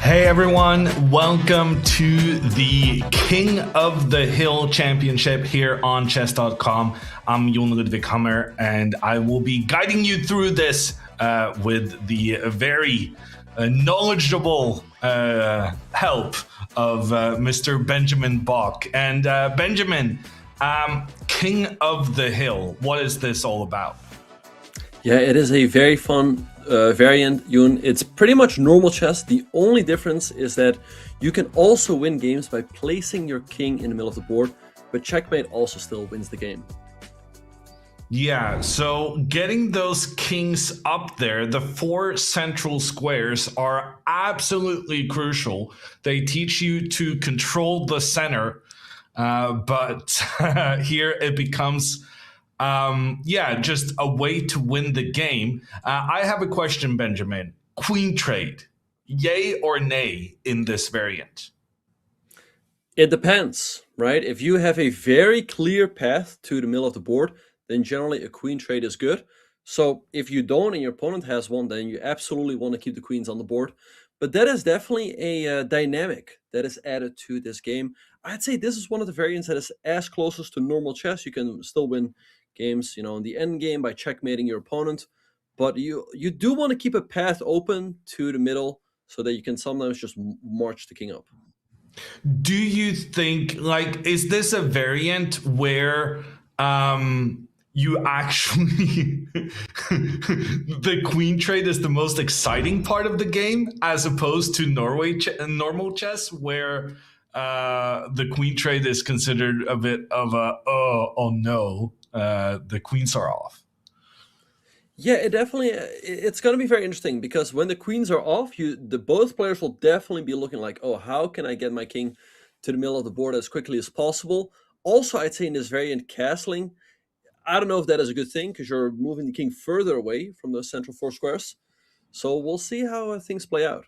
Hey everyone, welcome to the King of the Hill Championship here on Chess.com. I'm Jon Ludwig Hammer, and I will be guiding you through this with the very knowledgeable help of Mr. Benjamin Bach. And Benjamin, King of the Hill, what is this all about? Yeah, it is a very fun variant, Yoon. It's pretty much normal chess. The only difference is that you can also win games by placing your king in the middle of the board, but checkmate also still wins the game. Yeah, so getting those kings up there, the four central squares are absolutely crucial. They teach you to control the center, but here it becomes just a way to win the game. I have a question, Benjamin. Queen trade, yay or nay in this variant? It depends, right? If you have a very clear path to the middle of the board, then generally a queen trade is good. So if you don't and your opponent has one, then you absolutely want to keep the queens on the board. But that is definitely a dynamic that is added to this game. I'd say this is one of the variants that is as closest to normal chess. You can still win games, in the end game by checkmating your opponent. But you do want to keep a path open to the middle so that you can sometimes just march the king up. Do you think, is this a variant where you actually the queen trade is the most exciting part of the game as opposed to normal chess where the queen trade is considered a bit of a oh no, the queens are off? Yeah, it's going to be very interesting because when the queens are off, both players will definitely be looking like, oh, how can I get my king to the middle of the board as quickly as possible? Also, I'd say in this variant, castling, I don't know if that is a good thing because you're moving the king further away from those central four squares. So we'll see how things play out.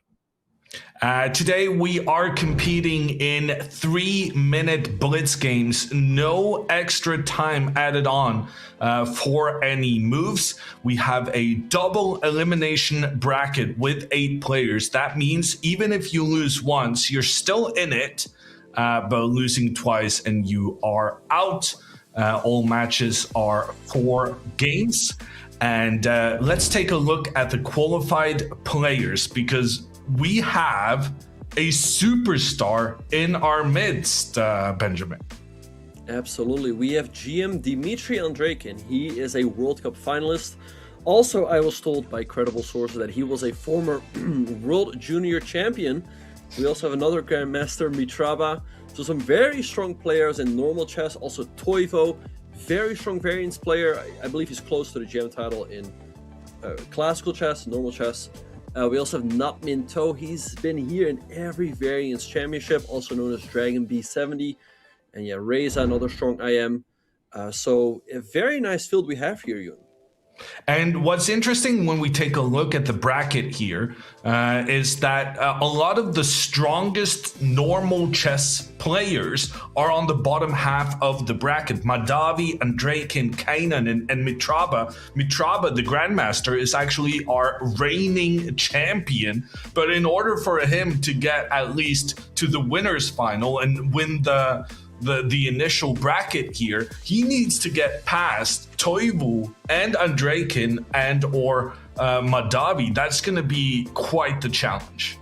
Today we are competing in 3-minute blitz games, no extra time added on for any moves. We have a double elimination bracket with 8 players. That means even if you lose once, you're still in it, but losing twice and you are out. All matches are 4 games. And let's take a look at the qualified players because we have a superstar in our midst, Benjamin. Absolutely. We have GM Dmitry Andreikin. He is a World Cup finalist. Also, I was told by credible sources that he was a former World Junior Champion. We also have another Grandmaster, Mitraba. So some very strong players in normal chess. Also Toivo, very strong variance player. I believe he's close to the GM title in classical chess, normal chess. We also have Nut Minto. He's been here in every variance championship, also known as Dragon B70. And yeah, Reza, another strong IM. So a very nice field we have here, Yoon. And what's interesting when we take a look at the bracket here is that a lot of the strongest normal chess players are on the bottom half of the bracket. Mahdavi, Andreikin, Kainan, and Mitraba. Mitraba, the Grandmaster, is actually our reigning champion. But in order for him to get at least to the winner's final and win the initial bracket here, he needs to get past Toivu and Andreikin and or Mahdavi. That's going to be quite the challenge.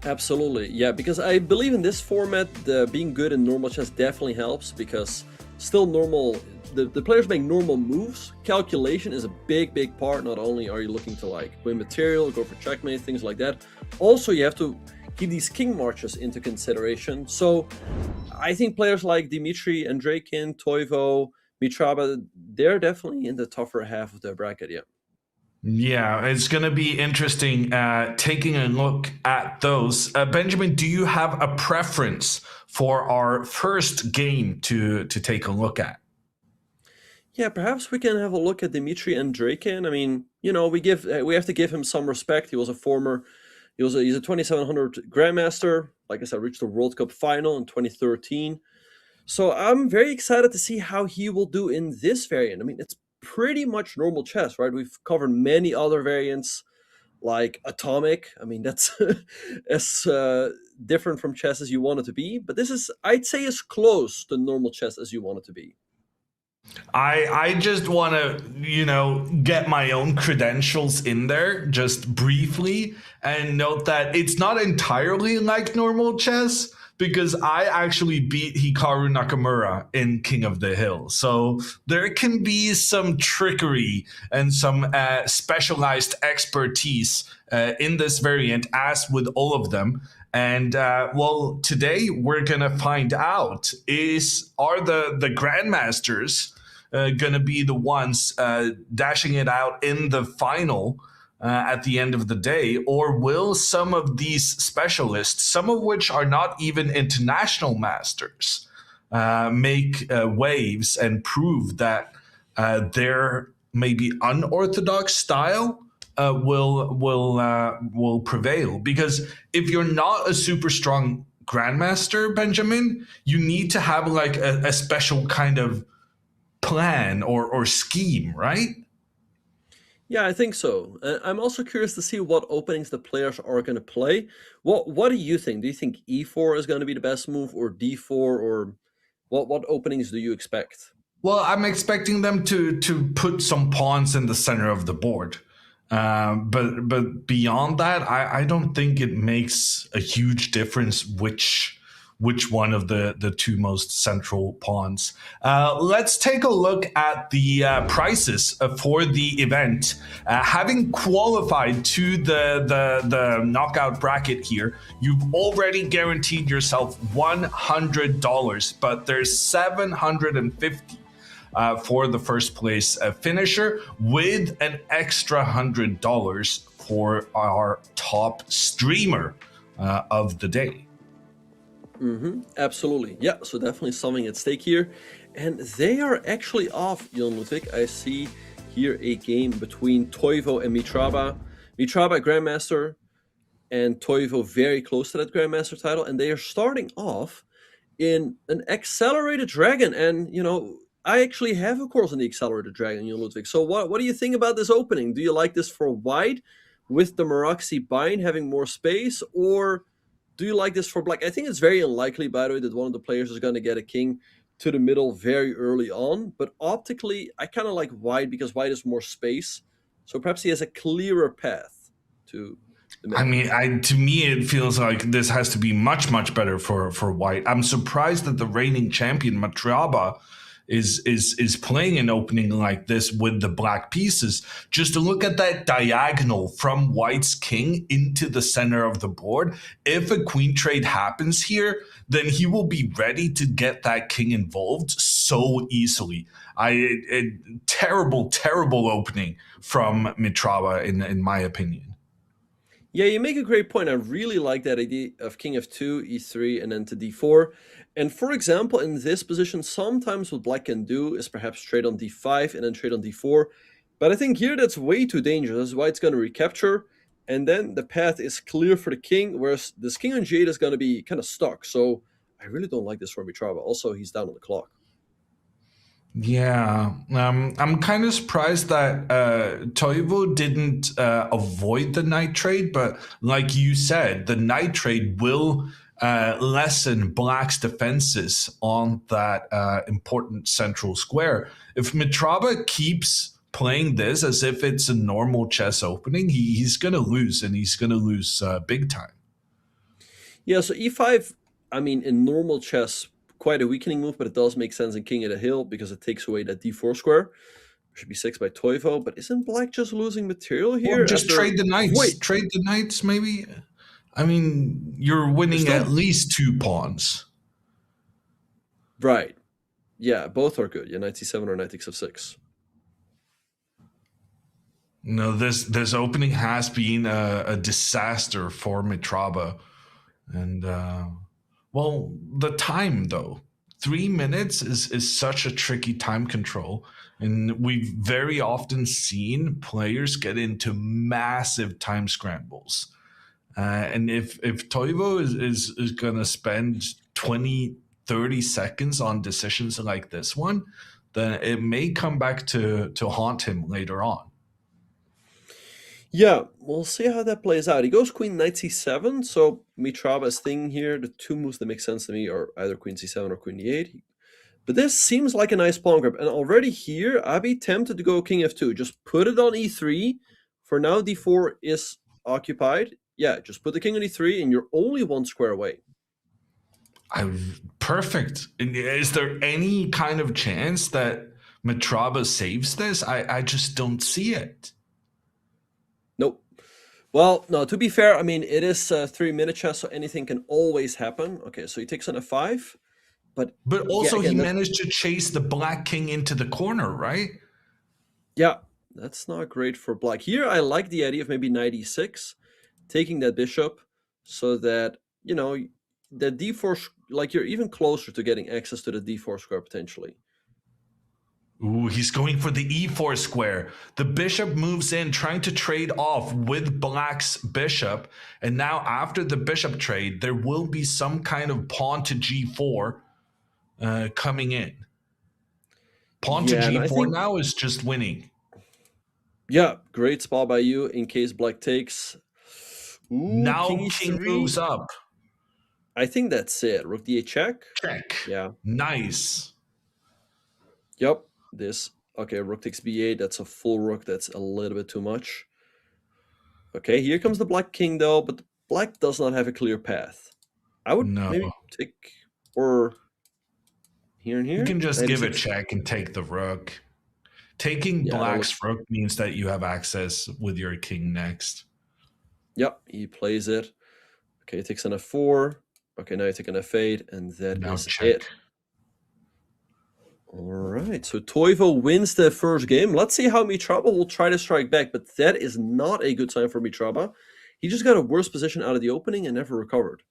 Absolutely, yeah, because I believe in this format, being good in normal chess definitely helps because still normal, the players make normal moves. Calculation is a big part. Not only are you looking to win material, go for checkmate, things like that, also you have to keep these king marches into consideration. So I think players like Dmitry, Andreikin, Toivo, Mitraba, they're definitely in the tougher half of the bracket, yeah. Yeah, it's going to be interesting taking a look at those. Benjamin, do you have a preference for our first game to take a look at? Yeah, perhaps we can have a look at Dmitry Andreikin. I mean, we have to give him some respect. He's a 2700 Grandmaster. Like I said, reached the World Cup final in 2013. So I'm very excited to see how he will do in this variant. I mean, it's pretty much normal chess, right? We've covered many other variants like atomic. I mean, that's as different from chess as you want it to be. But this is, I'd say, as close to normal chess as you want it to be. I just want to, get my own credentials in there just briefly and note that it's not entirely like normal chess because I actually beat Hikaru Nakamura in King of the Hill. So there can be some trickery and some specialized expertise in this variant, as with all of them. And well, today we're gonna find out are the grandmasters going to be the ones dashing it out in the final at the end of the day? Or will some of these specialists, some of which are not even international masters, make waves and prove that their maybe unorthodox style will prevail? Because if you're not a super strong grandmaster, Benjamin, you need to have like a special kind of plan or scheme, right? Yeah, I think so. I'm also curious to see what openings the players are going to play. What do you think? Do you think e4 is going to be the best move, or d4, or what openings do you expect? Well, I'm expecting them to put some pawns in the center of the board. But beyond that, I don't think it makes a huge difference which one of the two most central pawns. Let's take a look at the prices for the event. Having qualified to the knockout bracket here, you've already guaranteed yourself $100, but there's $750 for the first place finisher, with an extra $100 for our top streamer of the day. Absolutely. Yeah, so definitely something at stake here. And they are actually off, Jon Ludwig. I see here a game between Toivo and Mitraba. Mitraba Grandmaster and Toivo very close to that Grandmaster title. And they are starting off in an Accelerated Dragon. And, I actually have a course in the Accelerated Dragon, Jon Ludwig. So what do you think about this opening? Do you like this for white with the Maraxi Bind having more space, or do you like this for black? I think it's very unlikely, by the way, that one of the players is going to get a king to the middle very early on. But optically, I kind of like white because white has more space. So perhaps he has a clearer path to the middle. I mean, to me, it feels like this has to be much, much better for white. I'm surprised that the reigning champion, Matraba, is playing an opening like this with the black pieces. Just to look at that diagonal from white's king into the center of the board. If a queen trade happens here, then he will be ready to get that king involved so easily. Terrible opening from Mitraba, in my opinion. Yeah, you make a great point. I really like that idea of king f2, e3, and then to d4. And for example, in this position, sometimes what black can do is perhaps trade on d5 and then trade on d4. But I think here that's way too dangerous. That's why it's going to recapture. And then the path is clear for the king, whereas this king on g8 is going to be kind of stuck. So I really don't like this for Mitraba. Also, he's down on the clock. Yeah, I'm kind of surprised that Toivo didn't avoid the knight trade, but like you said, the knight trade will lessen black's defenses on that important central square. If Mitraba keeps playing this as if it's a normal chess opening, he's going to lose, and he's going to lose big time. Yeah, so e5, I mean, in normal chess, quite a weakening move, but it does make sense in king at a hill because it takes away that d4 square. Should be 6 by Toivo, but isn't black just losing material here? Well, just trade the knights. Wait. Trade the knights, maybe. I mean, you're winning at least 2 pawns. Right. Yeah, both are good. Yeah, knight c7 or knight takes f6. No, this opening has been a disaster for Mitraba. And well, the time though, 3 minutes is such a tricky time control, and we've very often seen players get into massive time scrambles. And if Toivo is going to spend 20, 30 seconds on decisions like this one, then it may come back to haunt him later on. Yeah, we'll see how that plays out. He goes queen knight c7, so Mitraba's thing here, the two moves that make sense to me are either queen c7 or queen e8. But this seems like a nice pawn grab, and already here, I'd be tempted to go king f2. Just put it on e3. For now, d4 is occupied. Yeah, just put the king on e3, and you're only one square away. Perfect. Is there any kind of chance that Matraba saves this? I just don't see it. Nope. Well, no, to be fair, I mean, it is 3-minute chess, so anything can always happen. Okay, so he takes on f5. But But yeah, also, he again, managed to chase the black king into the corner, right? yeah, that's not great for black. Here, I like the idea of maybe knight e6, taking that bishop, so that the d4, like you're even closer to getting access to the d4 square potentially. Ooh, he's going for the e4 square. The bishop moves in, trying to trade off with black's bishop. And now, after the bishop trade, there will be some kind of pawn to g4 coming in. Pawn to Yeah, and I g4 think, now is just winning. yeah, great spot by you in case black takes. Ooh, king Now, king e3. moves up. I think that's it. Rook d8 check. Check. Yeah. Nice. Yep. This. Okay, rook takes b8. That's a full rook. That's a little bit too much. Okay, here comes the black king though, but black does not have a clear path. I would No. maybe take, or here and You here. can just give a 96. check and take the rook. Taking Yeah, that black's looks. rook means that you have access with your king next. Yep, he plays it. Okay, he takes an f4. Okay, now you take an f8, and that Now is check. it. All right, so Toivo wins the first game. Let's see how Mitraba will try to strike back, but that is not a good sign for Mitraba. He just got a worse position out of the opening and never recovered.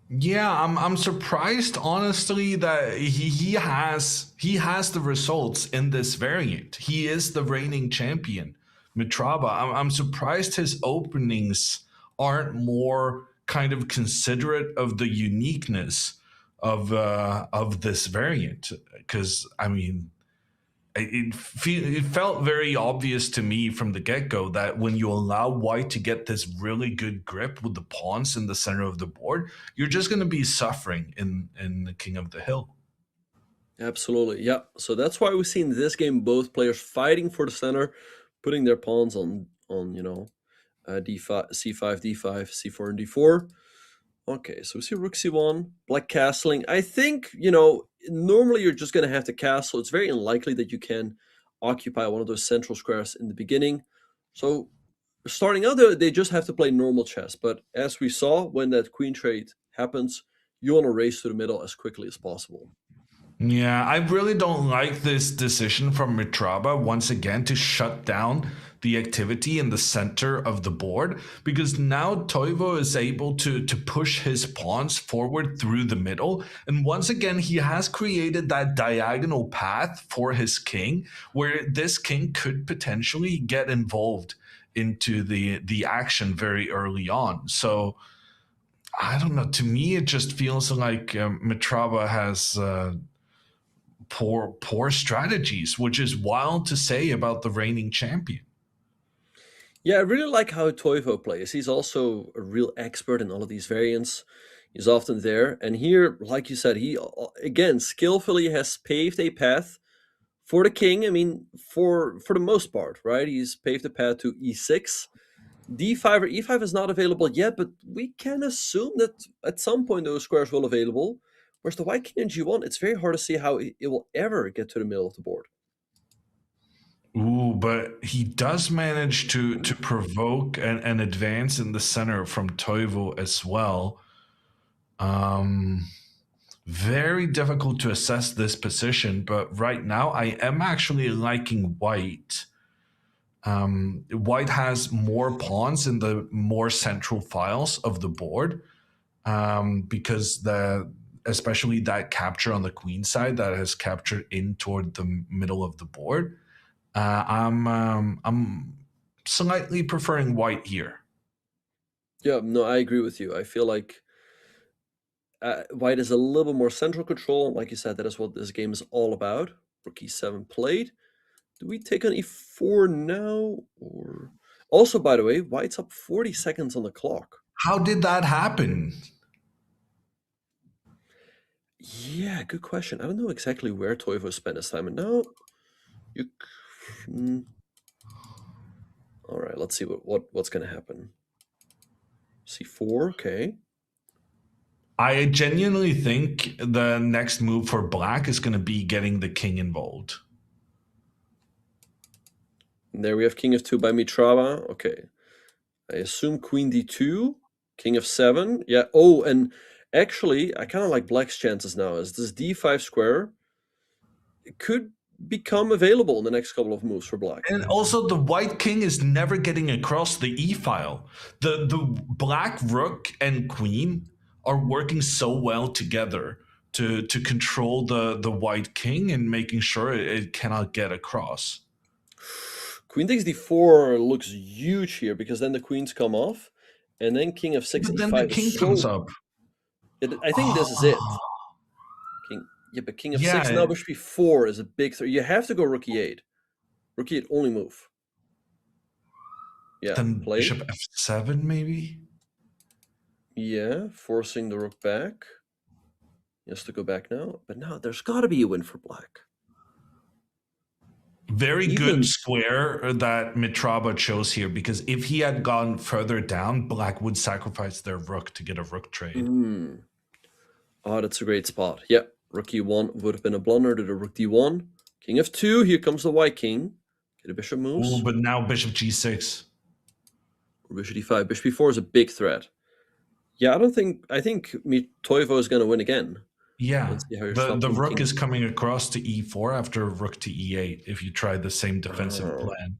Yeah, I'm surprised honestly that he has the results in this variant. He is the reigning champion, Mitraba. I'm surprised his openings aren't more kind of considerate of the uniqueness of this variant. Because I mean, it felt very obvious to me from the get-go that when you allow white to get this really good grip with the pawns in the center of the board, you're just going to be suffering in the king of the hill. Absolutely, yeah. So that's why we've seen this game both players fighting for the center, putting their pawns on d5, c5, d5, c4, and d4. Okay, so we see rook c1, black castling. I think normally you're just going to have to castle. It's very unlikely that you can occupy one of those central squares in the beginning. So starting out, they just have to play normal chess. But as we saw, when that queen trade happens, you want to race to the middle as quickly as possible. Yeah, I really don't like this decision from Mitraba once again to shut down the activity in the center of the board because now Toivo is able to push his pawns forward through the middle. And once again, he has created that diagonal path for his king where this king could potentially get involved into the action very early on. So I don't know. To me, it just feels like Mitraba has poor strategies, which is wild to say about the reigning champion. Yeah, I really like how Toivo plays. He's also a real expert in all of these variants. He's often there. And here, like you said, he again skillfully has paved a path for the king. I mean, for the most part, right? He's paved a path to e6. d5 or e5 is not available yet, but we can assume that at some point those squares will available. Whereas the white king in g1, it's very hard to see how it will ever get to the middle of the board. Ooh, but he does manage to provoke an advance in the center from Toivo as well. Um, Very difficult to assess this position, but right now I am actually liking white. White has more pawns in the more central files of the board because the especially that capture on the queen side that has captured in toward the middle of the board. I'm slightly preferring white here. Yeah, no, I agree with you. I feel like white is a little bit more central control. Like you said, that is what this game is all about. Rook e7 played. Do we take on e4 now? Or Also, by the way, white's up 40 seconds on the clock. How did that happen? Yeah, good question. I don't know exactly where Toivo spent his time. And now, you. All right, let's see what's going to happen. C4, okay. I genuinely think the next move for black is going to be getting the king involved. And there we have king f2 by Mitrava. Okay. I assume queen d2, king f7. Yeah. Oh, and actually, I kind of like black's chances now as this d5 square, it could become available in the next couple of moves for black. And also, the white king is never getting across the e file. The black rook and queen are working so well together to control the white king and making sure it cannot get across. Queen takes d4 looks huge here because then the queens come off, and then king f6 But then e5 the king is comes so. up. I think this is it. King, yeah, but king f6 Yeah, now bishop b4 is a big threat. You have to go rook e8. Rook e8 only move. Yeah, then play. bishop f7 maybe. Yeah, forcing the rook back. He has to go back now, but now there's got to be a win for black. Very Even- good square that Mitraba chose here, because if he had gone further down, black would sacrifice their rook to get a rook trade. Oh, that's a great spot. Yeah, rook e1 would have been a blunder to the rook d1. King f2, here comes the white king. Okay, the bishop moves. Ooh, but now bishop g6. Bishop d5. Bishop b4 is a big threat. Yeah, I think Toivo is going to win again. Yeah, Let's see how you're the stopping rook king. is coming across to e4 after rook to e8 if you try the same defensive Oh. plan.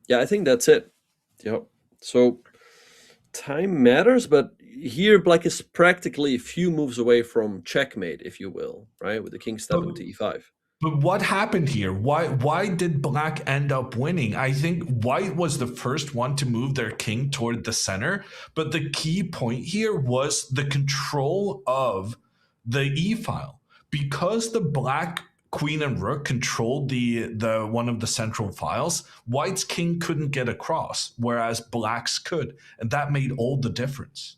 Yeah, I think that's it. Yep. So time matters, but here black is practically a few moves away from checkmate, if you will, right? With the king stepping to e5. But what happened here? Why did black end up winning? I think white was the first one to move their king toward the center, but the key point here was the control of the e file. Because the black queen and rook controlled the one of the central files, white's king couldn't get across, whereas black's could, and that made all the difference.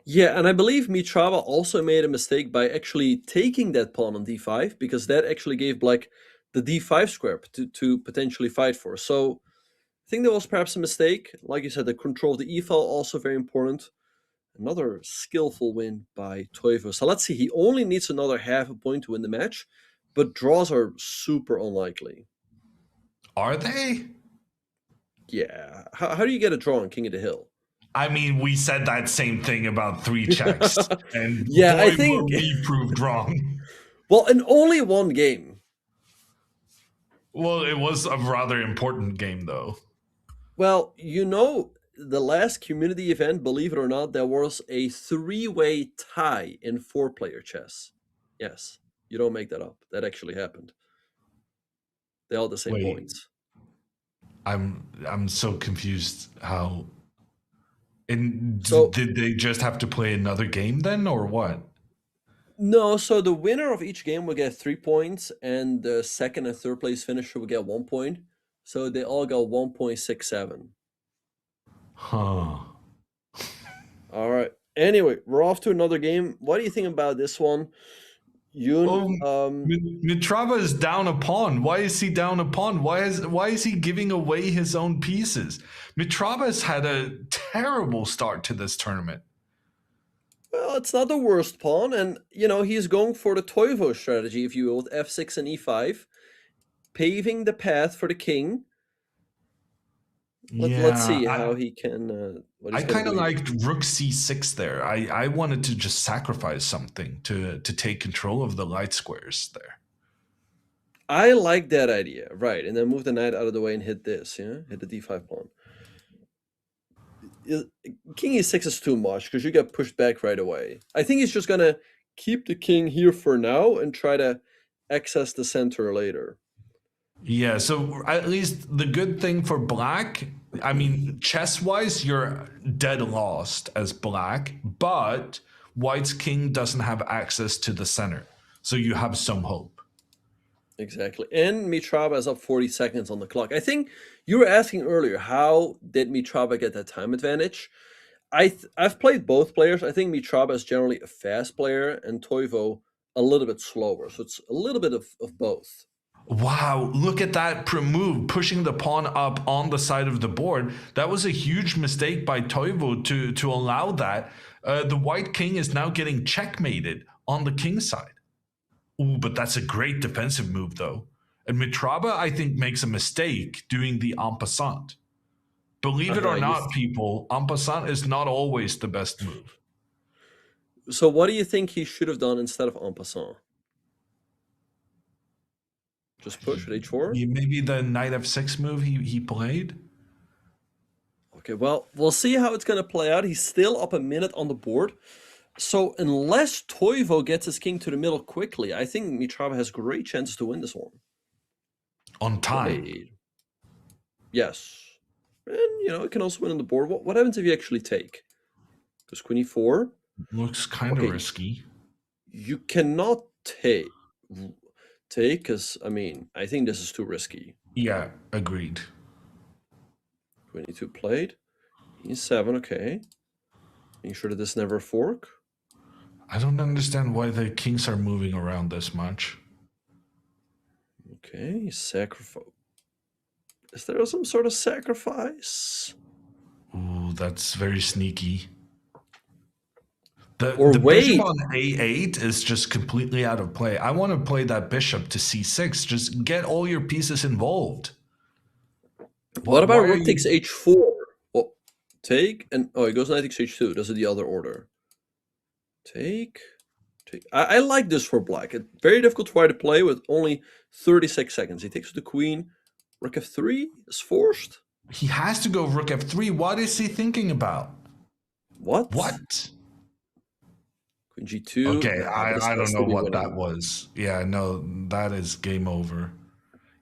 Yeah, and I believe Mitrava also made a mistake by actually taking that pawn on d5, because that actually gave black the d5 square to potentially fight for. So I think that was perhaps a mistake. Like you said, the control of the e file also very important. Another skillful win by Toivo. So let's see, he only needs another half a point to win the match, but draws are super unlikely. Are they? Yeah. How do you get a draw on King of the Hill? I mean, we said that same thing about 3 checks, and Yeah, boy, I think- were we proved wrong. Well, in only one game. Well, it was a rather important game, though. Well, the last community event, believe it or not, there was a 3-way tie in 4-player chess. Yes, you don't make that up. That actually happened. They all had the same Wait. points. I'm so confused how. And So- did they just have to play another game then, or what? No, so the winner of each game will get 3 points, and the second and third place finisher will get 1 point. So they all got 1.67. Huh. All right. Anyway, we're off to another game. What do you think about this one? Yoon, Mitrava is down a pawn. Why is he down a pawn? Why is he giving away his own pieces? Mitrava has had a terrible start to this tournament. well, it's not the worst pawn, and he's going for the Toivo strategy, if you will, with f6 and e5, paving the path for the king. Let's see how he can. What I he's gonna kind of do here. liked rook c6 there. I wanted to just sacrifice something to take control of the light squares there. I like that idea, right? And then move the knight out of the way and hit this, hit the d5 pawn. King e6 is too much because you get pushed back right away. I think he's just gonna keep the king here for now and try to access the center later. Yeah, so at least the good thing for black, I mean, chess-wise, you're dead lost as black, but white's king doesn't have access to the center, so you have some hope. Exactly. And Mitrava is up 40 seconds on the clock. I think you were asking earlier, how did Mitrava get that time advantage? I've played both players. I think Mitrava is generally a fast player and Toivo a little bit slower. So it's a little bit of both. Wow, look at that move, pushing the pawn up on the side of the board. That was a huge mistake by Toivo to allow that. The white king is now getting checkmated on the king side. Ooh, but that's a great defensive move, though. And Mitrava, I think, makes a mistake doing the en passant. Believe it or You not, people, en passant is not always the best move. So what do you think he should have done instead of en passant? Just push at h4? Maybe the knight f6 move he played. Okay, well, we'll see how it's going to play out. He's still up a minute on the board. So unless Toivo gets his king to the middle quickly, I think Mitrava has great chances to win this one. On time. Played. Yes. And, it can also win on the board. What happens if you actually take? Because queen e4. Looks kind of risky. You cannot take, because, I think this is too risky. Yeah, agreed. Queen e2 played. e7, okay. Making sure that this never fork. I don't understand why the kings are moving around this much. Okay, sacrifice. Is there some sort of sacrifice? Ooh, that's very sneaky. The wait. bishop on a8 is just completely out of play. I want to play that bishop to c6. Just get all your pieces involved. What about rook takes h4? Oh, take and he goes knight takes h2. Does it the other order? Take. I like this for black. It's very difficult to try to play with only 36 seconds. He takes the queen. Rook f3 is forced. He has to go rook f3. What is he thinking about? What? Queen g2. Okay, I don't know what that was. Yeah, no, that is game over.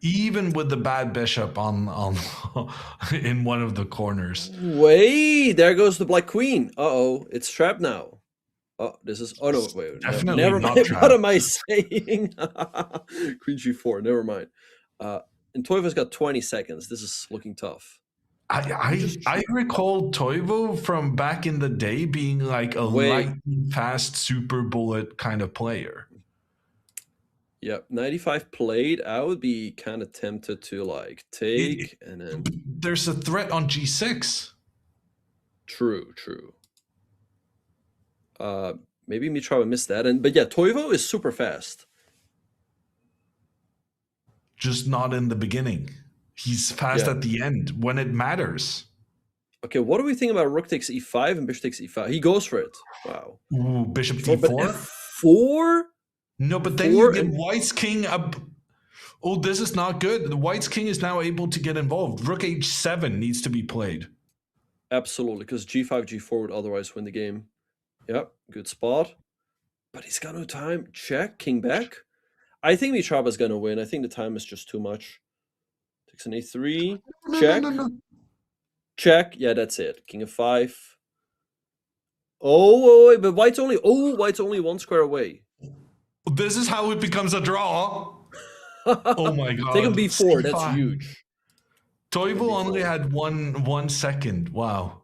Even with the bad bishop on in one of the corners. Wait, there goes the black queen. Uh-oh, it's trapped now. Oh, this is... Oh, no, wait. Definitely never not mind. trapped. What am I saying? Queen g4, never mind. And Toivo's got 20 seconds. This is looking tough. I recall Toivo from back in the day being like a lightning fast super bullet kind of player. Yep, 95 played. I would be kind of tempted to take and then... There's a threat on g6. True. Maybe Mitrava missed that. But yeah, Toivo is super fast. Just not in the beginning. He's fast at the end when it matters. Okay, what do we think about rook takes e5 and bishop takes e5? He goes for it. Wow. Ooh, bishop d4? F4? No, but then you get white's king up. Oh, this is not good. The white's king is now able to get involved. Rook h7 needs to be played. Absolutely, because g5, g4 would otherwise win the game. Yep, good spot. But he's got no time. Check, king back. I think Mitrava's going to win. I think the time is just too much. Takes an a3. Check. No. Check. Yeah, that's it. King of 5. Oh, wait, but white's only one square away. This is how it becomes a draw. Oh my god. Take him b4. That's huge. Toivo only had one second. Wow.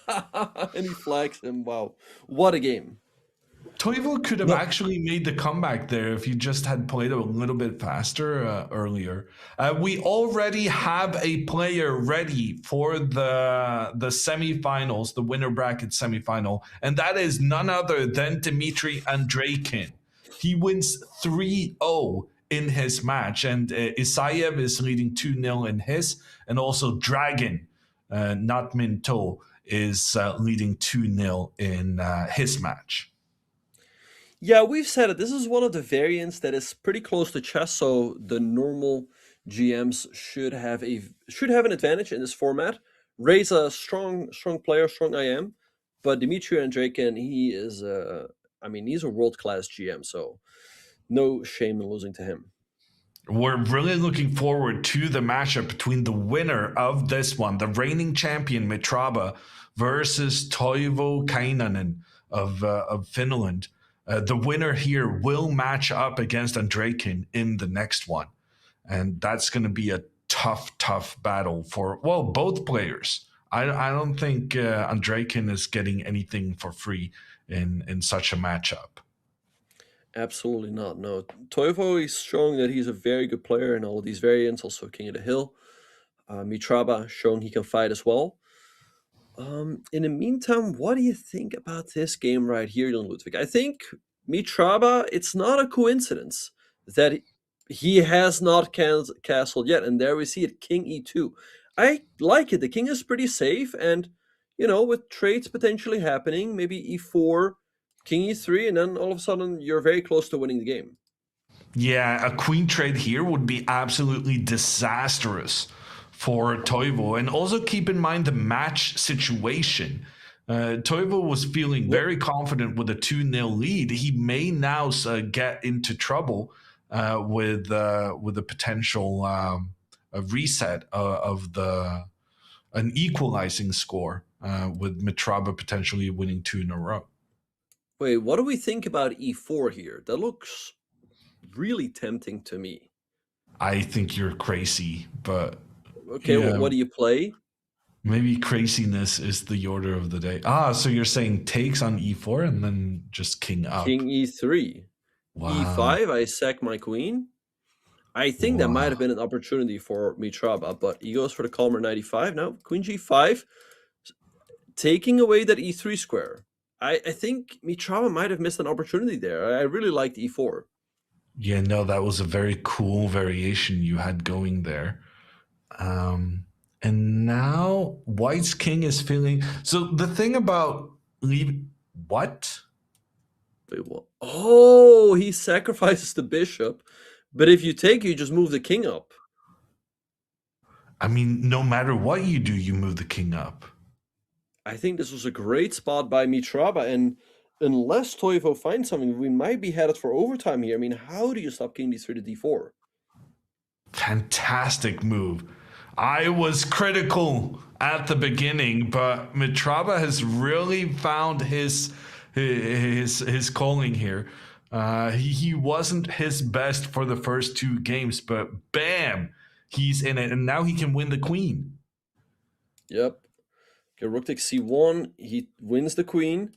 And he flags him. Wow. What a game. Toivo could have actually made the comeback there if you just had played a little bit faster earlier. We already have a player ready for the semifinals, the winner bracket semifinal, and that is none other than Dmitry Andreikin. He wins 3-0 in his match, and Isayev is leading 2-0 in his, and also Dragon, not Minto, is leading 2-0 in his match. Yeah, we've said it. This is one of the variants that is pretty close to chess, so the normal GMs should have an advantage in this format. Ray's a strong player, strong IM, but Dmitry Andreikin, he's a world-class GM, so no shame in losing to him. We're really looking forward to the matchup between the winner of this one, the reigning champion Mitrava, versus Toivo Kainanen of Finland. The winner here will match up against Andreikin in the next one. and that's going to be a tough battle for, well, both players. I don't think Andrejkin is getting anything for free in such a matchup. Absolutely not. No, Toivo is showing that he's a very good player in all of these variants. Also, King of the Hill. Mitraba showing he can fight as well. In the meantime, what do you think about this game right here, Jan Ludwig? I think Mitraba, it's not a coincidence that he has not castled yet. And there we see it, King E2. I like it. The king is pretty safe. And, with trades potentially happening, maybe E4, King E3, and then all of a sudden you're very close to winning the game. Yeah, a queen trade here would be absolutely disastrous for Toivo. And also keep in mind the match situation. Toivo was feeling Yep. very confident with a 2-0 lead. He may now get into trouble with a potential a reset of an equalizing score with Mitraba potentially winning 2 in a row. Wait, what do we think about E4 here? That looks really tempting to me. I think you're crazy, but Okay, yeah, what do you play? maybe craziness is the order of the day. So you're saying takes on e4 and then just king up. King E3. Wow. E5, I sack my queen. I think that might Wow. have been an opportunity for Mitraba, but he goes for the calmer 95. Now, Queen G5, taking away that E3 square. I think Mitraba might have missed an opportunity there. I really liked E4. Yeah, no, that was a very cool variation you had going there. And now White's king is feeling. So the thing about leave what? Wait, what? Oh, he sacrifices the bishop, but if you take, you just move the king up. I mean, no matter what you do, you move the king up. I think this was a great spot by Mitraba, and unless Toivo finds something, we might be headed for overtime here. I mean, how do you stop king d3 to d4? Fantastic move. I was critical at the beginning, but Mitraba has really found his calling here. He wasn't his best for the first 2 games, but bam, he's in it, and now he can win the queen. Yep. Okay, rook takes c1. He wins the queen.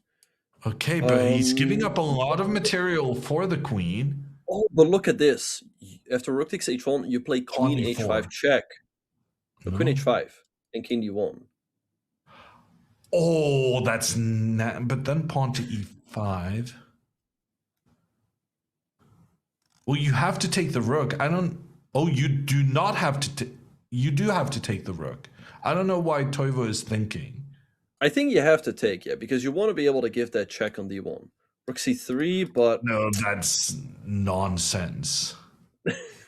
Okay, but he's giving up a lot of material for the queen. Oh, but look at this. After rook takes h1, you play queen Pawn h5 e4. check. No, queen No? h5 and king d1. Oh, that's but then pawn to e5. Well, you have to take the rook. I don't. Oh, you do not have to. You do have to take the rook. I don't know why Toivo is thinking. I think you have to take, yeah, because you want to be able to give that check on d1. Rook c3, but No, that's nonsense.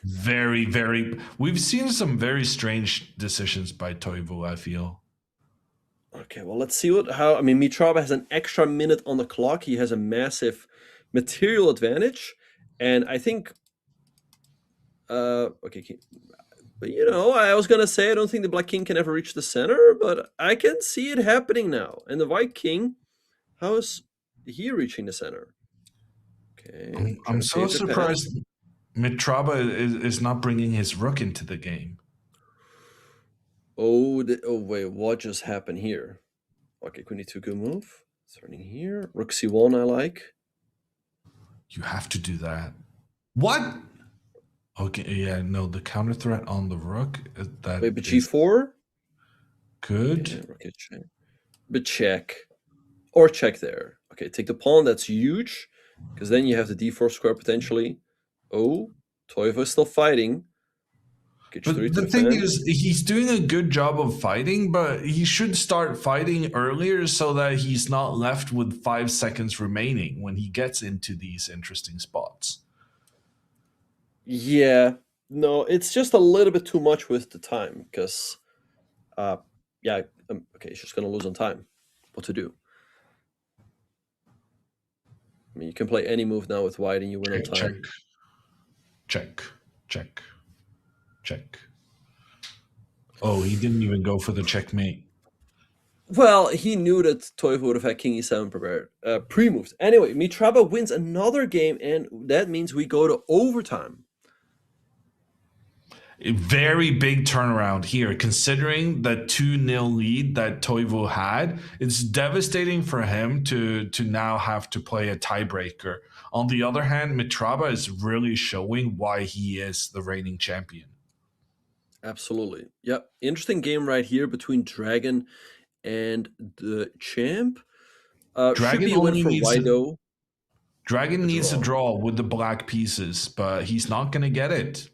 Very. We've seen some very strange decisions by Toivo, I feel. okay, well, let's see I mean, Mitraba has an extra minute on the clock. He has a massive material advantage, and I think, okay, but I was gonna say I don't think the black king can ever reach the center, but I can see it happening now. And the white king, how is he reaching the center? Okay, trying I'm to so pave the path. surprised Mitraba is not bringing his rook into the game. Oh, wait, what just happened here? Okay, queen e2, good move. Turning here, rook c1, I like. You have to do that. What? Okay, yeah, no, the counter threat on the rook. That Wait, but is g4? good. Okay, rook h check. But check. Or check there. Okay, take the pawn, that's huge. Because then you have the d4 square potentially. Oh, Toivo is still fighting. But h3 to the thing defend. is, he's doing a good job of fighting, but he should start fighting earlier so that he's not left with 5 seconds remaining when he gets into these interesting spots. Yeah, no, it's just a little bit too much with the time. Because, yeah, okay, he's just going to lose on time. What to do? I mean, you can play any move now with white and you win on time. Check. Oh, he didn't even go for the checkmate. Well, he knew that Toivo would have had king e7 prepared, pre-moved. Anyway, Mitraba wins another game, and that means we go to overtime. A very big turnaround here, considering the 2-0 lead that Toivo had. It's devastating for him to now have to play a tiebreaker. On the other hand, Mitraba is really showing why he is the reigning champion. Absolutely. Yep. Interesting game right here between Dragon and the champ. Should Dragon be a win only for needs to, Wido. Dragon A needs a draw. draw with the black pieces, but he's not going to get it.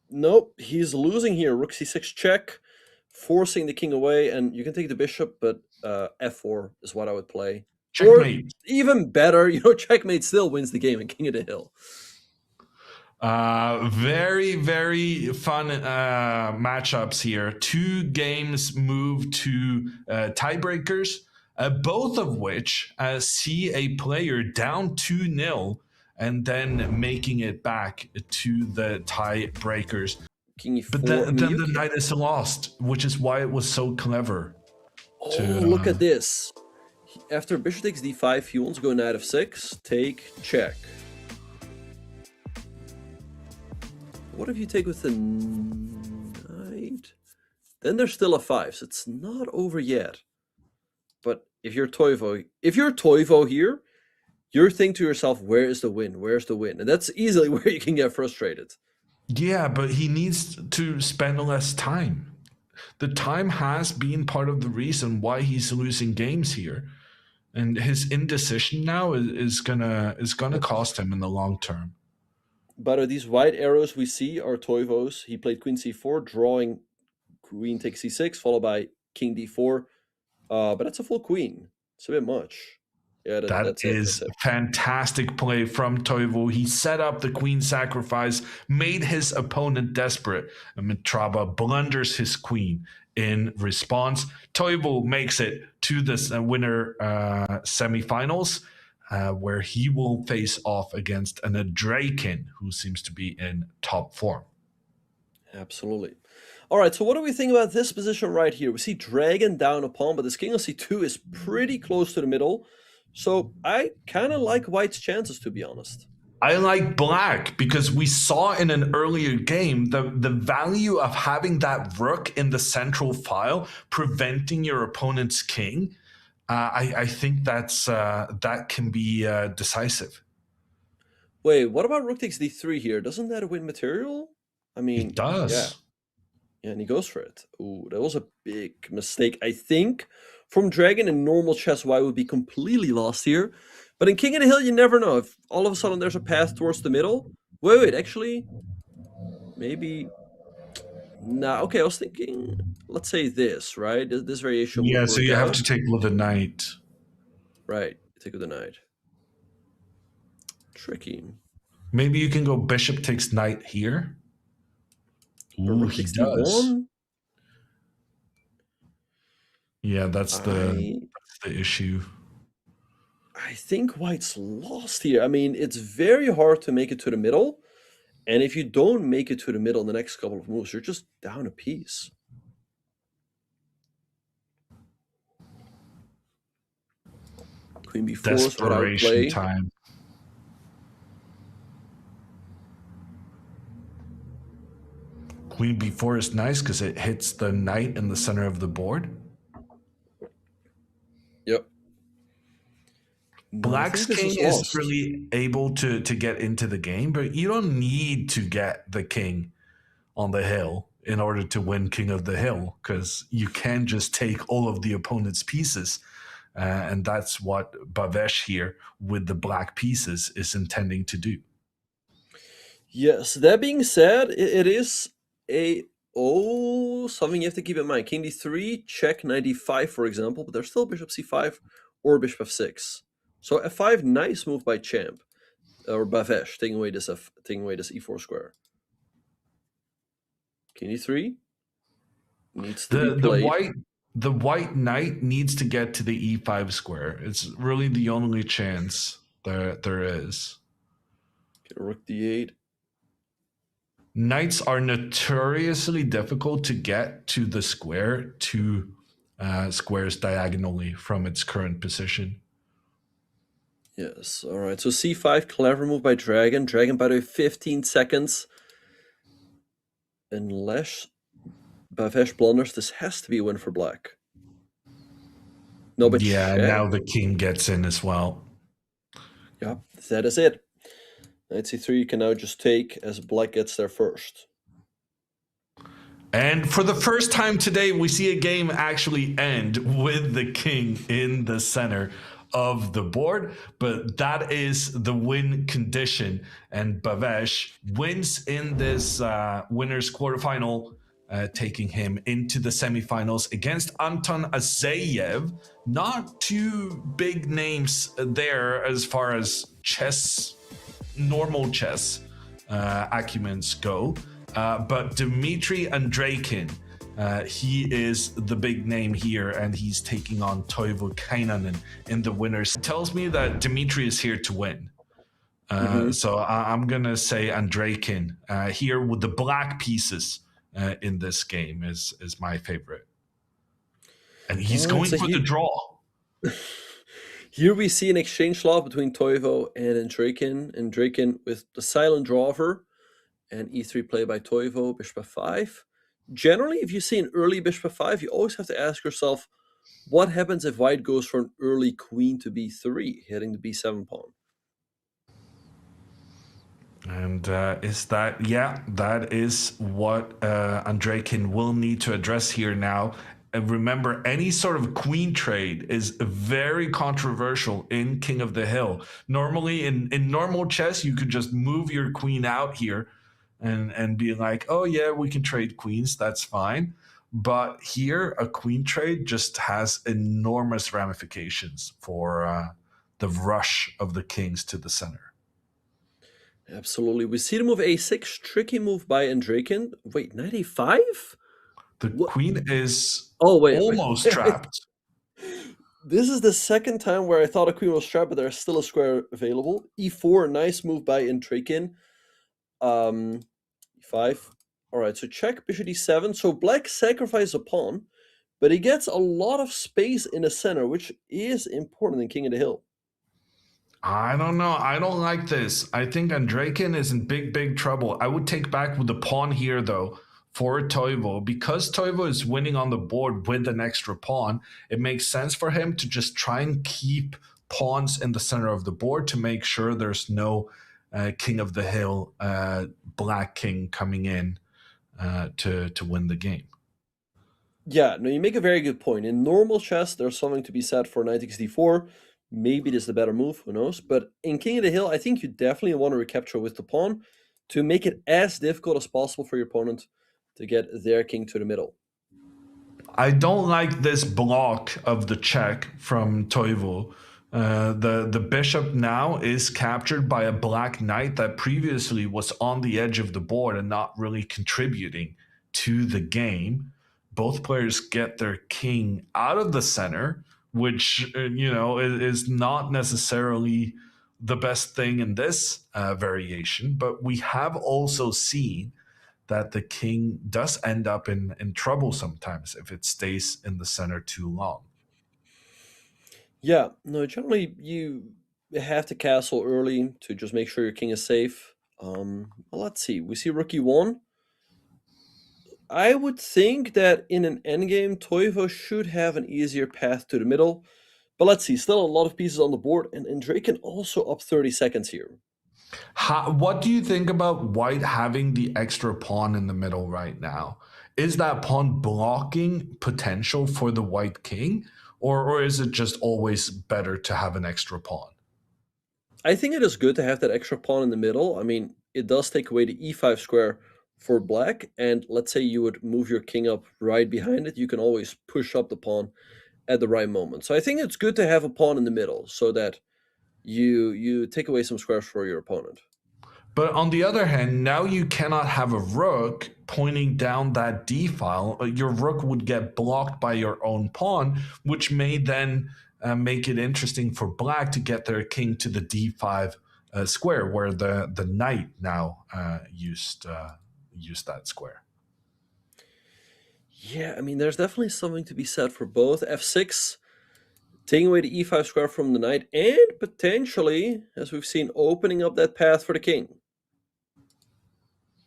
Nope, he's losing here. Rook c6 check, forcing the king away, and you can take the bishop, but f4 is what I would play. Or Checkmate. even better, checkmate still wins the game and king of the hill. Very, very fun matchups here. 2 games move to tiebreakers, both of which see a player down 2-0 and then making it back to the tiebreakers. King e4. But then, I mean, then the knight is lost, which is why it was so clever. Oh, look at this. After bishop takes d5, he wants to go knight f6, take, check. What if you take with the knight? Then there's still a 5, so it's not over yet. But if you're Toivo here, you're thinking to yourself, where is the win? Where's the win? And that's easily where you can get frustrated. Yeah, but he needs to spend less time. The time has been part of the reason why he's losing games here. And his indecision now is gonna cost him in the long term. But these white arrows we see are Toivo's. He played queen c4, drawing queen takes c6, followed by king d4. But that's a full queen. It's a bit much. Yeah, That is it. fantastic play from Toivo. He set up the queen sacrifice, made his opponent desperate, and Mitraba blunders his queen in response. Toivo makes it to this winner semifinals, where he will face off against an Draken, who seems to be in top form. Absolutely. All right, so what do we think about this position right here? We see Dragon down a pawn, but this king on c2 is pretty close to the middle. So I kind of like White's chances, to be honest. I like black because we saw in an earlier game the value of having that rook in the central file preventing your opponent's king. I think that can be decisive. Wait, what about rook takes d3 here? Doesn't that win material? I mean, It does. yeah. Yeah, and he goes for it. Ooh, that was a big mistake, I think. From Dragon in normal chess, White would be completely lost here. But in King of the Hill, you never know. If all of a sudden there's a path towards the middle. Wait, actually, maybe. Nah, okay, I was thinking, let's say this, right? This variation would Yeah, work so you have out. to take with a knight. Right, take with the knight. Tricky. Maybe you can go bishop takes knight here. Or Ooh, rook he takes does. d1. Yeah, that's the issue. I think White's lost here. I mean, it's very hard to make it to the middle. And if you don't make it to the middle in the next couple of moves, you're just down a piece. Queen b4 is what I would play. Desperation time. Queen b4 is nice because it hits the knight in the center of the board. Yep. Black's king is really able to get into the game, but you don't need to get the king on the hill in order to win King of the Hill, because you can just take all of the opponent's pieces. And that's what Bhavesh here with the black pieces is intending to do. Yes, that being said, it is something you have to keep in mind. King d3, check knight d5, for example, but there's still bishop c5 or bishop f6. So f5, nice move by champ or Bhavesh, taking away this e4 square. King d3 needs to be played. The white knight needs to get to the e5 square. It's really the only chance there is. Get rook d8. Knights are notoriously difficult to get to the square, two squares diagonally from its current position. Yes, all right. So c5, clever move by Dragon. Dragon, by the way, 15 seconds. Unless Bavesh blunders, this has to be a win for black. No, but Yeah, check. now the king gets in as well. Yeah, that is it. Knight c3 you can now just take as black gets there first. And for the first time today, we see a game actually end with the king in the center of the board, but that is the win condition. And Bavesh wins in this winners quarterfinal, taking him into the semifinals against Anton Azayev. Not too big names there as far as normal chess acumens go. But Dmitry Andreikin, he is the big name here, and he's taking on Toivo Kainanen in the winners. It tells me that Dmitry is here to win. So I'm going to say Andreikin here with the black pieces in this game is my favorite. And he's going for the draw. Here we see an exchange love between Toivo and Andreikin. Andreikin with the silent drawer and e3 play by Toivo, bishop f5. Generally, if you see an early bishop f5, you always have to ask yourself, what happens if white goes for an early queen to b3, hitting the b7 pawn? And that is what Andreikin will need to address here now. And remember, any sort of queen trade is very controversial in King of the Hill. Normally, in normal chess, you could just move your queen out here and be like, oh yeah, we can trade queens, that's fine. But here, a queen trade just has enormous ramifications for the rush of the kings to the center. Absolutely. We see the move a6, tricky move by Andreikin. Wait, knight a5? The queen is almost trapped. This is the second time where I thought a queen was trapped, but there's still a square available. e4, nice move by Andreikin. e5. All right, so check, bishop d7. So black sacrifices a pawn, but he gets a lot of space in the center, which is important in King of the Hill. I don't know. I don't like this. I think Andreikin is in big trouble. I would take back with the pawn here, though, for Toivo. Because Toivo is winning on the board with an extra pawn, it makes sense for him to just try and keep pawns in the center of the board to make sure there's no King of the Hill, black king coming in to win the game. Yeah, no, you make a very good point. In normal chess, there's something to be said for knight takes d4. Maybe this is the better move, who knows? But in King of the Hill, I think you definitely want to recapture with the pawn to make it as difficult as possible for your opponent to get their king to the middle. I don't like this block of the check from Toivo. The bishop now is captured by a black knight that previously was on the edge of the board and not really contributing to the game. Both players get their king out of the center, which is not necessarily the best thing in this variation. But we have also seen that the king does end up in trouble sometimes if it stays in the center too long. Yeah, no, generally you have to castle early to just make sure your king is safe. Well, let's see. We see rook e1. I would think that in an endgame, Toivo should have an easier path to the middle. But let's see, still a lot of pieces on the board, and Andreikin also up 30 seconds here. What do you think about white having the extra pawn in the middle right now? Is that pawn blocking potential for the white king, or is it just always better to have an extra pawn? I think it is good to have that extra pawn in the middle. I mean, it does take away the e5 square for black, and let's say you would move your king up right behind it, you can always push up the pawn at the right moment. So I think it's good to have a pawn in the middle so that you take away some squares for your opponent. But on the other hand, now you cannot have a rook pointing down that d file. Your rook would get blocked by your own pawn, which may then make it interesting for black to get their king to the d5 square, where the knight now used that square. Yeah, I mean, there's definitely something to be said for both. f6, taking away the e5 square from the knight, and potentially, as we've seen, opening up that path for the king.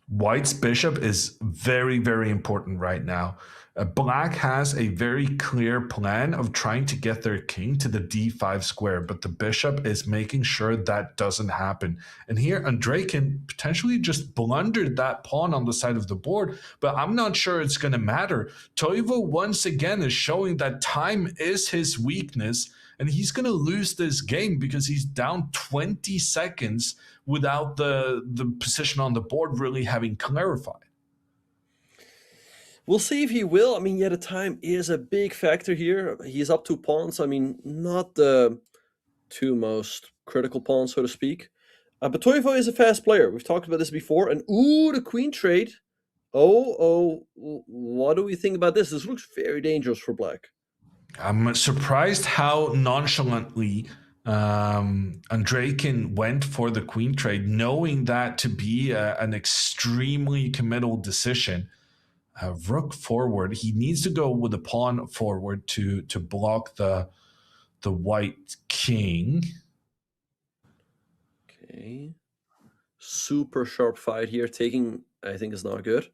White's bishop is very, very important right now. Black has a very clear plan of trying to get their king to the d5 square, but the bishop is making sure that doesn't happen. And here, Andrei can potentially just blundered that pawn on the side of the board, but I'm not sure it's going to matter. Toivo once again is showing that time is his weakness, and he's going to lose this game because he's down 20 seconds without the position on the board really having clarified. We'll see if he will. I mean, yeah, the time is a big factor here. He's up 2 pawns. I mean, not the two most critical pawns, so to speak. But Toivo is a fast player. We've talked about this before. And ooh, the queen trade. What do we think about this? This looks very dangerous for black. I'm surprised how nonchalantly Andrejkin went for the queen trade, knowing that to be an extremely committal decision. Rook forward. He needs to go with a pawn forward to block the white king. Okay. Super sharp fight here. Taking, I think, is not good.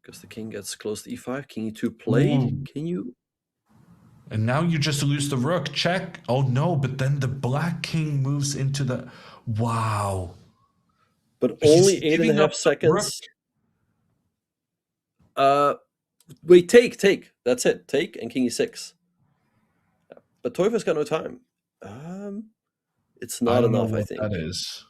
Because the king gets close to e5. King e2 played. Ooh. Can you... And now you just lose the rook. Check. Oh no, but then the black king moves into the... Wow. But only 8.5 seconds. Wait, take. That's it. Take and king e6. But Toivo's got no time. It's not enough, I think. That is.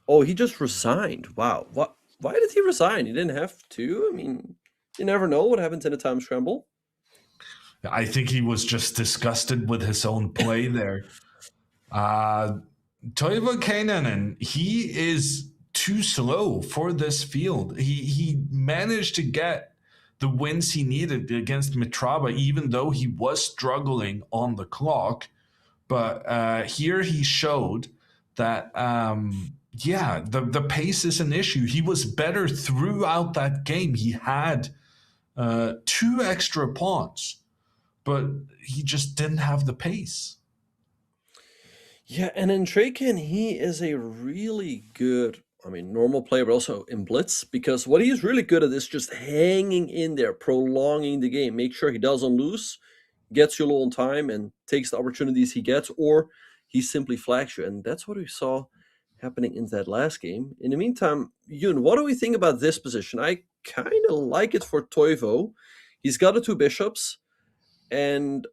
Oh, he just resigned. Wow. What? Why did he resign? He didn't have to. I mean, you never know what happens in a time scramble. I think he was just disgusted with his own play there. Toivo Keinanen, he is too slow for this field. He managed to get the wins he needed against Mitrava, even though he was struggling on the clock. But here he showed that, the pace is an issue. He was better throughout that game. He had 2 extra pawns, but he just didn't have the pace. Yeah, and in Draken, he is a really good, normal player, but also in Blitz, because what he's really good at is just hanging in there, prolonging the game, make sure he doesn't lose, gets you low on time, and takes the opportunities he gets, or he simply flags you. And that's what we saw happening in that last game. In the meantime, Yoon, what do we think about this position? I kind of like it for Toivo. He's got the 2 bishops, and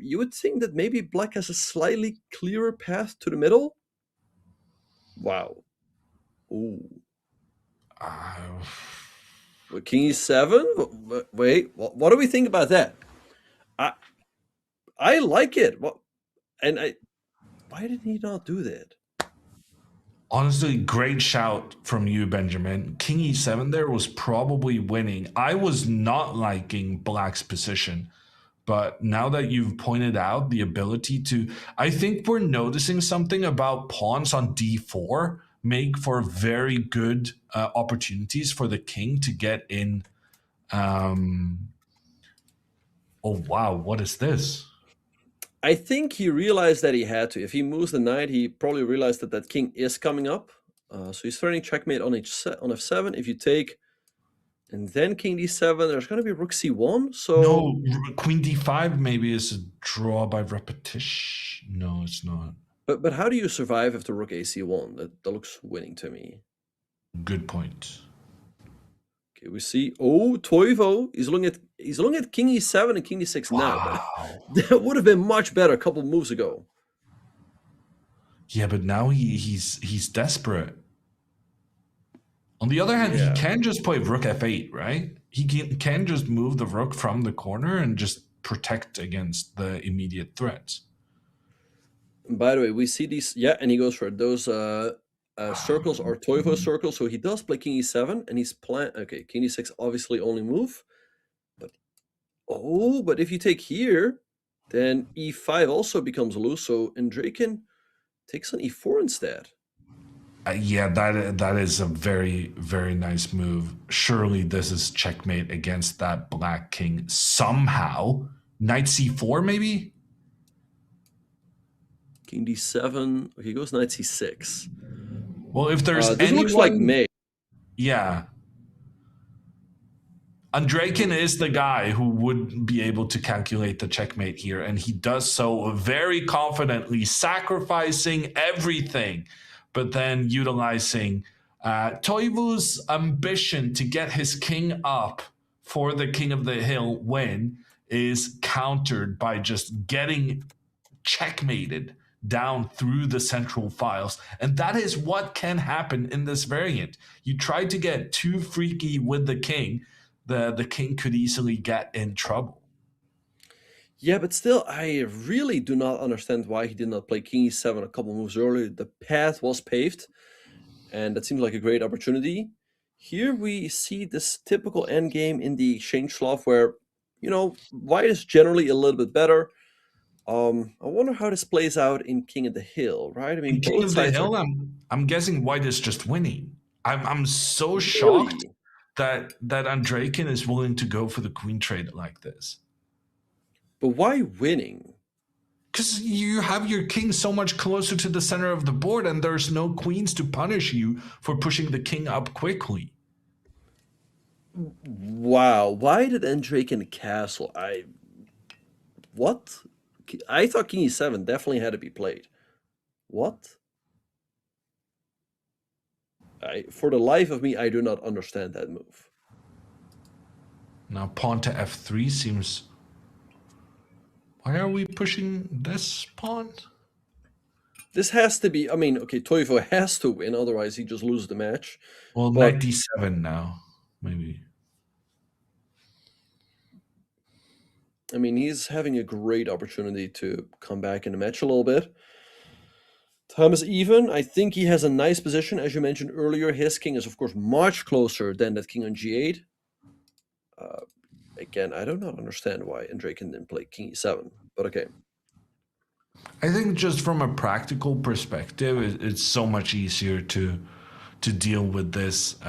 you would think that maybe black has a slightly clearer path to the middle. Wow. Ooh. King e7? Wait, what do we think about that? I like it. Why did he not do that? Honestly, great shout from you, Benjamin. King e7 there was probably winning. I was not liking black's position. But now that you've pointed out the ability to, I think we're noticing something about pawns on d4 make for very good opportunities for the king to get in. Oh, wow. What is this? I think he realized that he had to. If he moves the knight, he probably realized that that king is coming up. So he's threatening checkmate on f7. If you take... And then king d7, there's going to be rook c1, so... No, queen d5 maybe is a draw by repetition. No, it's not. But how do you survive after rook ac1? That looks winning to me. Good point. Okay, we see... Oh, Toivo, he's looking at king e7 and king d6 now. But that would have been much better a couple moves ago. Yeah, but now he's desperate. On the other hand, he can just play rook f8, right? He can just move the rook from the corner and just protect against the immediate threats. And by the way, we see these... Yeah, and he goes for it. Those circles are Toivo circles, so he does play king e7, and he's playing... Okay, king e6 obviously only move. But if you take here, then e5 also becomes loose, so Draken takes on e4 instead. Yeah, that is a very, very nice move. Surely this is checkmate against that black king somehow. Knight c4 maybe? King d7. Okay, he goes knight c6. Well, if there's this looks like mate. Yeah, Andreykin Hmm. is the guy who would be able to calculate the checkmate here, and he does so very confidently, sacrificing everything, but then utilizing Toivo's ambition to get his king up for the King of the Hill win is countered by just getting checkmated down through the central files. And that is what can happen in this variant. You try to get too freaky with the king could easily get in trouble. Yeah, but still, I really do not understand why he did not play King E7 a couple moves earlier. The path was paved, and that seems like a great opportunity. Here we see this typical endgame in the exchange slot where, white is generally a little bit better. I wonder how this plays out in King of the Hill, right? I mean, In King both of the sides are Hill, I'm guessing white is just winning. I'm so shocked really, that Andreykin is willing to go for the queen trade like this. but why winning? Because you have your king so much closer to the center of the board, and there's no queens to punish you for pushing the king up quickly. Wow, why did Drake in the castle? What? I thought King E7 definitely had to be played. What? For the life of me, I do not understand that move. Now pawn to f3 seems. Why are we pushing this pawn? This has to be. I mean, okay, Toivo has to win, otherwise he just loses the match. Well, knight But d7 now, maybe. I mean, he's having a great opportunity to come back in the match a little bit. Time is even. I think he has a nice position, as you mentioned earlier. His king is, of course, much closer than that king on g8. Uh, Again, I do not understand why Draken didn't play king e7, but okay. I think just from a practical perspective, it's so much easier to deal with this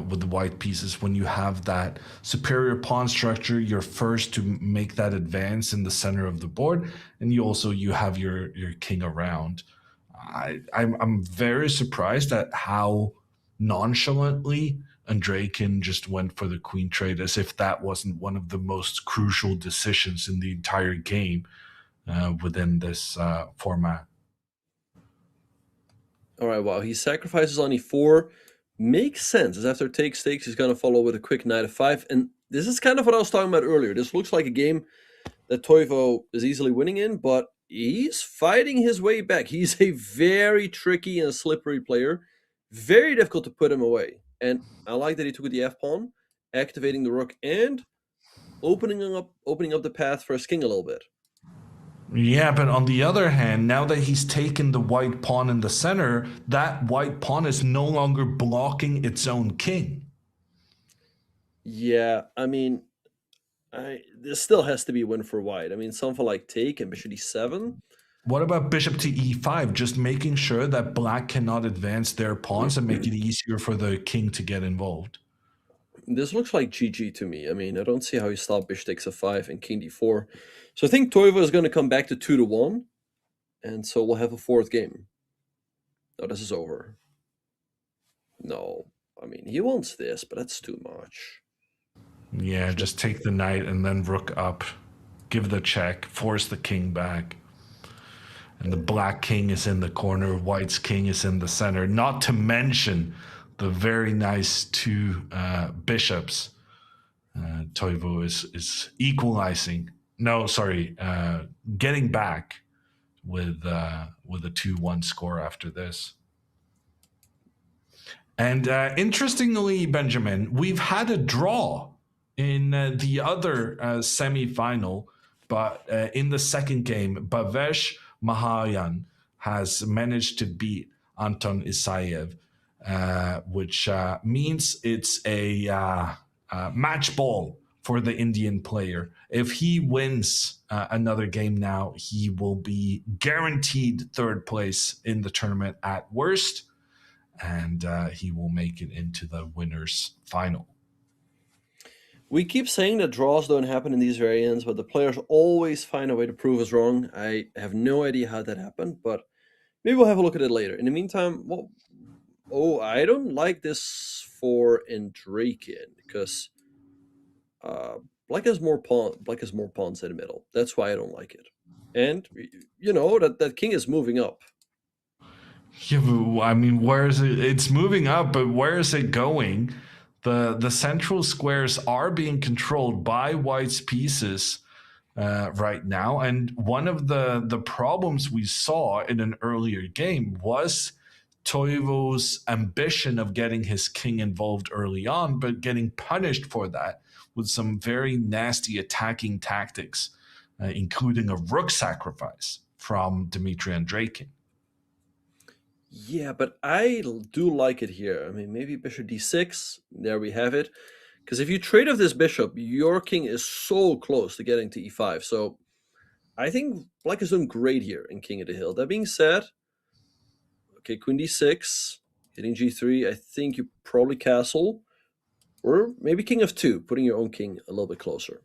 with the white pieces when you have that superior pawn structure. You're first to make that advance in the center of the board, and you have your king around. I'm very surprised at how nonchalantly Andreykin just went for the queen trade as if that wasn't one of the most crucial decisions in the entire game within this format. All right, wow. He sacrifices on e4. Makes sense, as after takes, he's going to follow with a quick knight f5. And this is kind of what I was talking about earlier. This looks like a game that Toivo is easily winning in, but he's fighting his way back. He's a very tricky and slippery player. Very difficult to put him away. And I like that he took the f-pawn, activating the rook, and opening up the path for his king a little bit. Yeah, but on the other hand, now that he's taken the white pawn in the center, that white pawn is no longer blocking its own king. Yeah, I mean, this still has to be a win for white. I mean, something like take and bishop d7. What about bishop to e5? Just making sure that black cannot advance their pawns and make it easier for the king to get involved. This looks like GG to me. I mean, I don't see how you stop bishop takes f5 and king d4. So I think Toivo is going to come back to 2-1, and so we'll have a fourth game. Oh, this is over. No, I mean, he wants this, but that's too much. Yeah, just take the knight and then rook up, give the check, force the king back. And the black king is in the corner, white's king is in the center. Not to mention the very nice two bishops. Toivo is equalizing. No, sorry, getting back with a 2-1 score after this. And interestingly, Benjamin, we've had a draw in the other semi-final, but in the second game, Bavesh Mahayan has managed to beat Anton Isayev, which means it's a match ball for the Indian player. If he wins another game now, he will be guaranteed third place in the tournament at worst, and he will make it into the winners final. We keep saying that draws don't happen in these variants, but the players always find a way to prove us wrong. I have no idea how that happened, but maybe we'll have a look at it later. In the meantime, Oh, I don't like this for Andrakin because uh, Black has more pawns in the middle. That's why I don't like it. And that king is moving up. Yeah, but, I mean, where is it? It's moving up, but where is it going? The central squares are being controlled by White's pieces right now, and one of the problems we saw in an earlier game was Toivo's ambition of getting his king involved early on, but getting punished for that with some very nasty attacking tactics, including a rook sacrifice from Dmitry Andreikin. Yeah, but I do like it here. I mean, maybe bishop d6. There we have it. Because if you trade off this bishop, your king is so close to getting to e5. So I think Black is doing great here in King of the Hill. That being said, okay, queen d6, hitting g3. I think you probably castle, or maybe king f2, putting your own king a little bit closer.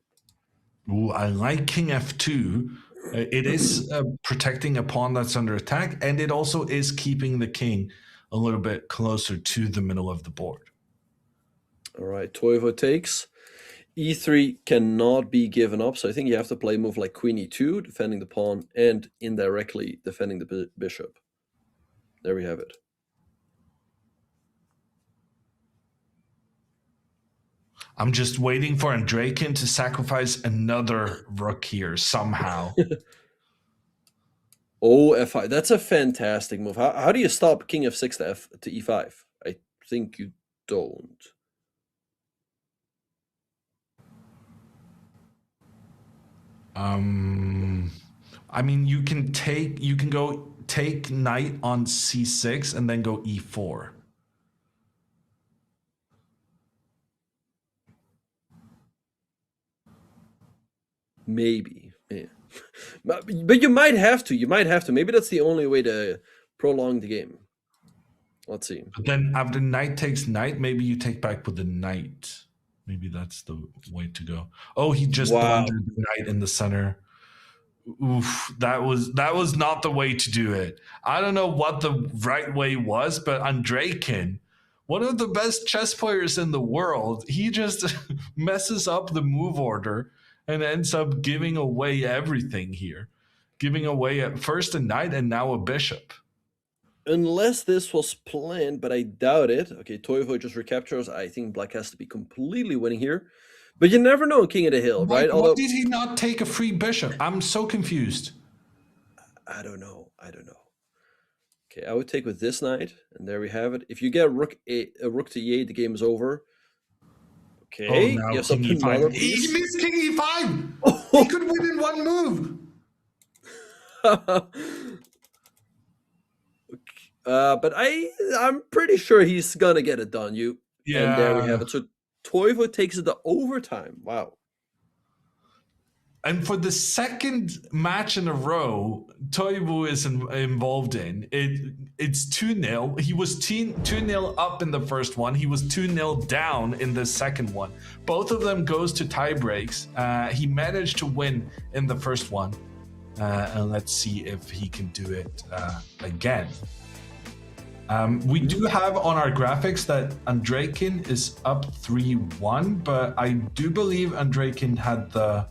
Ooh, I like king f2. It is protecting a pawn that's under attack, and it also is keeping the king a little bit closer to the middle of the board. All right, Toivo takes. e3 cannot be given up, so I think you have to play a move like queen e2, defending the pawn, and indirectly defending the bishop. There we have it. I'm just waiting for Andreikin to sacrifice another rook here somehow. Oh, f5. That's a fantastic move. How do you stop king f6 to e5? I think you don't. I mean, you can go take knight on c6 and then go e4. Maybe. Yeah. But you might have to. You might have to. Maybe that's the only way to prolong the game. Let's see. But then after knight takes knight, maybe you take back with the knight. Maybe that's the way to go. Oh, he just Wow. blundered the knight in the center. Oof, that was not the way to do it. I don't know what the right way was, but Andreikin, one of the best chess players in the world, he just messes up the move order and ends up giving away everything here, giving away at first a knight and now a bishop. Unless this was planned, but I doubt it. Okay, Toivo just recaptures. I think Black has to be completely winning here. But you never know in King of the Hill, right? Why Although did he not take a free bishop? I'm so confused. I don't know. Okay, I would take with this knight, and there we have it. If you get a rook to e8, the game is over. Oh, Okay, now yes, king up another e5. He piece. missed king e5. He could win in one move. But I'm pretty sure he's gonna get it done. And there we have Yeah. it. So Toivo takes it to overtime. Wow. And for the second match in a row, Toivo is involved in it. It's 2-0. He was 2-0 up in the first one. He was 2-0 down in the second one. Both of them goes to tie breaks. He managed to win in the first one. And let's see if he can do it again. We do have on our graphics that Andreikin is up 3-1, but I do believe Andreikin had the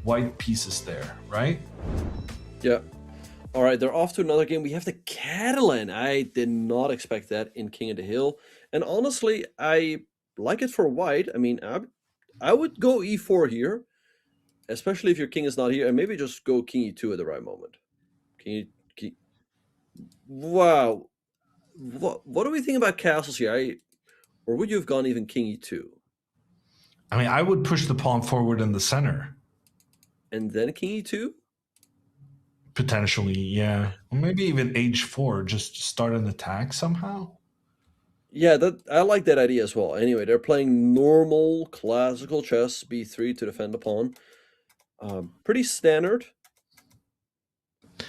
white pieces there, right? Yeah. All right, they're off to another game. We have the Catalan. I did not expect that in King of the Hill. And honestly, I like it for white. I mean, I would go e4 here, especially if your king is not here, and maybe just go king e2 at the right moment. Wow. What do we think about castles here? Or would you have gone even king e2? I mean, I would push the pawn forward in the center. And then king e2? Potentially, yeah. Or maybe even h4, just start an attack somehow. Yeah, I like that idea as well. Anyway, they're playing normal, classical chess, b3 to defend the pawn. Pretty standard.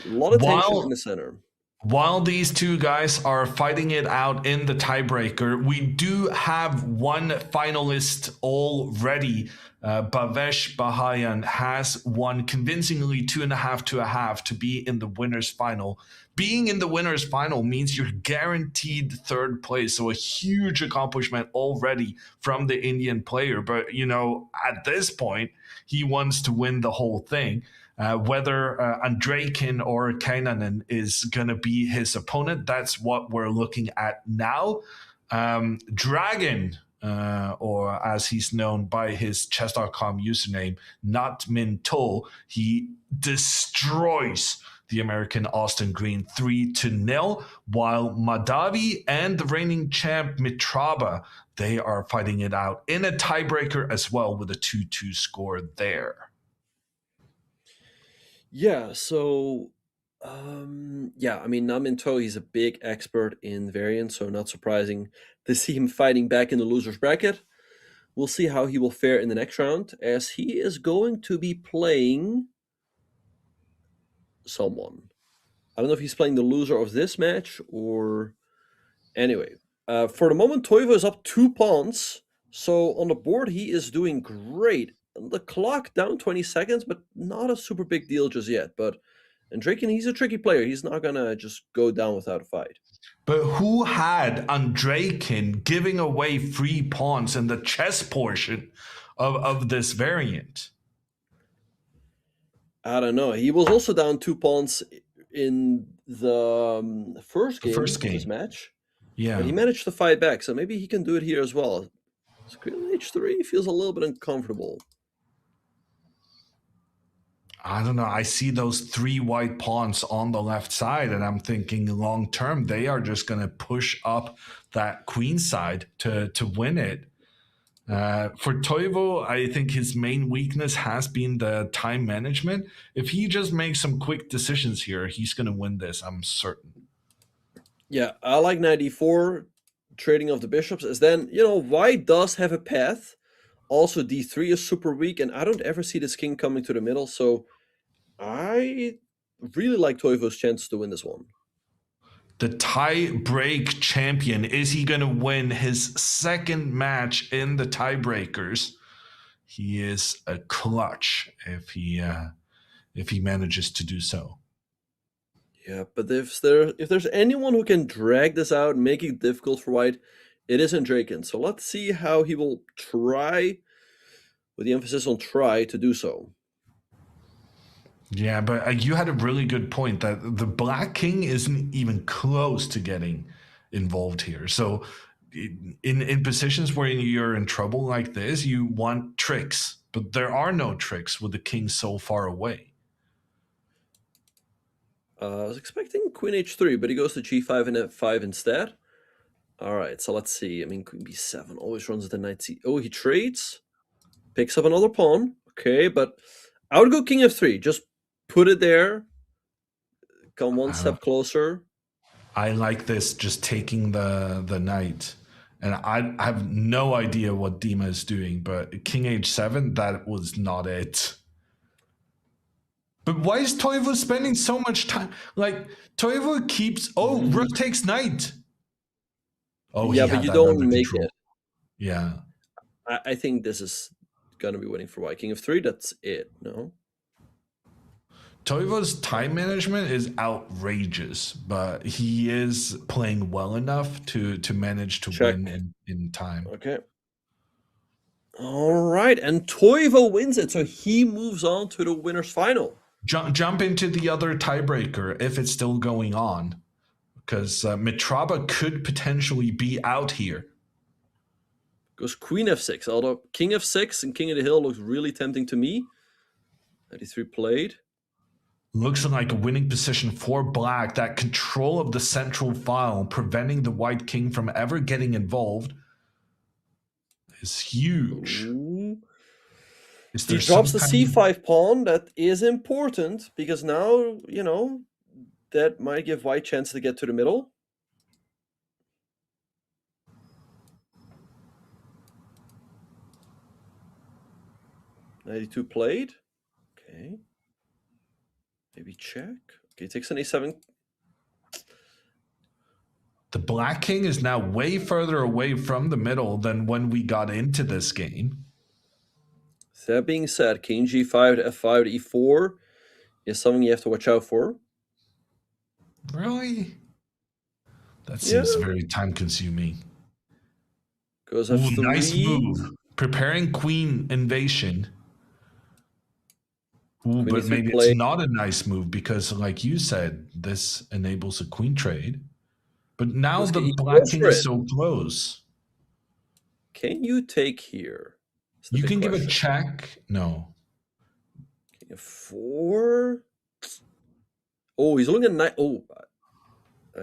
A lot of tension in the center. While these two guys are fighting it out in the tiebreaker, we do have one finalist already Bavesh Bahayan has won convincingly 2.5 to a half to be in the winners final. Being in the winners final means you're guaranteed third place, so a huge accomplishment already from the Indian player. But at this point, he wants to win the whole thing. Whether Andreykin or Kainanen is going to be his opponent, that's what we're looking at now. Dragon, or as he's known by his Chess.com username, Not Min To, he destroys the American Austin Green 3-0, while Madavi and the reigning champ Mitraba, they are fighting it out in a tiebreaker as well with a 2-2 score there. Yeah, so I mean, Namin To, he's a big expert in variants, so not surprising to see him fighting back in the loser's bracket. We'll see how he will fare in the next round, as he is going to be playing someone. I don't know if he's playing the loser of this match or... Anyway, for the moment, Toivo is up 2 pawns, so on the board he is doing great. The clock down 20 seconds, but not a super big deal just yet. But Andreykin, he's a tricky player. He's not going to just go down without a fight. But who had Andreykin giving away free pawns in the chess portion of this variant? I don't know. He was also down 2 pawns in the first game of this match. Yeah. But he managed to fight back, so maybe he can do it here as well. Queen H3 feels a little bit uncomfortable. I don't know. I see those 3 white pawns on the left side, and I'm thinking long term, they are just going to push up that queen side to win it. For Toivo, I think his main weakness has been the time management. If he just makes some quick decisions here, he's going to win this, I'm certain. Yeah, I like knight e4, trading of the bishops, as then, white does have a path. Also, d3 is super weak, and I don't ever see this king coming to the middle, so I really like Toivo's chance to win this one. The tie-break champion, is he going to win his second match in the tiebreakers? He is a clutch if he manages to do so. Yeah, but if there's anyone who can drag this out, make it difficult for white, it is Andreykin. So let's see how he will try, with the emphasis on try, to do so. Yeah, but you had a really good point that the black king isn't even close to getting involved here. So in positions where you're in trouble like this, you want tricks, but there are no tricks with the king so far away. I was expecting queen h3, but he goes to g5 and f5 instead. All right, so let's see. I mean, queen b7 always runs the knight c... Oh, he trades, picks up another pawn. Okay, but I would go king f3. Just put it there. Come one step closer. I like this, just taking the knight. And I have no idea what Dima is doing, but king h7, that was not it. But why is Toivo spending so much time? Like, Toivo keeps... Oh, rook takes knight. Oh, yeah, but you don't make it. Yeah. I think this is going to be winning for white. King f3, that's it, no? Toivo's time management is outrageous, but he is playing well enough to manage to win in time. Okay. All right, and Toivo wins it, so he moves on to the winner's final. Jump into the other tiebreaker if it's still going on, because Mitraba could potentially be out here. Goes queen f6, although king f6 and king of the hill looks really tempting to me. 93 played. Looks like a winning position for black. That control of the central file, preventing the white king from ever getting involved, is huge. Ooh. He drops the c5 pawn. That is important, because now, that might give white chance to get to the middle. Knight e2 played. Okay. Maybe check. Okay, takes an a7. The black king is now way further away from the middle than when we got into this game. That being said, king g5 to f5 to e4 is something you have to watch out for. Really? That Yeah. seems very time consuming. Goes Ooh, f3. nice move. Preparing queen invasion. Ooh, Queen but e3 maybe play. it's not a nice move because, like you said, this enables a queen trade. But now Let's the get- black goes king for is it. so close. Can you take here? That's the You big can give a question. check. No. King f4. Oh, he's looking at knight. Oh,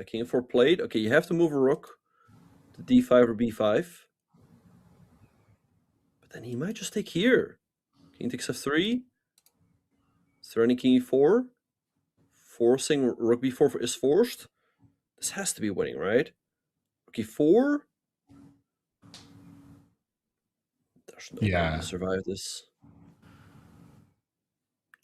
king f4 played. Okay, you have to move a rook to d5 or b5. But then he might just take here. King takes f3. Threatening king e4. Forcing rook b4 is forced. This has to be winning, right? Rook e4. There's no way you survive this.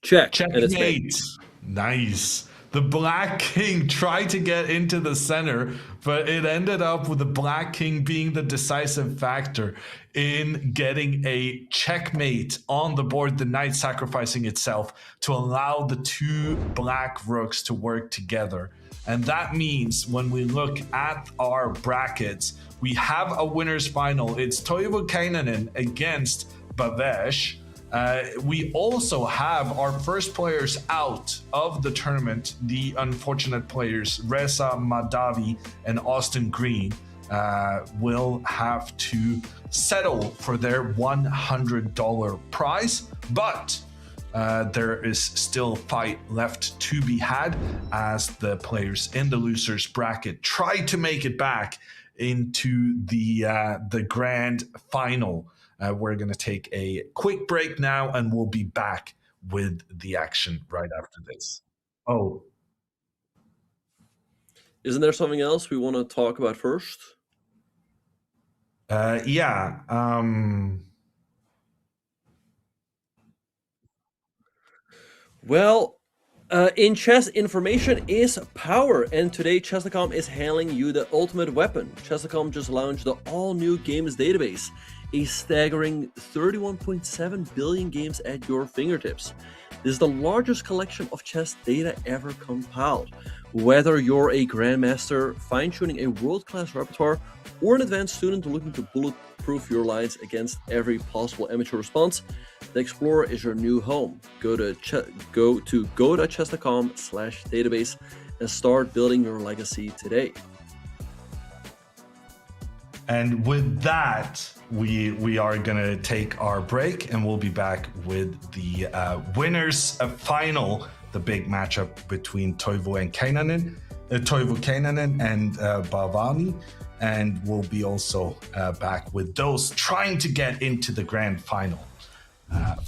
Check. And it's mate. Checkmate. Nice. The black king tried to get into the center, but it ended up with the black king being the decisive factor in getting a checkmate on the board, the knight sacrificing itself to allow the two black rooks to work together. And that means when we look at our brackets, we have a winner's final. It's Toivo Kainanen against Bavesh. We also have our first players out of the tournament, the unfortunate players, Reza Madavi and Austin Green, will have to settle for their $100 prize. But there is still fight left to be had as the players in the losers bracket try to make it back into the grand final. We're going to take a quick break now, and we'll be back with the action right after this. Oh, Isn't there something else we want to talk about first? yeah. Well, in chess, information is power, and today Chess.com is handing you the ultimate weapon. Chess.com just launched the all-new games database, a staggering 31.7 billion games at your fingertips. This is the largest collection of chess data ever compiled. Whether you're a grandmaster fine-tuning a world-class repertoire or an advanced student looking to bulletproof your lines against every possible amateur response, the Explorer is your new home. Go to chess.com/database and start building your legacy today. And with that, we are going to take our break, and we'll be back with the winners final, the big matchup between Toivo Kainanen and Bhavani. And we'll be also back with those trying to get into the grand final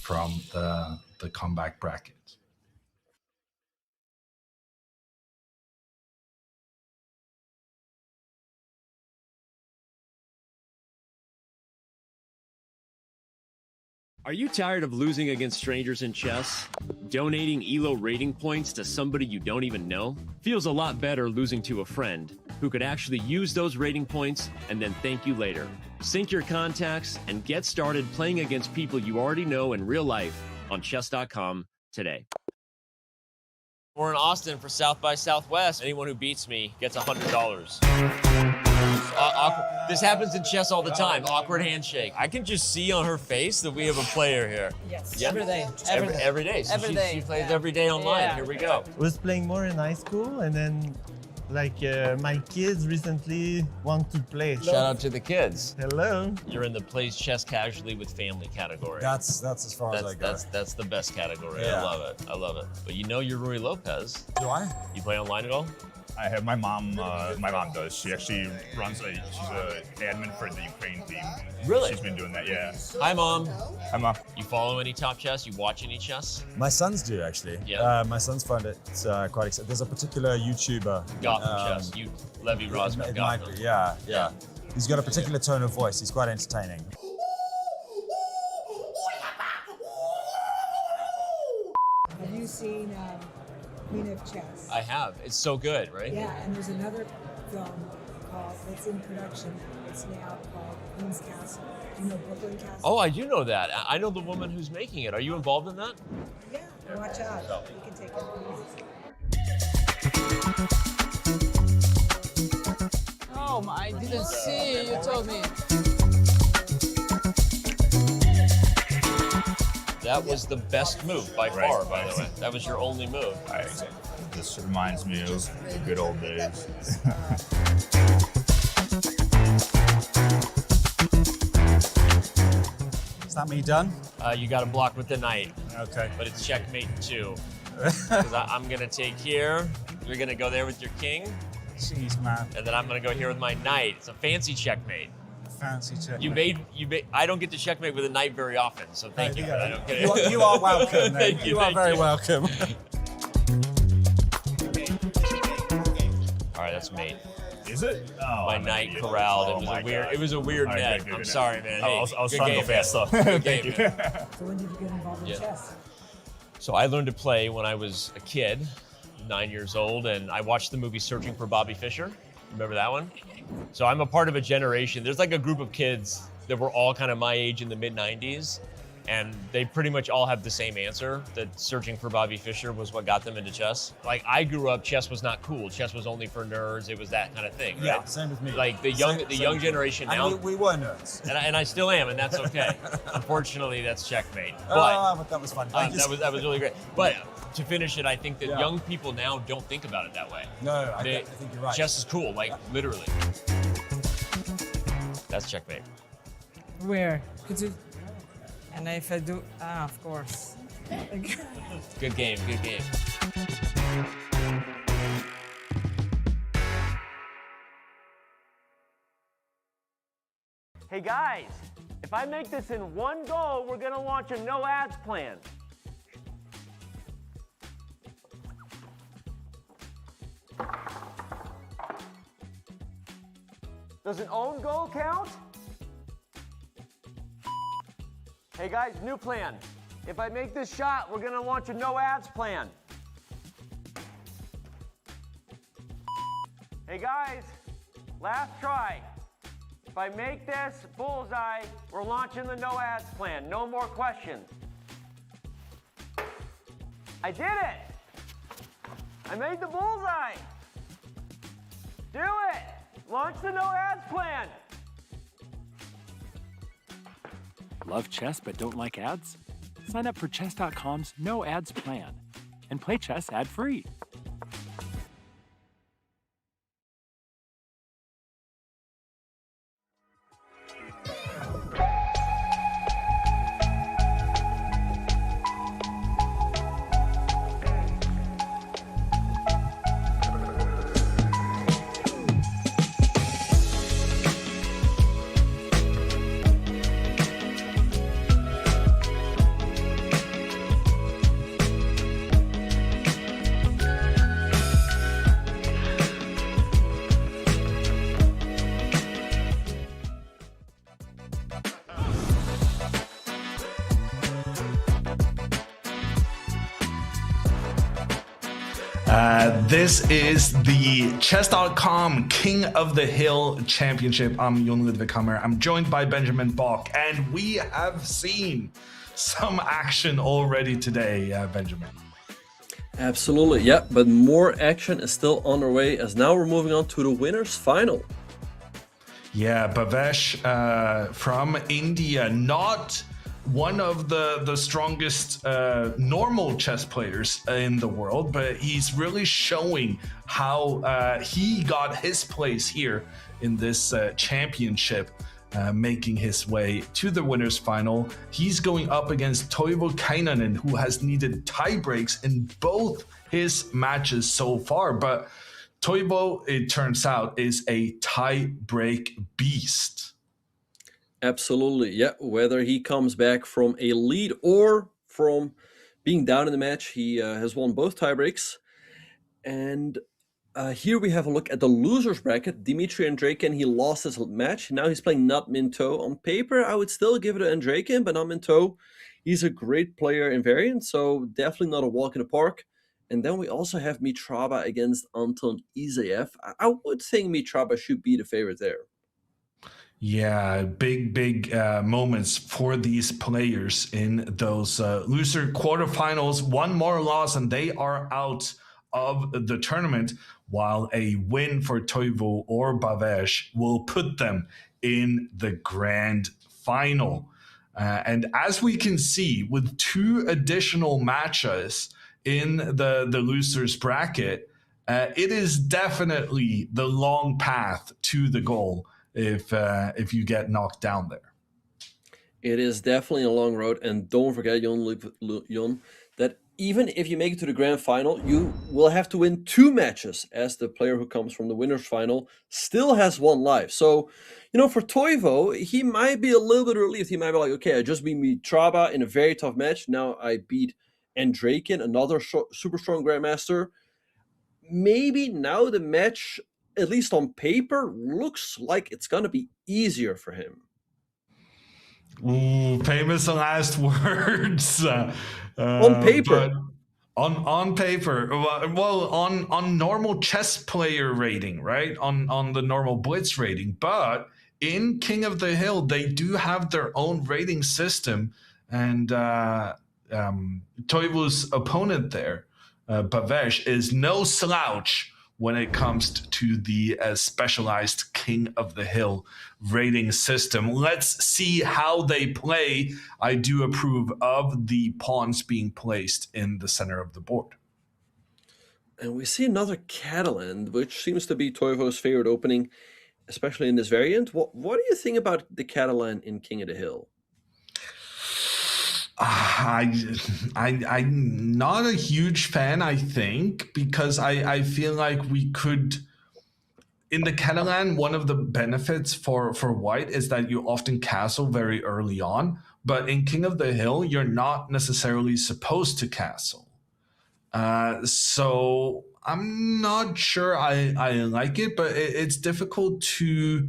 from the comeback bracket. Are you tired of losing against strangers in chess? Donating ELO rating points to somebody you don't even know? Feels a lot better losing to a friend who could actually use those rating points and then thank you later. Sync your contacts and get started playing against people you already know in real life on Chess.com today. We're in Austin for South by Southwest. Anyone who beats me gets $100. This happens in chess all the time. Awkward handshake. I can just see on her face that we have a player here. Yes. Yeah? Every day. Every day. So Every she, day. she plays Yeah. every day online. Yeah. Here we go. I was playing more in high school, and then my kids recently want to play. Shout out to the kids. Hello. You're in the plays chess casually with family category. That's as far as I go. That's the best category. Yeah. I love it. I love it. But you know you're Rui Lopez. Do I? You play online at all? I have my mom. My mom does. She actually runs. She's an admin for the Ukraine team. Really? She's been doing that. Yeah. Hi, Mom. Hi, Mom. You follow any top chess? You watch any chess? My sons do actually. Yeah. My sons find it quite exciting. There's a particular YouTuber. Gotham chess. You, Levy Rosman. It might Gotham. be. Yeah. He's got a particular tone of voice. He's quite entertaining. Have you seen Queen of Chess? I have. It's so good, right? Yeah, and there's another film called, it's in production. It's now called Queen's Castle. Do you know Brooklyn Castle? Oh, I do know that. I know the woman who's making it. Are you involved in that? Yeah, watch out. You can take it. Oh, I didn't see. You told me. That was the best move by far, by the way. That was your only move. This reminds me of the good old days. Is that me done? You got to block with the knight, Okay. but it's checkmate 2. Because I'm going to take here. You're going to go there with your king. Jeez, man. And then I'm going to go here with my knight. It's a fancy checkmate. Fancy check. You made. I don't get to checkmate with a knight very often, so thank you. I don't get it. You are welcome. Thank you, You are thank very you. welcome. All right, that's mate. Is it? Oh, My I'm an knight idiot. corralled. Oh It was my a weird. God. It was a weird All right, net. good, I'm good. sorry, man. Hey, I was good trying to game, go man. faster. Good Thank game, you. man. So when did you get involved in Yeah. chess? So I learned to play when I was a kid, 9 years old, and I watched the movie Searching for Bobby Fischer. Remember that one? So I'm a part of a generation. There's like a group of kids that were all kind of my age in the mid 90s, and they pretty much all have the same answer, that Searching for Bobby Fischer was what got them into chess. Like, I grew up, chess was not cool. Chess was only for nerds. It was that kind of thing, right? Yeah, same with me. Like the Same young generation now, And we were nerds. and I still am, and that's okay. Unfortunately, that's checkmate. But But that was fun. Thank you. that was really great. But to finish it, I think that Yeah. young people now don't think about it that way. No, I They- think you're right. Chess is cool, like literally. That's checkmate. Where? Could you? And if I do, of course. Good game, good game. Hey guys, if I make this in one go, we're gonna launch a no ads plan. Does an own goal count? Hey guys, new plan. If I make this shot, we're gonna launch a no ads plan. Hey guys, last try. If I make this bullseye, we're launching the no ads plan. No more questions. I did it! I made the bullseye! Do it! Launch the no ads plan! Love chess but don't like ads? Sign up for Chess.com's no ads plan and play chess ad-free. This is the Chess.com King of the Hill Championship. I'm Jon Ludvig Hammer. I'm joined by Benjamin Bach, and we have seen some action already today, Benjamin. Absolutely, yeah, but more action is still on our way, as now we're moving on to the winners final. Yeah, Bhavesh from India, not one of the strongest normal chess players in the world, but he's really showing how he got his place here in this championship, making his way to the winners final. He's going up against Toivo Kainanen, who has needed tie breaks in both his matches so far, but Toivo, it turns out, is a tie break beast. Absolutely, yeah. Whether he comes back from a lead or from being down in the match, he has won both tiebreaks. And here we have a look at the losers bracket. Dimitri Andreykin, he lost his match. Now he's playing Not Minto. On paper, I would still give it to Andreykin, but Not Minto, he's a great player in variant, so definitely not a walk in the park. And then we also have Mitraba against Anton Izaev. I would think Mitraba should be the favorite there. Yeah, big moments for these players in those loser quarterfinals. One more loss and they are out of the tournament, while a win for Toivo or Bavesh will put them in the grand final. And as we can see, with 2 additional matches in the losers bracket, it is definitely the long path to the goal if you get knocked down there. It is definitely a long road, and don't forget, Jon, that even if you make it to the grand final, you will have to win 2 matches, as the player who comes from the winners final still has 1 life. So, for Toivo, he might be a little bit relieved. He might be like, okay, I just beat Mitraba in a very tough match. Now I beat Andrakin, another super strong grandmaster. Maybe now the match, at least on paper, looks like it's going to be easier for him. Ooh, famous last words. On paper. On paper, well, on normal chess player rating, right? On the normal blitz rating, but in King of the Hill, they do have their own rating system, and Toivo's opponent there, Bavesh, is no slouch when it comes to the specialized King of the Hill rating system. Let's see how they play. I do approve of the pawns being placed in the center of the board. And we see another Catalan, which seems to be Toivo's favorite opening, especially in this variant. What do you think about the Catalan in King of the Hill? I'm not a huge fan, I think, because I feel like we could. In the Catalan, one of the benefits for white is that you often castle very early on, but in King of the Hill, you're not necessarily supposed to castle. So I'm not sure I like it, but it's difficult to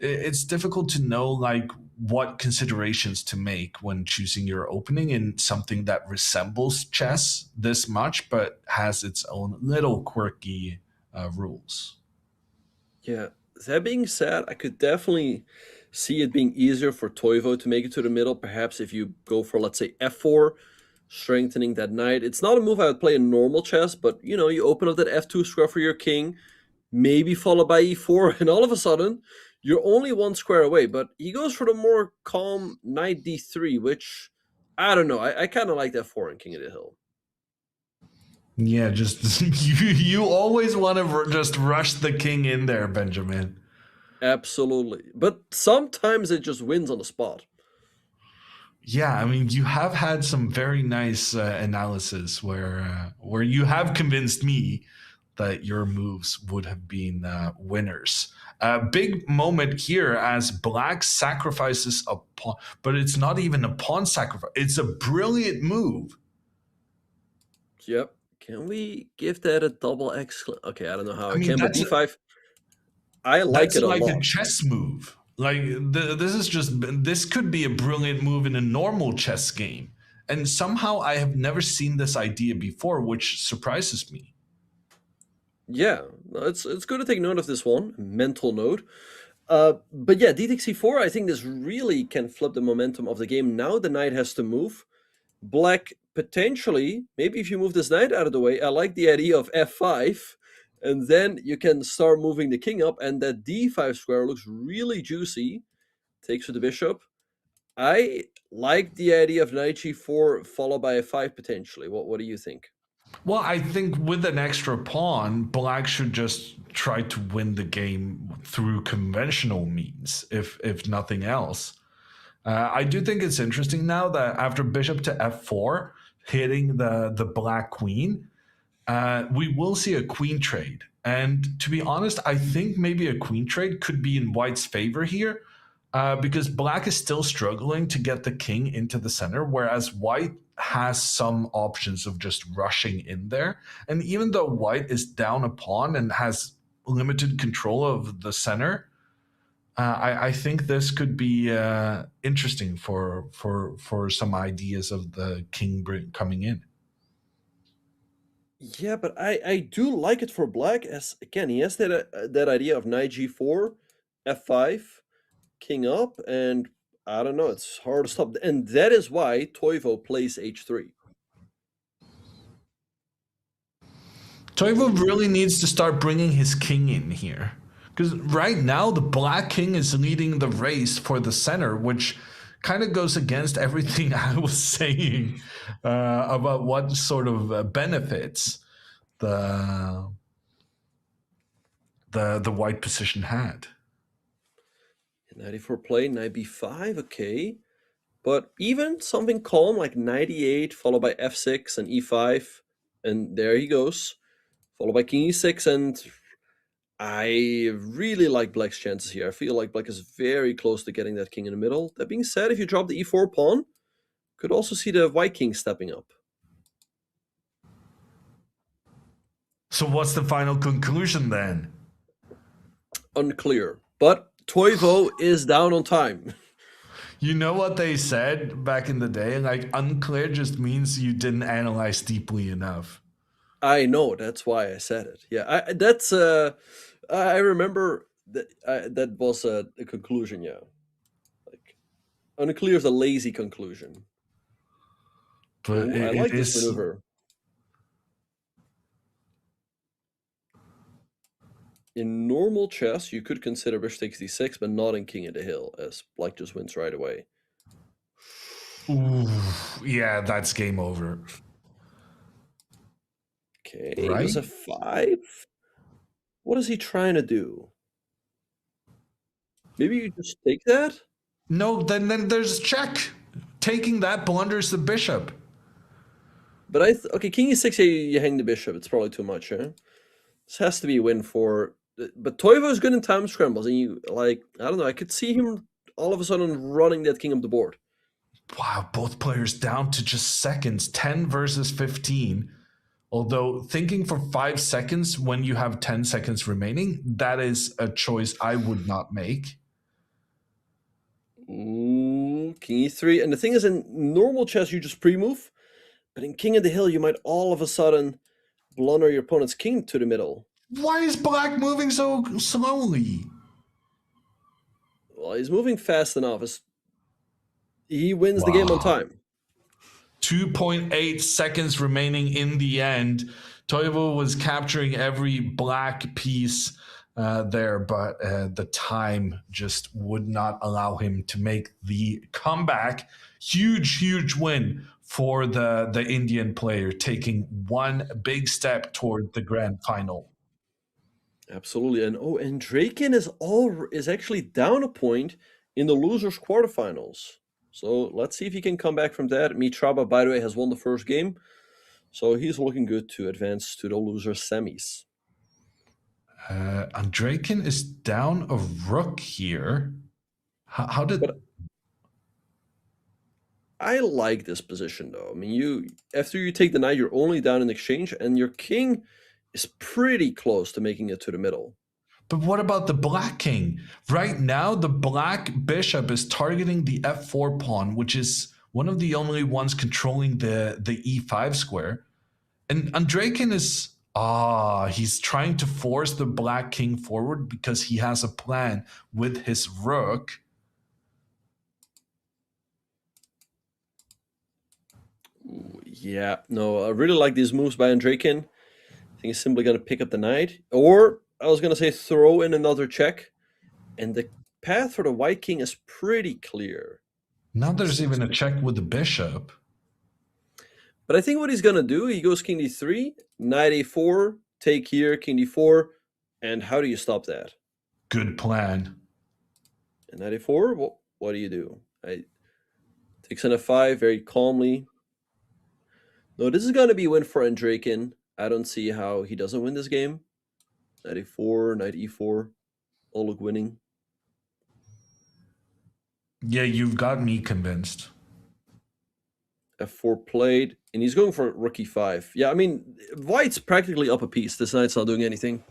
know like what considerations to make when choosing your opening in something that resembles chess this much, but has its own little quirky rules. Yeah, that being said, I could definitely see it being easier for Toivo to make it to the middle. Perhaps if you go for, let's say, f4, strengthening that knight. It's not a move I would play in normal chess, but, you open up that f2 square for your king, maybe followed by e4, and all of a sudden, you're only 1 square away. But he goes for the more calm knight d3, which, I don't know. I kind of like that 4 in King of the Hill. Yeah, just you always want to just rush the king in there, Benjamin. Absolutely. But sometimes it just wins on the spot. Yeah, I mean, you have had some very nice analysis where you have convinced me that your moves would have been winners. Big moment here as Black sacrifices a pawn, but it's not even a pawn sacrifice. It's a brilliant move. Yep. Can we give that a double exclamation? Okay, I don't know how I mean, can, but d5, I like it a lot. That's like a chess move. Like this could be a brilliant move in a normal chess game. And somehow I have never seen this idea before, which surprises me. Yeah, it's good to take note of this one, mental note. But yeah, d takes c4, I think this really can flip the momentum of the game. Now the knight has to move. Black potentially, maybe if you move this knight out of the way, I like the idea of f5, and then you can start moving the king up, and that d5 square looks really juicy. Takes with the bishop. I like the idea of knight g4 followed by a5 potentially. What do you think? Well, I think with an extra pawn, Black should just try to win the game through conventional means, if nothing else. I do think it's interesting now that after bishop to f4, hitting the black queen, we will see a queen trade. And to be honest, I think maybe a queen trade could be in white's favor here, because black is still struggling to get the king into the center, whereas white has some options of just rushing in there. And even though white is down a pawn and has limited control of the center, I think this could be interesting for some ideas of the king coming in. Yeah, but I do like it for black, as again he has that idea of knight g4, f5, king up, and I don't know, it's hard to stop. And that is why Toivo plays h3. Toivo really needs to start bringing his king in here. Because right now, the black king is leading the race for the center, which kind of goes against everything I was saying about what sort of benefits the the white position had. Knight e4 play, knight b5, okay. But even something calm like knight e8 followed by f6 and e5, and there he goes, followed by king e6, and I really like black's chances here. I feel like black is very close to getting that king in the middle. That being said, if you drop the e4 pawn, could also see the white king stepping up. So what's the final conclusion then? Unclear. But Toivo is down on time. You know what they said back in the day? Like, unclear just means you didn't analyze deeply enough. I know, that's why I said it. Yeah, I remember that was a conclusion, yeah. Like, unclear is a lazy conclusion. But Ooh, I like this maneuver. In normal chess, you could consider bishop takes d6, but not in king of the hill, as black just wins right away. Ooh, yeah, that's game over. Okay, right? It was a 5. What is he trying to do? Maybe you just take that? No, then there's check. Taking that blunders the bishop. But okay, king e6, you hang the bishop. It's probably too much, huh? This has to be a win for... But Toivo is good in time scrambles, and you, like, I don't know, I could see him all of a sudden running that king up the board. Wow, both players down to just seconds, 10 versus 15. Although thinking for 5 seconds when you have 10 seconds remaining, that is a choice I would not make. Ooh, king e3. And the thing is, in normal chess, you just pre-move. But in king of the hill, you might all of a sudden blunder your opponent's king to the middle. Why is black moving so slowly? Well, he's moving fast enough. He wins the game on time. 2.8 seconds remaining in the end. Toivo was capturing every black piece there, but the time just would not allow him to make the comeback. Huge win for the Indian player, taking one big step toward the grand final. Absolutely. And Draken is actually down a point in the losers quarterfinals. So let's see if he can come back from that. Mitraba, by the way, has won the first game. So he's looking good to advance to the losers semis. Draken is down a rook here. How did... But I like this position, though. I mean, after you take the knight, you're only down in exchange, and your king is pretty close to making it to the middle. But what about the black king? Right now, the black bishop is targeting the f4 pawn, which is one of the only ones controlling the e5 square. And Draken is... he's trying to force the black king forward because he has a plan with his rook. Ooh, yeah, no, I really like these moves by Draken. I think he's simply going to pick up the knight. Or, I was going to say, throw in another check. And the path for the white king is pretty clear. Now there's even a check with the bishop. But I think what he's going to do, he goes king d3, knight a4, take here, king d4. And how do you stop that? Good plan. And knight a4, what do you do? Takes on f5 very calmly. No, this is going to be a win for Draken. I don't see how he doesn't win this game. Knight a4, knight e4, all look winning. Yeah, you've got me convinced. f4 played, and he's going for rook e5. Yeah, I mean, white's practically up a piece. This knight's not doing anything.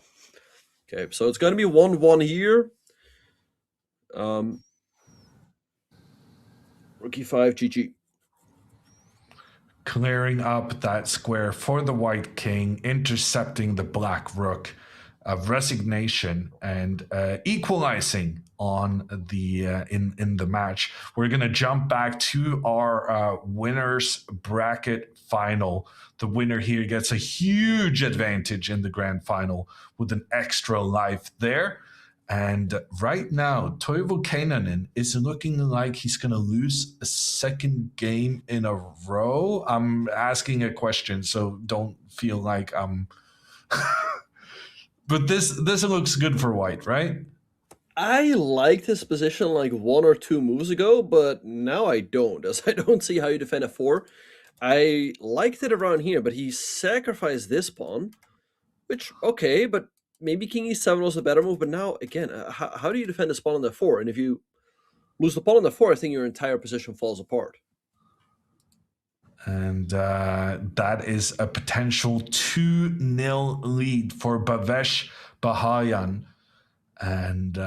Okay, so it's going to be 1-1 here. Rook e5, GG. clearing up that square for the white king, intercepting the black rook of resignation, and equalizing on the in the match. We're gonna jump back to our winners bracket final. The winner here gets a huge advantage in the grand final with an extra life there. And right now, Toivo Keinanen is looking like he's going to lose a second game in a row. I'm asking a question, so don't feel like I'm. But this looks good for White, right? I liked his position like 1 or 2 moves ago, but now I don't, as I don't see how you defend a 4. I liked it around here, but he sacrificed this pawn, which, okay, but maybe king e7 was a better move. But now, again, how do you defend this pawn on the 4? And if you lose the pawn on the 4, I think your entire position falls apart. And that is a potential 2-0 lead for Bhavesh Bahayan. And,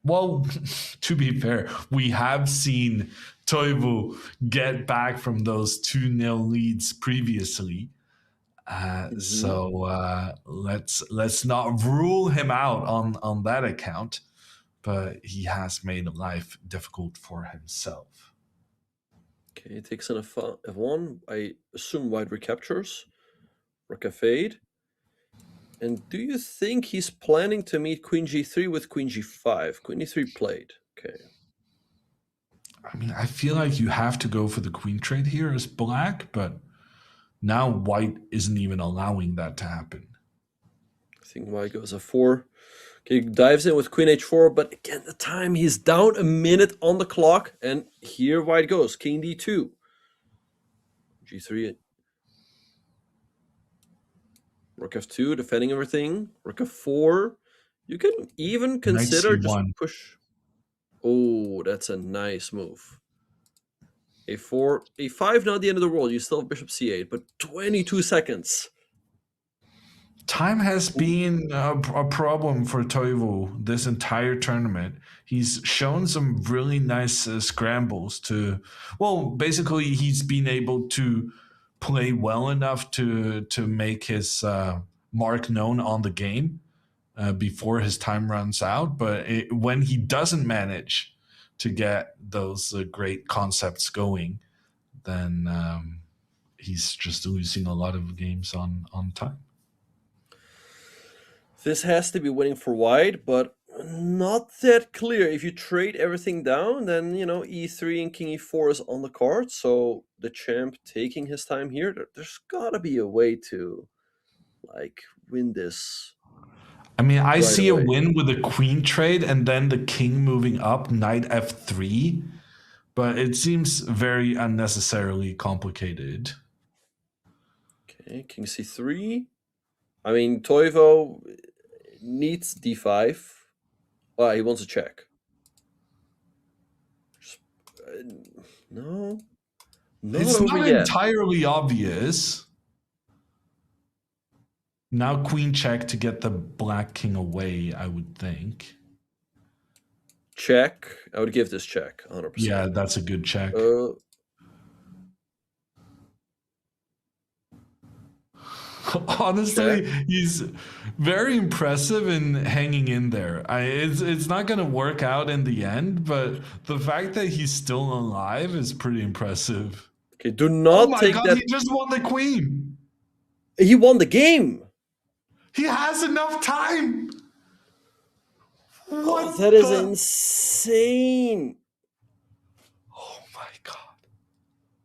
well, to be fair, we have seen Toivo get back from those 2-0 leads previously. So let's not rule him out on that account, but he has made life difficult for himself. Okay, it takes an f1. I assume white recaptures. Rook f8. And do you think he's planning to meet queen g3 with queen g5? Queen e3 played. Okay. I mean, I feel like you have to go for the queen trade here as black, but now white isn't even allowing that to happen. I think white goes f4. Okay, dives in with queen h4, but again, the time, he's down a minute on the clock, and here white goes, king d2. g3. Rook f2, defending everything. Rook f4. You can even consider just push. Oh, that's a nice move. a4, a5, not the end of the world. You still have bishop c8, but 22 seconds. Time has been a problem for Toivo this entire tournament. He's shown some really nice scrambles to, well, basically he's been able to play well enough to make his mark known on the game before his time runs out. But when he doesn't manage to get those great concepts going, then he's just losing a lot of games on time. This has to be winning for white, but not that clear. If you trade everything down, then, you know, e3 and king e4 is on the card. So the champ taking his time here, there's got to be a way to, like, win this. I mean, I see a win with a queen trade and then the king moving up, knight f3. But it seems very unnecessarily complicated. Okay, king c3. I mean, Toivo needs d5. He wants a check. No. It's not entirely obvious. Now queen check to get the black king away, I would think. Check. I would give this check, 100%. Yeah, that's a good check. Honestly, he's very impressive in hanging in there. It's not going to work out in the end, but the fact that he's still alive is pretty impressive. Okay, do not take that. He just won the queen. He won the game. He has enough time. What? That is insane. Oh my god.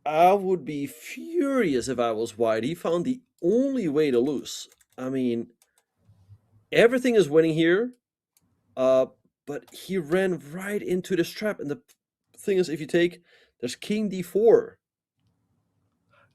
I would be furious if I was white. He found the only way to lose. I mean, everything is winning here, but he ran right into this trap. And the thing is, if you take, there's king d4.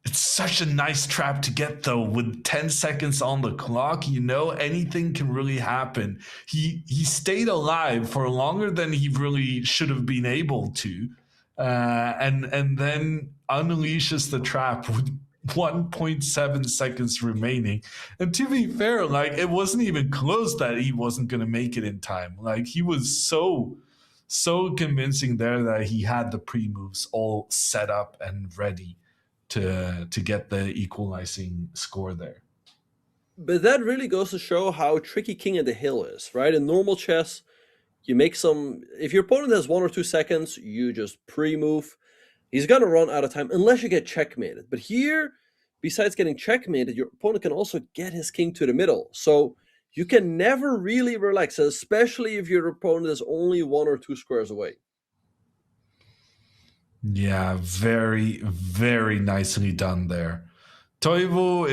It's such a nice trap to get, though. With 10 seconds on the clock, you know, anything can really happen. He stayed alive for longer than he really should have been able to, and then unleashes the trap with 1.7 seconds remaining. And to be fair, like, it wasn't even close that he wasn't going to make it in time. Like, he was so convincing there that he had the pre-moves all set up and ready to get the equalizing score there. But that really goes to show how tricky King of the Hill is, right? In normal chess, you make some. If your opponent has 1 or 2 seconds, you just pre-move. He's gonna run out of time unless you get checkmated. But here, besides getting checkmated, your opponent can also get his king to the middle. So you can never really relax, especially if your opponent is only 1 or 2 squares away. Yeah, very, very nicely done there. Toivo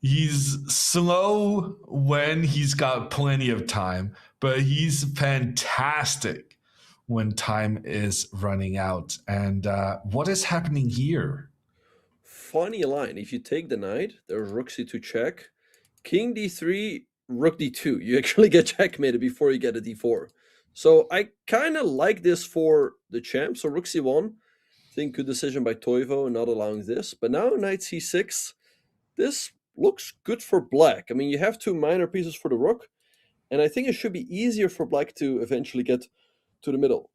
he's slow when he's got plenty of time, but he's fantastic when time is running out. And what is happening here? Funny line. If you take the knight, there's rook c2 check, king d3, rook d2. You actually get checkmated before you get a d4. So I kind of like this for the champ. So rook c1, I think good decision by Toivo not allowing this. But now knight c6, this looks good for black. I mean, you have 2 minor pieces for the rook, and I think it should be easier for black to eventually get to the middle.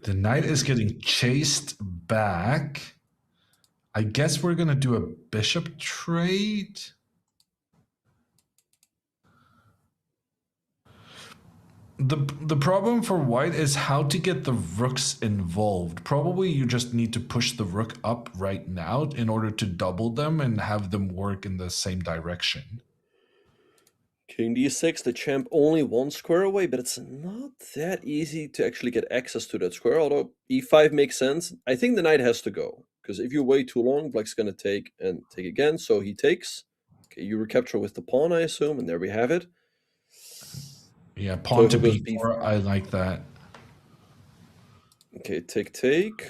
The knight is getting chased back. I guess we're going to do a bishop trade. The problem for white is how to get the rooks involved. Probably you just need to push the rook up right now in order to double them and have them work in the same direction. King d6, the champ only 1 square away, but it's not that easy to actually get access to that square, although e5 makes sense. I think the knight has to go, because if you wait too long, black's going to take and take again, so he takes. Okay, you recapture with the pawn, I assume, and there we have it. Yeah, pawn to b4, I like that. Okay, take.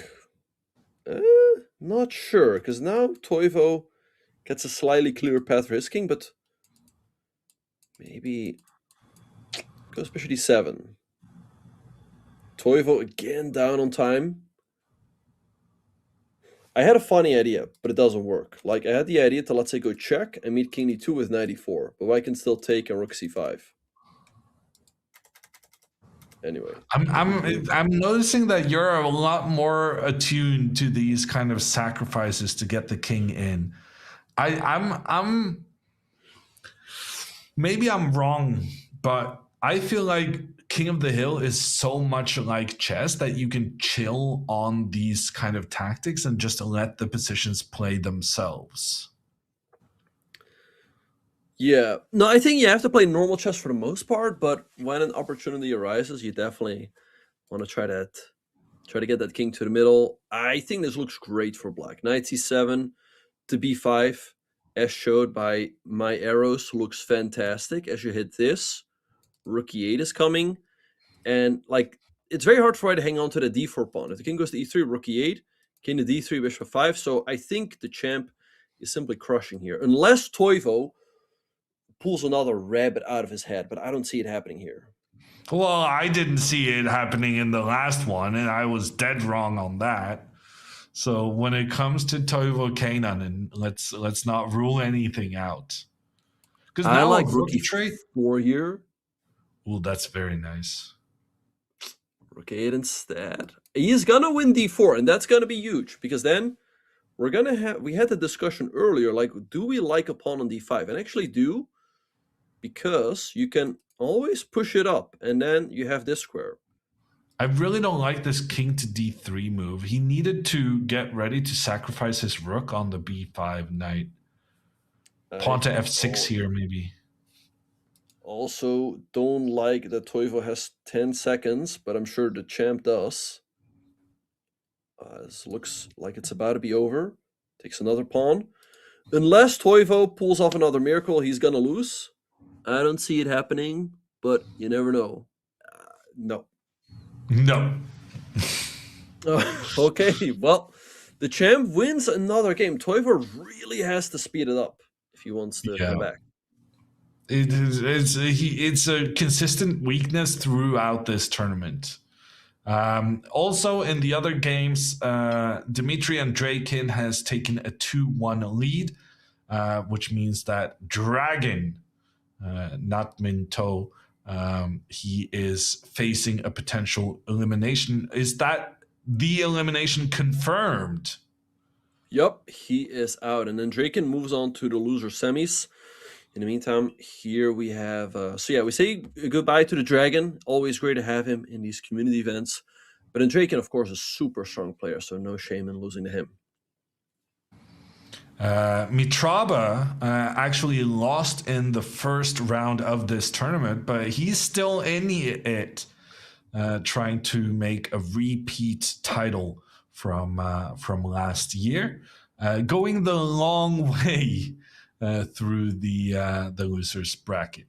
Not sure, because now Toivo gets a slightly clearer path for his king, but maybe goes bishop d7. Toivo again down on time. I had a funny idea, but it doesn't work. Like, I had the idea to, let's say, go check and meet king d2 with knight e4, but I can still take and rook c5. Anyway, I'm noticing that you're a lot more attuned to these kind of sacrifices to get the king in. I'm maybe I'm wrong, but I feel like King of the Hill is so much like chess that you can chill on these kind of tactics and just let the positions play themselves. Yeah, no, I think you have to play normal chess for the most part, but when an opportunity arises, you definitely want to try to get that king to the middle. I think this looks great for black. Knight c7 to b5, as showed by my arrows, looks fantastic. As you hit this, rook e8 is coming, and like it's very hard for white to hang on to the d4 pawn. If the king goes to e3, rook e8, king to d3, bishop 5. So I think the champ is simply crushing here, unless Toivo pulls another rabbit out of his head, but I don't see it happening here. Well, I didn't see it happening in the last one, and I was dead wrong on that. So when it comes to Toivo Kanan, let's not rule anything out. Because I now like rook rook trade e4 here. Well, that's very nice. Rook 8 instead. He's gonna win d4, and that's gonna be huge, because then we're gonna have, we had the discussion earlier, like, do we like a pawn on d5? And actually do, because you can always push it up, and then you have this square. I really don't like this king to d3 move. He needed to get ready to sacrifice his rook on the b5 knight. Pawn to f6 here, maybe. Also, don't like that Toivo has 10 seconds, but I'm sure the champ does. This looks like it's about to be over. Takes another pawn. Unless Toivo pulls off another miracle, he's gonna lose. I don't see it happening, but you never know. No. No. Okay, well, the champ wins another game. Toivo really has to speed it up if he wants to come back. It's a consistent weakness throughout this tournament. Also, in the other games, Dmitry Andreikin has taken a 2-1 lead, which means that Dragon, not Minto, he is facing a potential elimination. Is that the elimination confirmed? Yep, he is out. And then Draken moves on to the loser semis. In the meantime, here we have... so yeah, we say goodbye to the Dragon. Always great to have him in these community events. But then Draken, of course, is a super strong player, so no shame in losing to him. Mitraba actually lost in the first round of this tournament, but he's still in it, trying to make a repeat title from last year, going the long way through the losers bracket.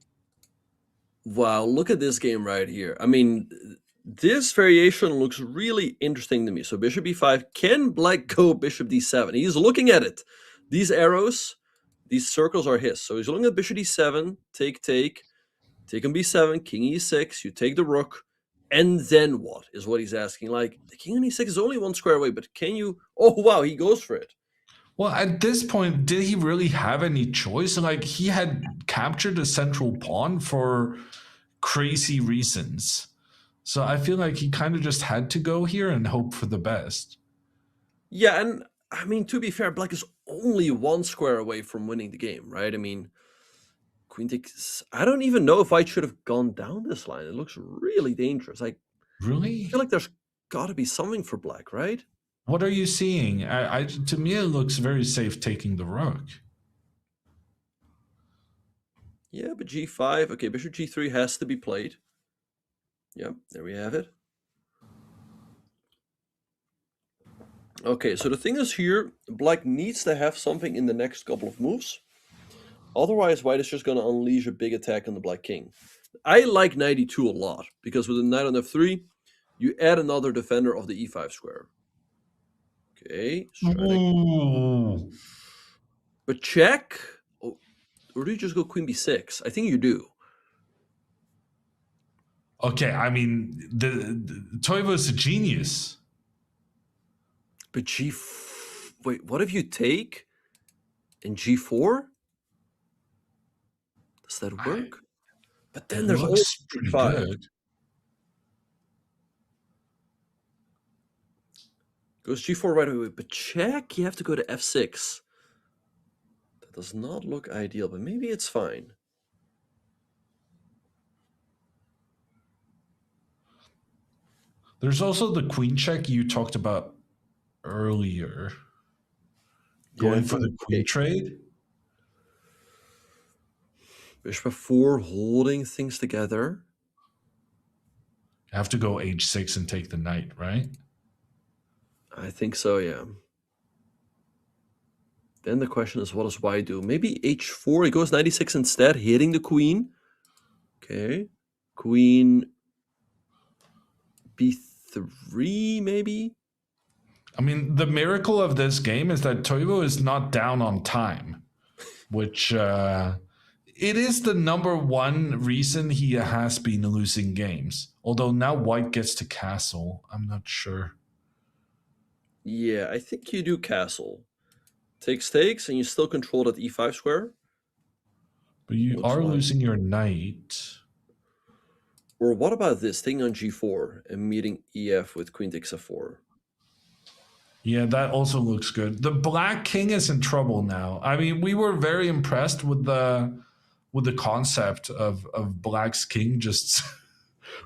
Wow, look at this game right here. I mean, this variation looks really interesting to me. So bishop e5, can black go bishop d7? He's looking at it. These arrows, these circles are his. So he's looking at bishop d7, take on b7, king e6, you take the rook, and then what is what he's asking. Like, the king on e6 is only one square away, but can you... Oh, wow, he goes for it. Well, at this point, did he really have any choice? Like, he had captured a central pawn for crazy reasons. So I feel like he kind of just had to go here and hope for the best. Yeah, and I mean, to be fair, black is only one square away from winning the game, right? I mean, queen takes... I don't even know if I should have gone down this line. It looks really dangerous. Really? I feel like there's got to be something for black, right? What are you seeing? To me, it looks very safe taking the rook. Yeah, but g5. Okay, bishop g3 has to be played. Yep, there we have it. Okay, so the thing is here, black needs to have something in the next couple of moves. Otherwise, white is just going to unleash a big attack on the black king. I like knight e2 a lot, because with the knight on f3, you add another defender of the e5 square. Okay. But check? Or do you just go queen b6? I think you do. Okay, I mean, the Toivo's a genius. But wait, what if you take in g4? Does that work? But then there's also pretty g5. good. Goes g4 right away, but check, you have to go to f6. That does not look ideal, but maybe it's fine. There's also the queen check you talked about earlier. Going for the queen trade. Bishop f4, holding things together. You have to go h6 and take the knight, right? I think so, yeah. Then the question is, what does white do? Maybe h4, he goes 96 instead, hitting the queen. Okay. Queen b3, maybe? I mean, the miracle of this game is that Toivo is not down on time, which it is the number one reason he has been losing games. Although now white gets to castle, I'm not sure. Yeah, I think you do castle. Takes, and you still control that e5 square. But you are losing your knight. Or what about this thing on g4 and meeting ef with queen takes f4? Yeah, that also looks good. The black king is in trouble now. I mean, we were very impressed with the concept of black's king just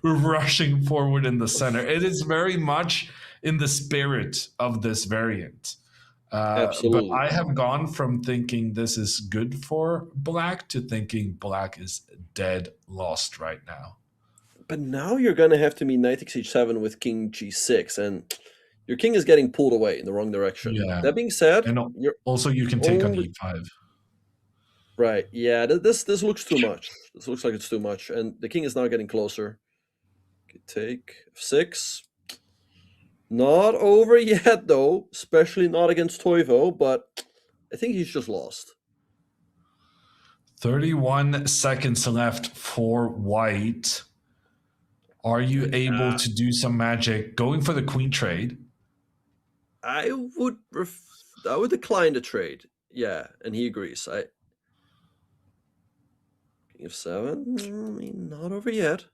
rushing forward in the center. It is very much in the spirit of this variant. Absolutely. But I have gone from thinking this is good for black to thinking black is dead lost right now. But now you're going to have to meet knight takes h7 with king g6, and your king is getting pulled away in the wrong direction. Yeah. That being said, and also you can take on e5. Right. Yeah, this looks too much. This looks like it's too much, and the king is now getting closer. Okay, take f6. Not over yet, though, especially not against Toivo, but I think he's just lost. 31 seconds left for white. Are you able to do some magic going for the queen trade? I would decline the trade. Yeah, and he agrees. King of 7. I mean, not over yet.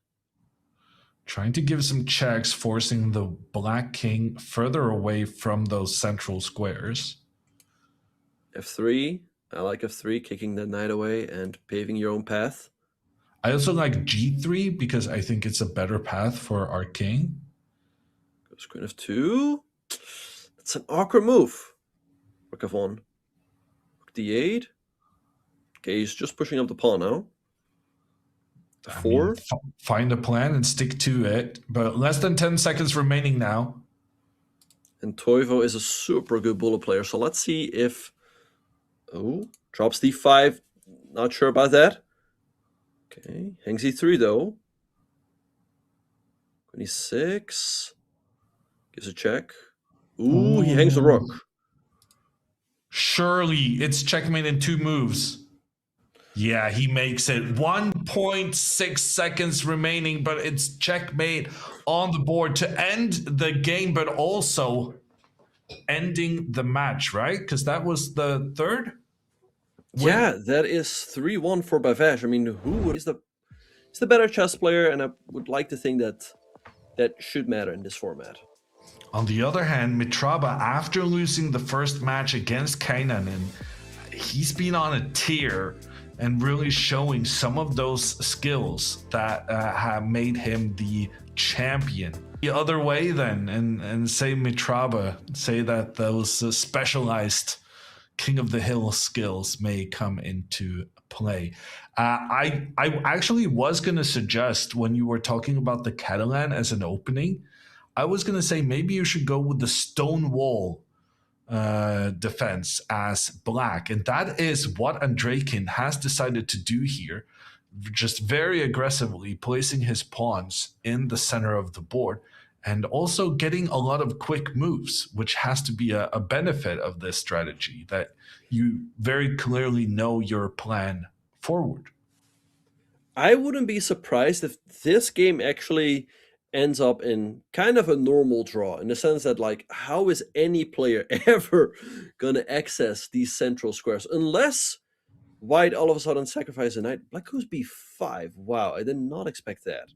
Trying to give some checks, forcing the black king further away from those central squares. F3. I like F3, kicking the knight away and paving your own path. I also like G3 because I think it's a better path for our king. Goes Queen F2. That's an awkward move. Rook F1. Rook D8. Okay, he's just pushing up the pawn now. F4. Find a plan and stick to it. But less than 10 seconds remaining now. And Toivo is a super good bullet player. So let's see if... Oh, drops D5. Not sure about that. Okay, hangs E3 though. 26. Gives a check. Ooh, he hangs the rook. Surely it's checkmate in 2 moves. Yeah, he makes it. 1.6 seconds remaining, but it's checkmate on the board to end the game, but also ending the match, right? Because that was the third? Yeah, that is 3-1 for Bavash. I mean, he's the better chess player, and I would like to think that should matter in this format. On the other hand, Mitraba, after losing the first match against Kainanen, he's been on a tear and really showing some of those skills that have made him the champion. The other way then, and say Mitraba, say that those specialized King of the Hill skills may come into play. I actually was going to suggest, when you were talking about the Catalan as an opening, I was going to say maybe you should go with the stone wall defense as black. And that is what Andreykin has decided to do here, just very aggressively placing his pawns in the center of the board and also getting a lot of quick moves, which has to be a benefit of this strategy, that you very clearly know your plan forward. I wouldn't be surprised if this game actually ends up in kind of a normal draw, in the sense that, like, how is any player ever going to access these central squares? Unless white all of a sudden sacrifices a knight. Black goes b5. Wow, I did not expect that.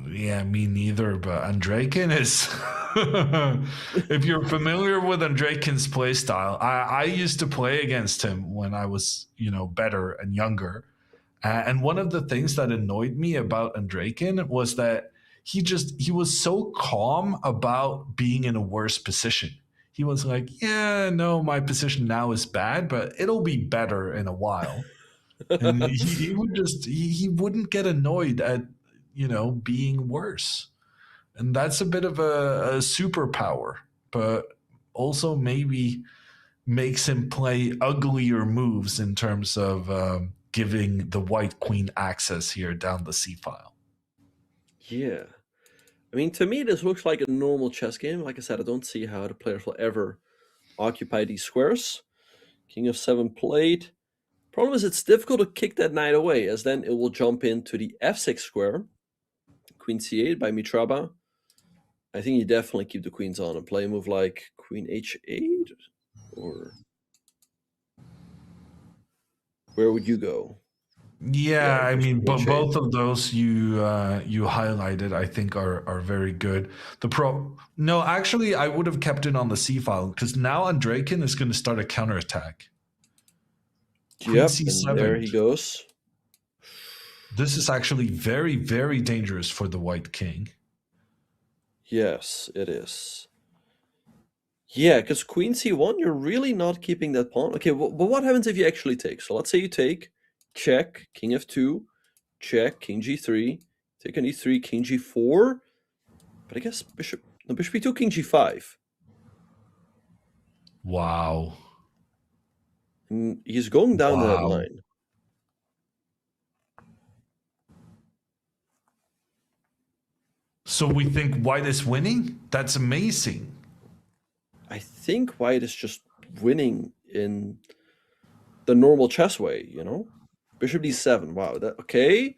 Yeah, me neither, but Andreykin is... If you're familiar with Andreykin's playstyle, I used to play against him when I was, better and younger. And one of the things that annoyed me about Andreykin was that he was so calm about being in a worse position. He was like, yeah, no, my position now is bad, but it'll be better in a while. And he wouldn't get annoyed at, being worse. And that's a bit of a superpower, but also maybe makes him play uglier moves in terms of giving the white queen access here down the c-file. Yeah. I mean, to me, this looks like a normal chess game. Like I said, I don't see how the players will ever occupy these squares. King of 7 played. Problem is, it's difficult to kick that knight away, as then it will jump into the f6 square. Queen c8 by Mitraba. I think you definitely keep the queens on and play a move like queen h8, or where would you go? Yeah, I mean, but both of those you highlighted, I think, are very good. No, actually, I would have kept it on the c-file, because now Andreykin is going to start a counterattack. Yep, and there he goes. This is actually very, very dangerous for the white king. Yes, it is. Yeah, because queen c1, you're really not keeping that pawn. Okay, but what happens if you actually take? So let's say you take, check, king f2, check, king g3, take an e3, king g4. But I guess bishop e2, king g5. Wow. And he's going down that line. So we think white is winning? That's amazing. I think white is just winning in the normal chess way, Bishop d7. Wow, okay.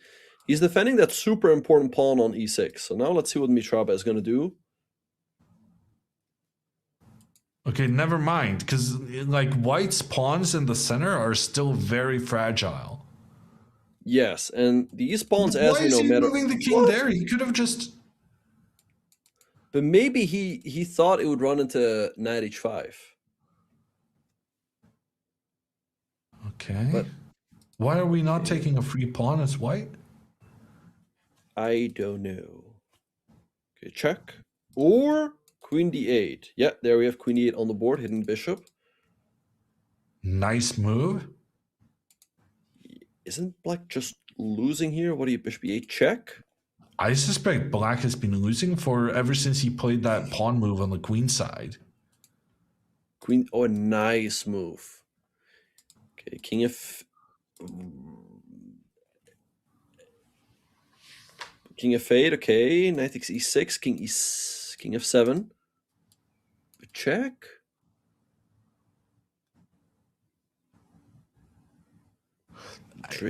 He's defending that super important pawn on e6. So now let's see what Mitraba is going to do. Okay, never mind, because white's pawns in the center are still very fragile. Yes, and these pawns, as Why we is know, he matter. moving the king What? there? He could have just. But maybe he thought it would run into knight h5. Okay. But Why are we not taking a free pawn as white? I don't know. Okay, check. Or queen d8. Yeah, there we have queen d8 on the board, hidden bishop. Nice move. Isn't black just losing here? What do you, bishop e8 check? I suspect black has been losing for ever since he played that pawn move on the queen side. Queen, oh, a nice move. Okay, king of... King f8, okay. Knight takes e6, king f7. Check.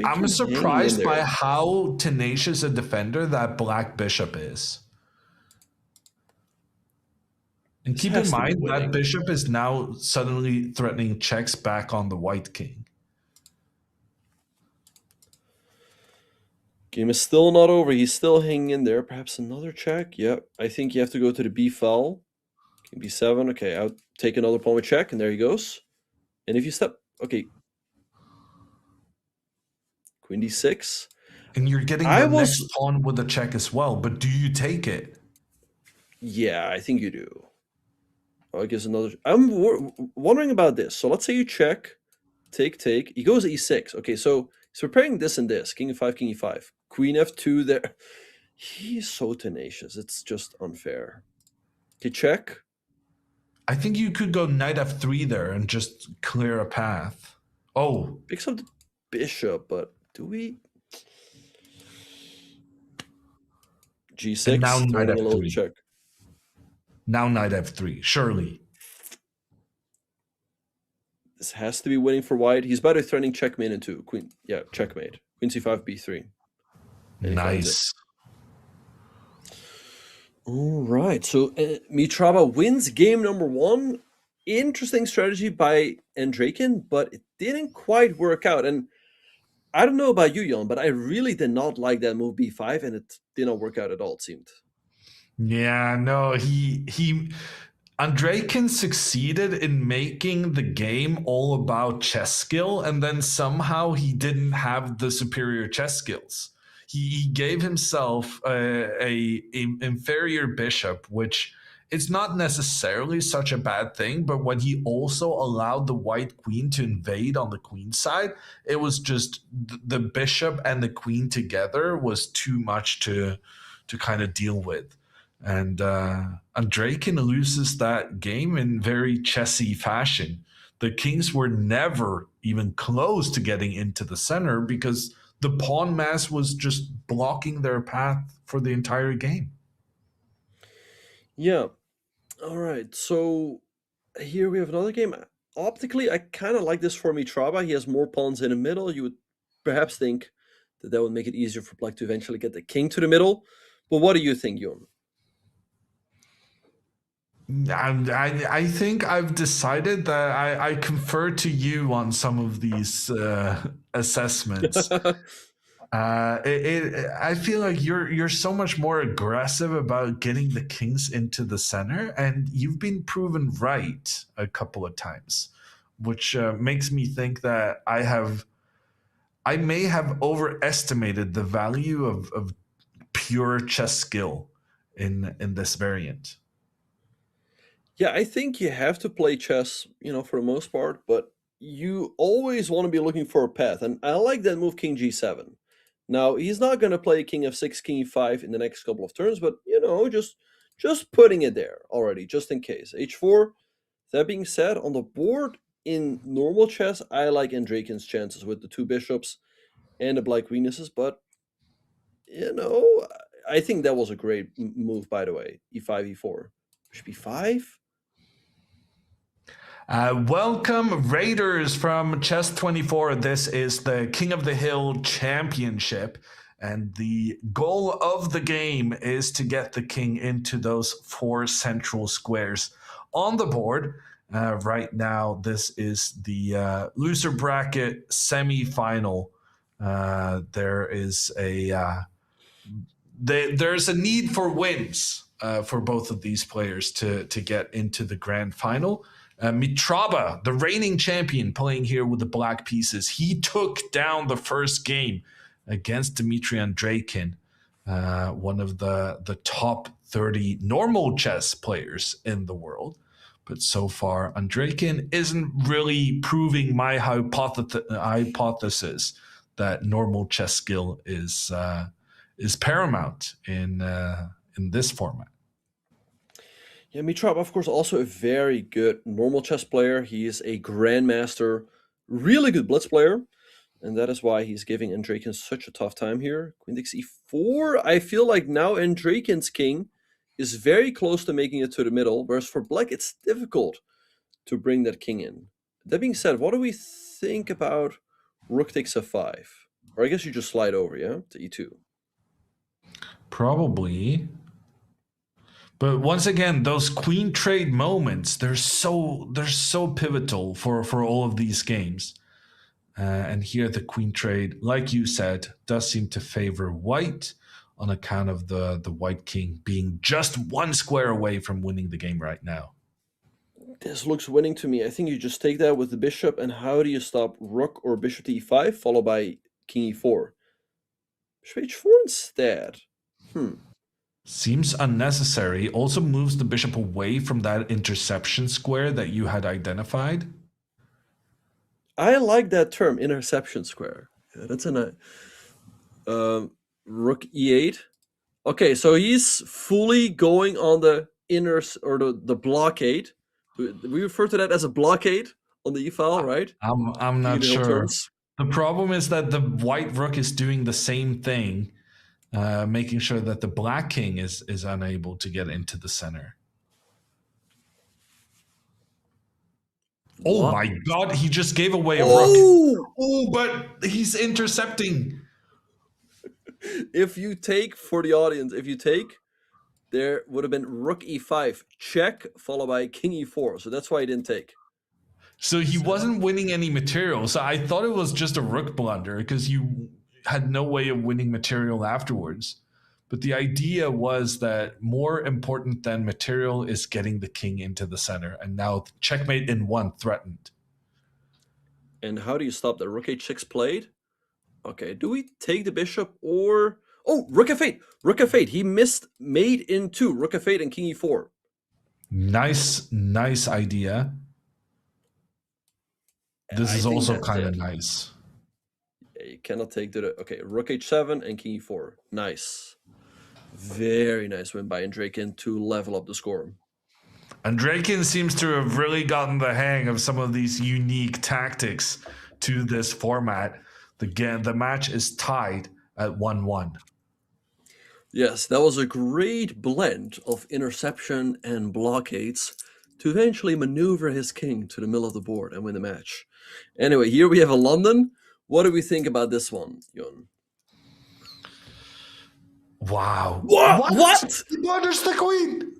I'm surprised by how tenacious a defender that black bishop is. And keep in mind that bishop is now suddenly threatening checks back on the white king. Game is still not over. He's still hanging in there. Perhaps another check. Yep. I think you have to go to the b file. King b7. Okay, I'll take another pawn with check, and there he goes. And if you step... Okay. Queen d6. And you're getting the next pawn with a check as well, but do you take it? Yeah, I think you do. Oh, I guess another... I'm wondering about this. So let's say you check, take. He goes e6. Okay, so he's preparing this and this. King e5, king e5. Queen f2 there. He's so tenacious. It's just unfair. Okay, check. I think you could go knight f3 there and just clear a path. Oh. Picks up the bishop, but do we... G6. And now knight f3. Check. Now knight f3, surely. This has to be winning for white. He's about to threatening checkmate into queen. Yeah, checkmate. Queen c5, b3. Nice. All right. So Mitrava wins game number 1. Interesting strategy by Andrakin, but it didn't quite work out. And I don't know about you, Jan, but I really did not like that move b5, and it did not work out at all, it seemed. Yeah, no, Andrakin succeeded in making the game all about chess skill, and then somehow he didn't have the superior chess skills. He gave himself a inferior bishop, which is not necessarily such a bad thing, but when he also allowed the white queen to invade on the queen side, it was just the bishop and the queen together was too much to kind of deal with. And Andrakin loses that game in very chessy fashion. The kings were never even close to getting into the center because the pawn mass was just blocking their path for the entire game. Yeah. All right. So here we have another game. Optically, I kind of like this for Mitrava. He has more pawns in the middle. You would perhaps think that would make it easier for black to eventually get the king to the middle. But what do you think, Jon? I think I've decided that I confer to you on some of these assessments. I feel like you're so much more aggressive about getting the kings into the center, and you've been proven right a couple of times, which makes me think that I may have overestimated the value of pure chess skill in this variant. Yeah, I think you have to play chess, for the most part, but you always want to be looking for a path. And I like that move, king g7. Now, he's not going to play king f6, king e5 in the next couple of turns, but, just putting it there already, just in case. h4, that being said, on the board in normal chess, I like Andrakin's chances with the 2 bishops and the black queenesses, but, I think that was a great move, by the way. e5, e4. Bishop e5? Welcome, Raiders from Chess.24. This is the King of the Hill Championship, and the goal of the game is to get the king into those 4 central squares on the board. Right now, this is the loser bracket semi-final There is there's a need for wins for both of these players to get into the grand final. Mitraba, the reigning champion, playing here with the black pieces, he took down the first game against Dmitry Andreikin, one of the top 30 normal chess players in the world. But so far, Andreikin isn't really proving my hypothesis that normal chess skill is paramount in this format. Yeah, Mitrov, of course, also a very good normal chess player. He is a grandmaster, really good blitz player, and that is why he's giving Andreikin such a tough time here. Queen takes e4. I feel like now Andreikin's king is very close to making it to the middle, whereas for black, it's difficult to bring that king in. That being said, what do we think about rook takes f5? Or I guess you just slide over, yeah, to e2. Probably. But once again, those queen trade moments, they're so pivotal for all of these games. And here the queen trade, like you said, does seem to favor white on account of the white king being just one square away from winning the game right now. This looks winning to me. I think you just take that with the bishop, and how do you stop rook or bishop to e5, followed by king e4? Bishop h4 instead. Seems unnecessary. Also moves the bishop away from that interception square that you had identified. I like that term, interception square. Yeah, that's a nice. Rook e8. Okay, so he's fully going on the inner or the blockade. We refer to that as a blockade on the e-file, right? I'm not sure. The problem is that the white rook is doing the same thing, making sure that the black king is unable to get into the center. Oh my god, he just gave away a rook. Oh, but he's intercepting. If you take, for the audience, there would have been rook e5, check, followed by king e4. So that's why he didn't take. So he wasn't winning any material. So I thought it was just a rook blunder because you had no way of winning material afterwards. But the idea was that more important than material is getting the king into the center. And now checkmate in one threatened. And how do you stop the rook h6 played? Okay, do we take the bishop or... Oh, rook f8! Rook f8! He missed mate in 2. Rook f8 and king e4. Nice idea. This is also kind of nice. Yeah, you cannot take the... Okay, rook h7 and king e4. Nice. Very nice win by Andreikin to level up the score. Andreikin seems to have really gotten the hang of some of these unique tactics to this format. The match is tied at 1-1. Yes, that was a great blend of interception and blockades to eventually maneuver his king to the middle of the board and win the match. Anyway, here we have a London. What do we think about this one, Jon? Wow. What? He blunders the queen.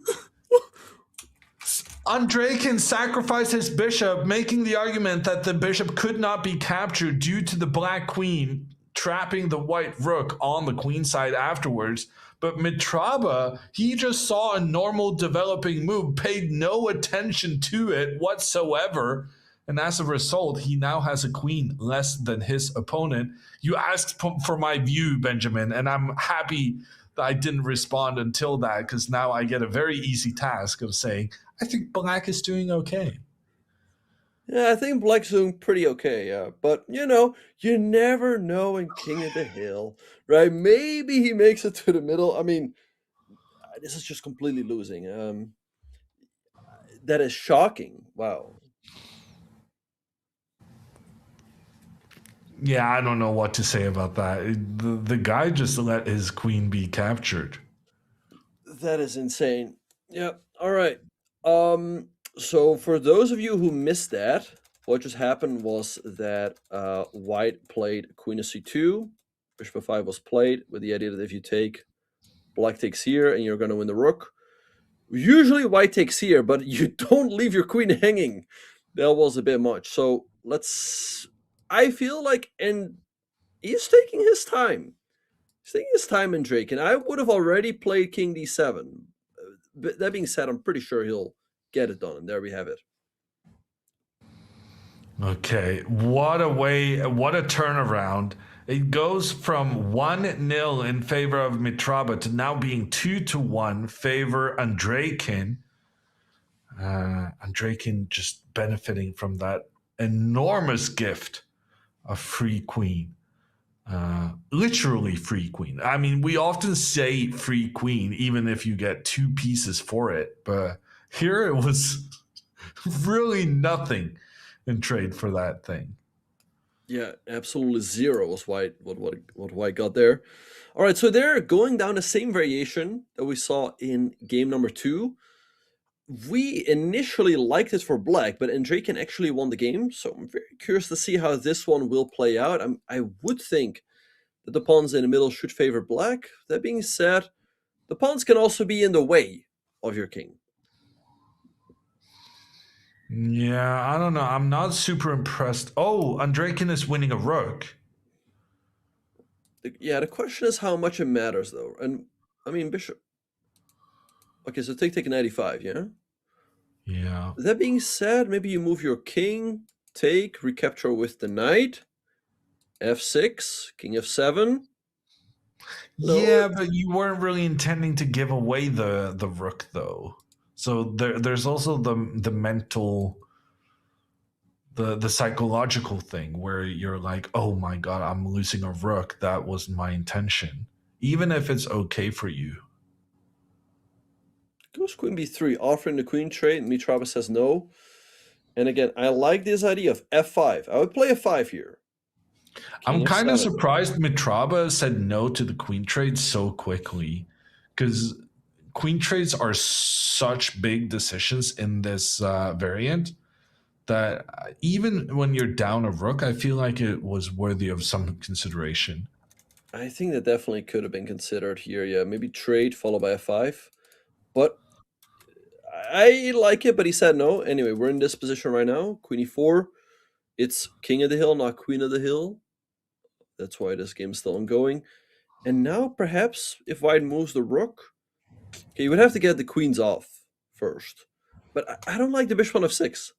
Andreikin sacrificed his bishop, making the argument that the bishop could not be captured due to the black queen trapping the white rook on the queen side afterwards. But Mitraba, he just saw a normal developing move, paid no attention to it whatsoever. And as a result, he now has a queen less than his opponent. You asked for my view, Benjamin, and I'm happy that I didn't respond until that, because now I get a very easy task of saying, I think black is doing okay. Yeah, I think black's doing pretty okay, yeah. But, you never know in King of the Hill, right? Maybe he makes it to the middle. I mean, this is just completely losing. That is shocking. Wow. Yeah, I don't know what to say about that. The guy just let his queen be captured. That is insane. Yeah, all right. So for those of you who missed that, what just happened was that white played queen to c2, bishop f5 was played with the idea that if you take, black takes here and you're going to win the rook. Usually white takes here, but you don't leave your queen hanging. That was a bit much. So I feel like, and he's taking his time. He's taking his time in Drake, and I would have already played King D7. But that being said, I'm pretty sure he'll get it done, and there we have it. Okay, what a turnaround. It goes from 1-0 in favor of Mitraba to now being 2-1 favor Andreykin. Andreykin just benefiting from that enormous gift of free queen. Literally free queen. I mean, we often say free queen even if you get 2 pieces for it, but here it was really nothing in trade for that thing. Yeah, absolutely zero was what White got there. All right, so they're going down the same variation that we saw in game number 2. We initially liked it for Black, but Andreykin actually won the game, so I'm very curious to see how this one will play out. I would think that the pawns in the middle should favor Black. That being said, the pawns can also be in the way of your king. Yeah, I don't know. I'm not super impressed. Oh, Andreykin is winning a rook. Yeah, the question is how much it matters, though. And, I mean, bishop. Okay, so take 95, yeah? Yeah. That being said, maybe you move your king, take, recapture with the knight, f6, king f7. Yeah, but you weren't really intending to give away the rook, though. So there's also the mental, the psychological thing where you're like, oh my god, I'm losing a rook. That was my intention, even if it's okay for you. Goes queen b3, offering the queen trade. Mitraba says no. And again, I like this idea of f5. I would play f5 here. I'm kind of surprised Mitraba said no to the queen trade so quickly, because queen trades are such big decisions in this variant that even when you're down a rook, I feel like it was worthy of some consideration. I think that definitely could have been considered here. Yeah, maybe trade followed by f5. But I like it, but he said no. Anyway, we're in this position right now. Queen e4. It's king of the hill, not queen of the hill. That's why this game is still ongoing. And now, perhaps, if White moves the rook, okay, you would have to get the queens off first. But I don't like the bishop on f6.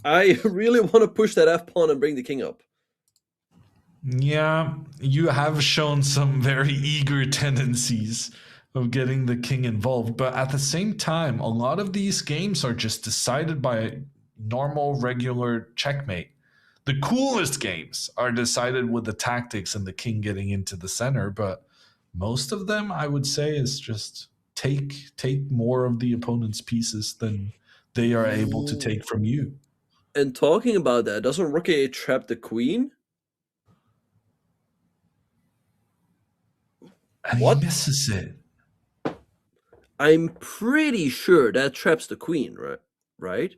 I really want to push that f-pawn and bring the king up. Yeah, you have shown some very eager tendencies of getting the king involved, but at the same time, a lot of these games are just decided by normal, regular checkmate. The coolest games are decided with the tactics and the king getting into the center, but most of them, I would say, is just take more of the opponent's pieces than they are able to take from you. And talking about that, doesn't rook a8 trap the queen? And what? He misses it. I'm pretty sure that traps the queen, right?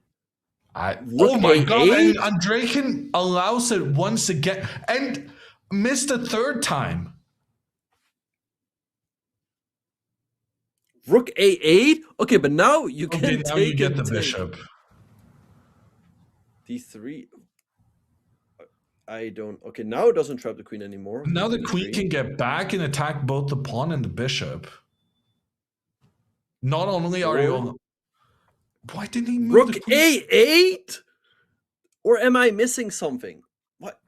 Oh my god, and Andreykin allows it once again and missed a third time. Rook a8? Okay, but now you can now take you get the bishop. d3. I don't... Okay, now it doesn't trap the queen anymore. Now the queen can get back and attack both the pawn and the bishop. Not only are you... Why didn't he move Rook the queen? a8? Or am I missing something? What?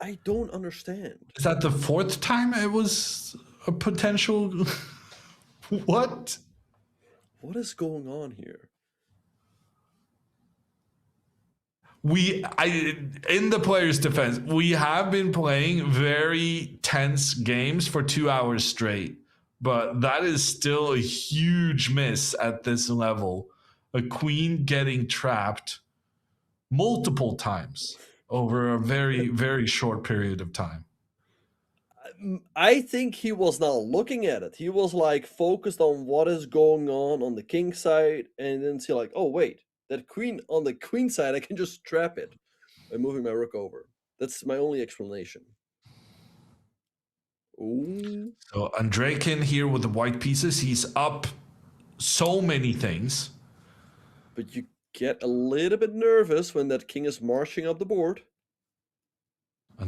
I don't understand. Is that the fourth time it was a potential... What? What is going on here? In the player's defense, we have been playing very tense games for 2 hours straight, but that is still a huge miss at this level. A queen getting trapped multiple times over a very, very short period of time. I think he was not looking at it. He was like focused on what is going on the king side, and then see like, oh wait, that queen on the queen side, I can just trap it by moving my rook over. That's my only explanation. Ooh. So Andreykin here with the white pieces, he's up so many things. But you get a little bit nervous when that king is marching up the board.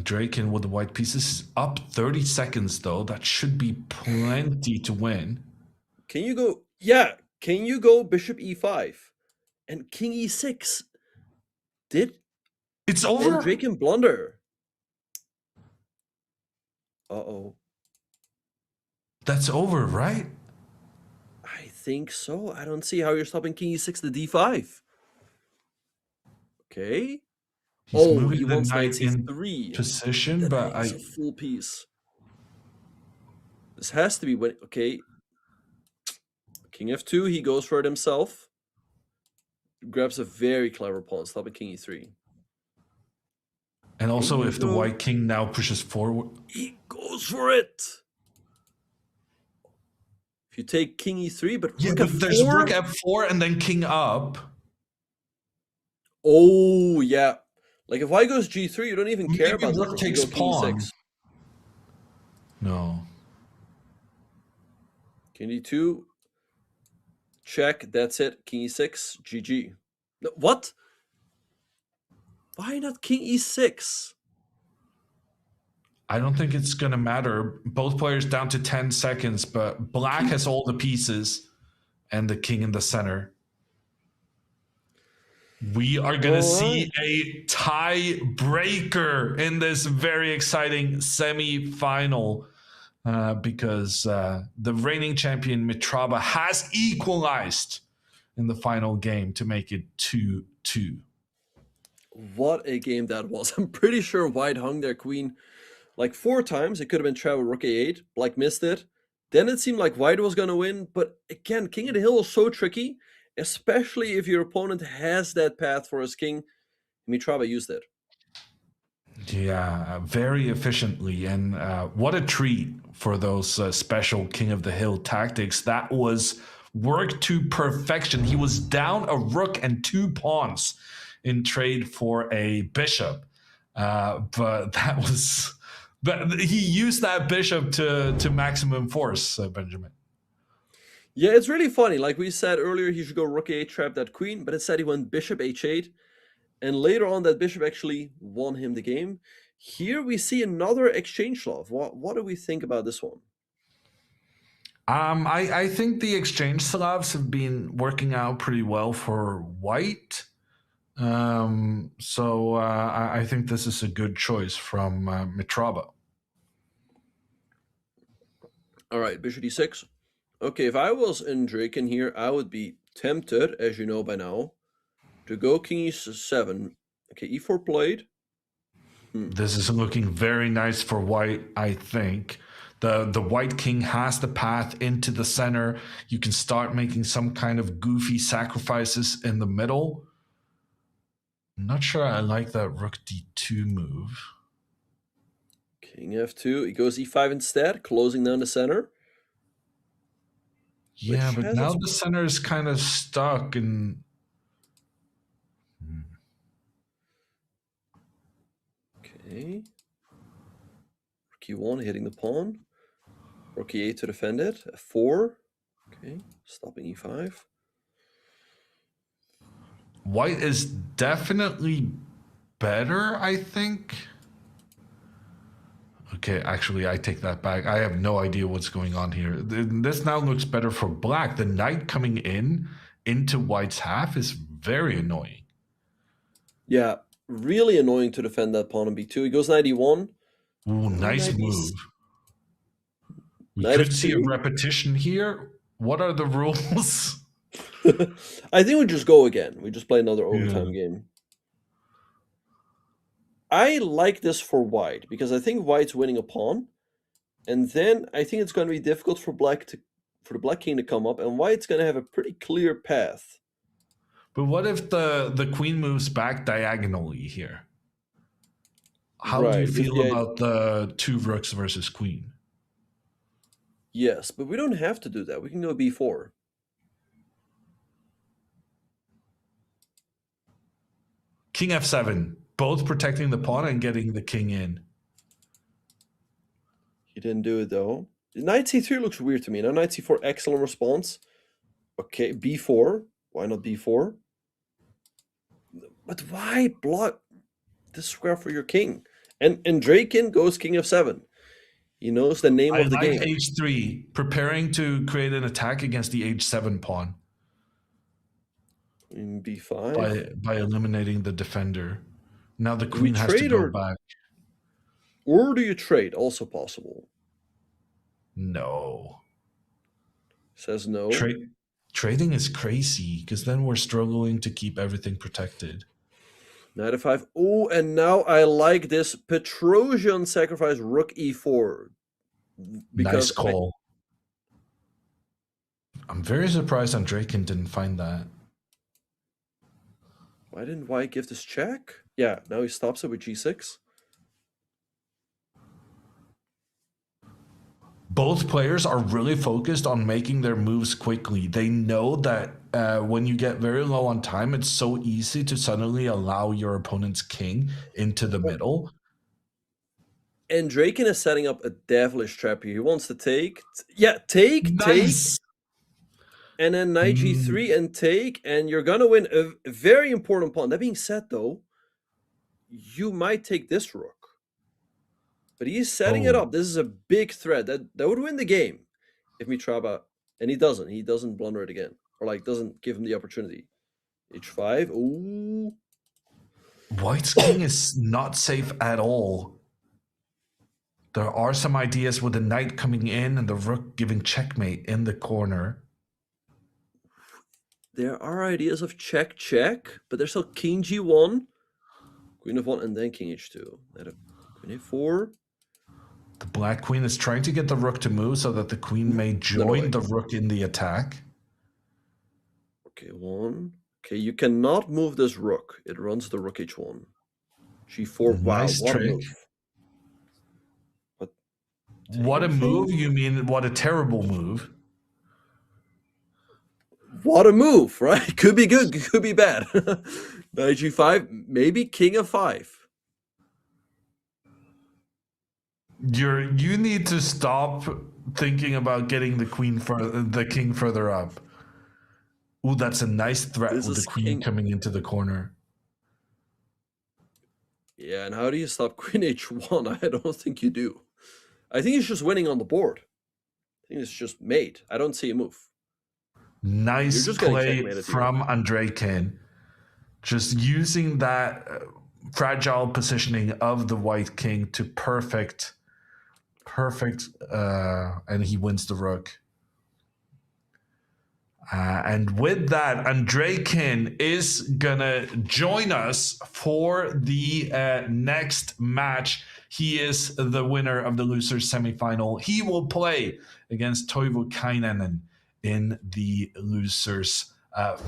Draken with the white pieces up 30 seconds though. That should be plenty to win. Can you go? Yeah. Can you go bishop e5 and king e6? Did It's over. Draken blunder? Uh-oh. That's over, right? I think so. I don't see how you're stopping king e6 to d5. Okay. He's Oh, moving he the wants knight knight in c3. position, That but is a full piece. This has to be when. Okay. King f2. He goes for it himself. Grabs a very clever pawn, stopping king e3. and also you if the go. white king now pushes forward, He goes for it. If you take king e3, but yeah, rook but there's f4. rook f4 and then king up. Oh yeah, like if white goes g3, you don't even care Maybe about this. rook You takes go king pawn. e6. No. King d2. Check. That's it. King e6. GG. No, what? Why not king e6? I don't think it's going to matter. Both players down to 10 seconds, but black has all the pieces and the king in the center. We are going to see a tiebreaker in this very exciting semi-final because the reigning champion Mitraba has equalized in the final game to make it 2-2. What a game that was. I'm pretty sure white hung their queen like 4 times. It could have been travel rook a8. Black missed it. Then it seemed like white was going to win. But again, king of the hill is so tricky, especially if your opponent has that path for his king. Mitraba used it. Yeah, very efficiently. And what a treat for those special King of the Hill tactics. That was worked to perfection. He was down a rook and 2 pawns in trade for a bishop. But that was... But he used that bishop to maximum force, Benjamin. Yeah, it's really funny. Like we said earlier, he should go rook a8, trap that queen. But instead he went bishop h8. And later on, that bishop actually won him the game. Here we see another exchange love. What do we think about this one? I think the exchange Slavs have been working out pretty well for white. So I think this is a good choice from Mitraba. All right, bishop d6. Okay, if I was in Draken here, I would be tempted, as you know by now, to go king e7. Okay, e4 played. This is looking very nice for white, I think. The white king has the path into the center. You can start making some kind of goofy sacrifices in the middle. I'm not sure I like that rook d2 move. King f2. He goes e5 instead, closing down the center. Yeah, but now the center is kind of stuck and... Okay. Rook e1 hitting the pawn. Rook e8 to defend it. f4. Okay, stopping e5. White is definitely better, I think. Okay, actually, I take that back. I have no idea what's going on here. This now looks better for black. The knight coming into white's half is very annoying. Yeah, really annoying to defend that pawn on b2. He goes knight e1. Ooh, nice move. We Knight could f2. see a repetition here. What are the rules? I think we just go again. We just play another overtime game. I like this for white because I think white's winning a pawn, and then I think it's going to be difficult for the black king to come up, and white's going to have a pretty clear path. But what if the queen moves back diagonally here? How do you feel about the 2 rooks versus queen? Yes, but we don't have to do that. We can go b4. King f7, both protecting the pawn and getting the king in. He didn't do it though. Knight c3 looks weird to me. Now knight c4, excellent response. Okay, b4. Why not b4? But why block this square for your king? And Draken goes king of 7. He knows the name I of the like game. h3, preparing to create an attack against the h7 pawn In b5. by eliminating the defender. Now the queen has to trade go or- back. Or do you trade? Also possible. No. Says no. Trading is crazy because then we're struggling to keep everything protected. Knight f5. Oh, and now I like this Petrosian sacrifice rook e4. Nice call. I'm very surprised Andrejkin didn't find that. Why didn't White give this check? Yeah, now he stops it with g6. Both players are really focused on making their moves quickly. They know that when you get very low on time, it's so easy to suddenly allow your opponent's king into the middle. And Draken is setting up a devilish trap here. He wants to take. Take. And then knight g3 and take. And you're going to win a very important pawn. That being said, though, you might take this rook. But he's setting it up. This is a big threat. That would win the game if Mitraba... And he doesn't. He doesn't blunder it again. Or, like, doesn't give him the opportunity. h5. Ooh. White's king is not safe at all. There are some ideas with the knight coming in and the rook giving checkmate in the corner. There are ideas of check, but there's still king g1, queen f1, and then king h2. Queen a4. The black queen is trying to get the rook to move so that the queen may join the rook in the attack. Okay, 1. Okay, you cannot move this rook. It runs the rook h1. g4. Wow, Nice what trick. a move. What a move? You mean what a terrible move? What a move, right? Could be good, could be bad. Knight g5, maybe king f5. You need to stop thinking about getting the king further up. Ooh, that's a nice threat with the queen coming into the corner. Yeah, and how do you stop queen h1? I don't think you do. I think he's just winning on the board. I think it's just mate. I don't see a move. Nice play from Andrejkin. Just using that fragile positioning of the white king to perfect, and he wins the rook. And with that, Andrejkin is gonna join us for the next match. He is the winner of the losers semifinal. He will play against Toivo Kainanen in the losers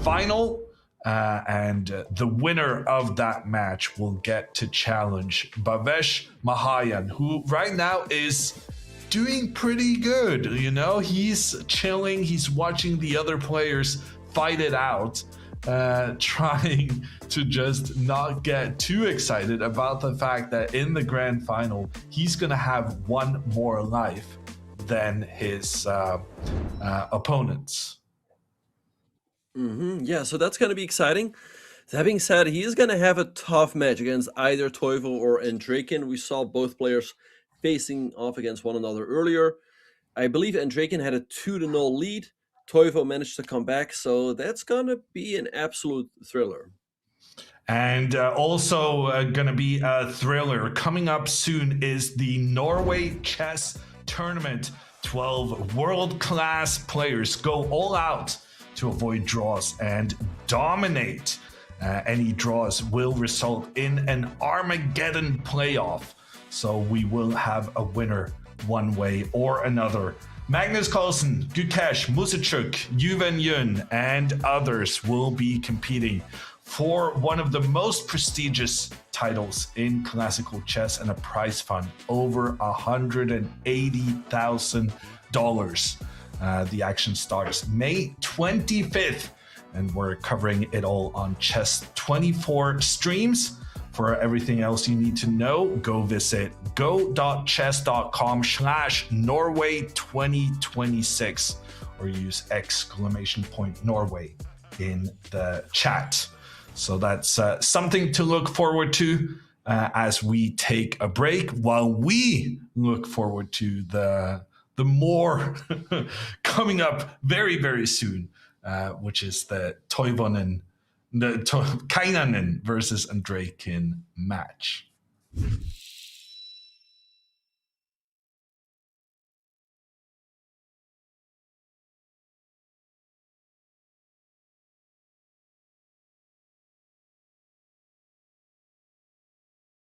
final. And the winner of that match will get to challenge Bhavesh Mahayan, who right now is doing pretty good. You know, he's chilling, he's watching the other players fight it out, trying to just not get too excited about the fact that in the grand final, he's going to have one more life than his opponents. Yeah, so that's going to be exciting. That being said, he is going to have a tough match against either Toivo or Andrejkin. We saw both players facing off against one another earlier. I believe Andrejkin had a 2-0 lead. Toivo managed to come back, so that's going to be an absolute thriller. And also going to be a thriller. Coming up soon is the Norway Chess Tournament. 12 world-class players go all out to avoid draws and dominate. Any draws will result in an Armageddon playoff. So we will have a winner one way or another. Magnus Carlsen, Gukesh, Musachuk, Yuven Yun, and others will be competing for one of the most prestigious titles in classical chess and a prize fund over $180,000. The action starts May 25th, and we're covering it all on Chess24 streams. For everything else you need to know, go visit go.chess.com/Norway2026 or use !Norway in the chat. So that's something to look forward to. as we take a break while we look forward to the more coming up very, very soon, which is the Toivonen, Kainanen versus Andreikin match.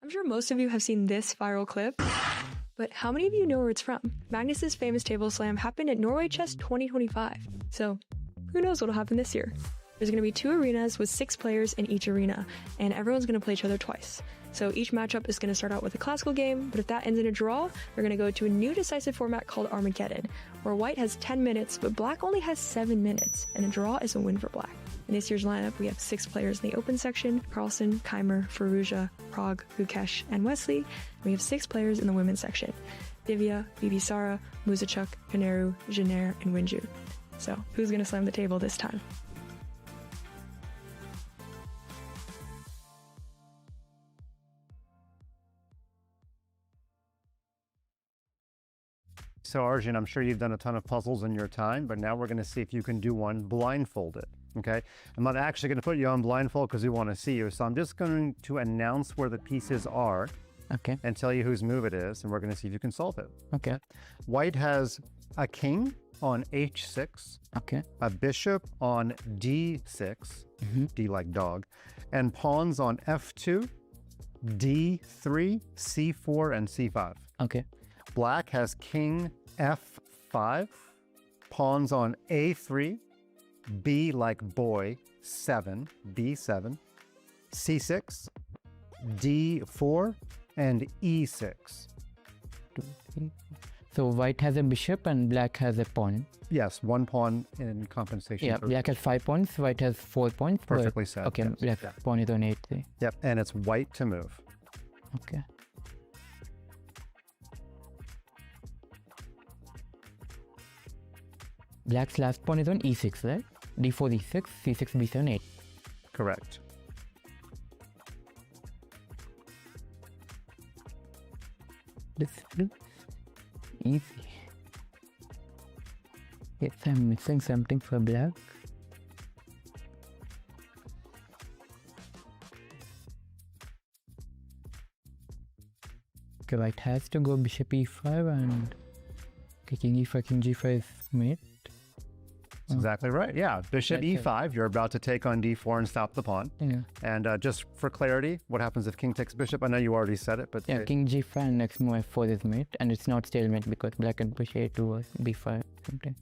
I'm sure most of you have seen this viral clip, but how many of you know where it's from? Magnus's famous table slam happened at Norway Chess 2025, so who knows what'll happen this year? There's going to be 2 arenas with 6 players in each arena, and everyone's going to play each other twice. So each matchup is going to start out with a classical game, but if that ends in a draw, they're going to go to a new decisive format called Armageddon, where white has 10 minutes, but black only has 7 minutes, and a draw is a win for black. In this year's lineup, we have 6 players in the open section: Carlsen, Keimer, Firouzja, Prague, Gukesh, and Wesley. And we have 6 players in the women's section: Divya, Bibisara, Musachuk, Kaneru, Jenner, and Winju. So who's going to slam the table this time? So Arjun, I'm sure you've done a ton of puzzles in your time, but now we're going to see if you can do one blindfolded, okay? I'm not actually going to put you on blindfold because we want to see you, so I'm just going to announce where the pieces are, okay, and tell you whose move it is, and we're going to see if you can solve it. Okay. White has a king on h6, okay, a bishop on d6, d like dog, and pawns on f2, d3, c4, and c5. Okay. Black has king f5, pawns on a3, b like boy, 7, b7, c6, d4, and e6. 2, 3. So white has a bishop and black has a pawn. Yes, 1 pawn in compensation. Yeah, black has 5 pawns, white has 4 pawns. Perfectly said. Okay, yes. black pawn is on 8-3. Yep, and it's white to move. Okay. Black's last pawn is on e6, right? d4, e6, c6, b7, 8. Correct. This is easy. Yes, I'm missing something for black. Okay, white has to go bishop e5 and king e5, king g5 is mate. That's exactly right. Yeah, bishop e5. You're about to take on d4 and stop the pawn. Yeah. And just for clarity, what happens if king takes bishop? I know you already said it, but yeah, king g5 and next move f4 is mate, and it's not stalemate because black can push a2 or b5 something.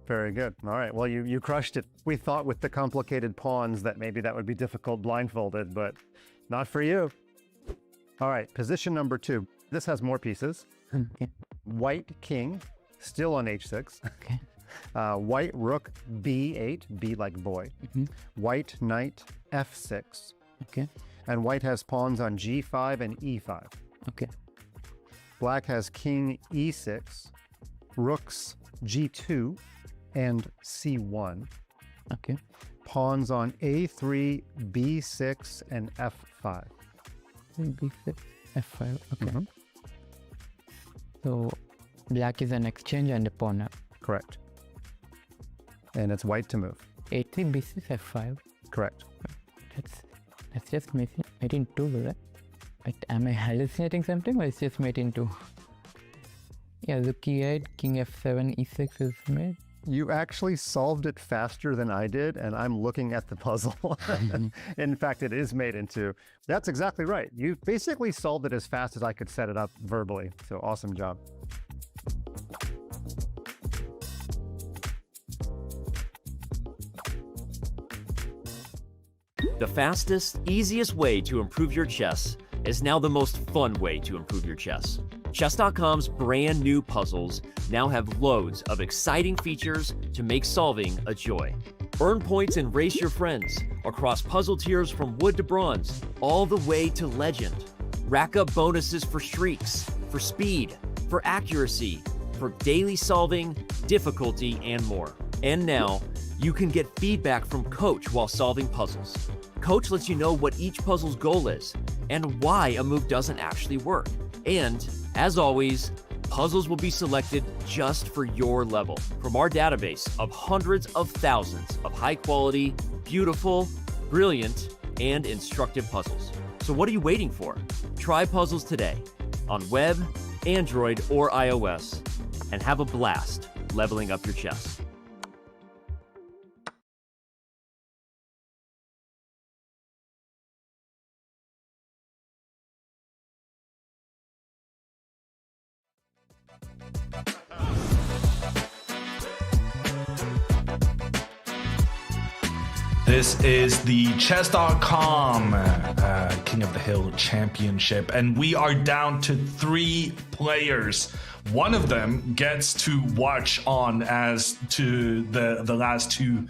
Very good. All right. Well, you crushed it. We thought with the complicated pawns that maybe that would be difficult blindfolded, but not for you. All right. Position number 2. This has more pieces. Okay. White king, still on h6. Okay. White rook b8, b like boy. White knight f6. Okay. And white has pawns on g5 and e5. Okay. Black has king e6, rooks g2 and c1. Okay. Pawns on a3, b6, and f5. b6, f5. Okay. So black is an exchange and a pawn up. Correct. And it's white to move. a3, b6, f5. Correct. That's just mate in 2, right? But am I hallucinating something, or it's just mate in 2? Yeah, rook e8, king f7, e6 is mate. You actually solved it faster than I did, and I'm looking at the puzzle. In fact, it is made in 2. That's exactly right. You basically solved it as fast as I could set it up verbally. So awesome job. The fastest, easiest way to improve your chess is now the most fun way to improve your chess. Chess.com's brand new puzzles now have loads of exciting features to make solving a joy. Earn points and race your friends across puzzle tiers from wood to bronze, all the way to legend. Rack up bonuses for streaks, for speed, for accuracy, for daily solving, difficulty, and more. And now, you can get feedback from Coach while solving puzzles. Coach lets you know what each puzzle's goal is and why a move doesn't actually work. And, as always, puzzles will be selected just for your level from our database of hundreds of thousands of high-quality, beautiful, brilliant, and instructive puzzles. So what are you waiting for? Try puzzles today on web, Android, or iOS, and have a blast leveling up your chess. This is the Chess.com King of the Hill Championship, and we are down to 3 players. One of them gets to watch on as to the last 2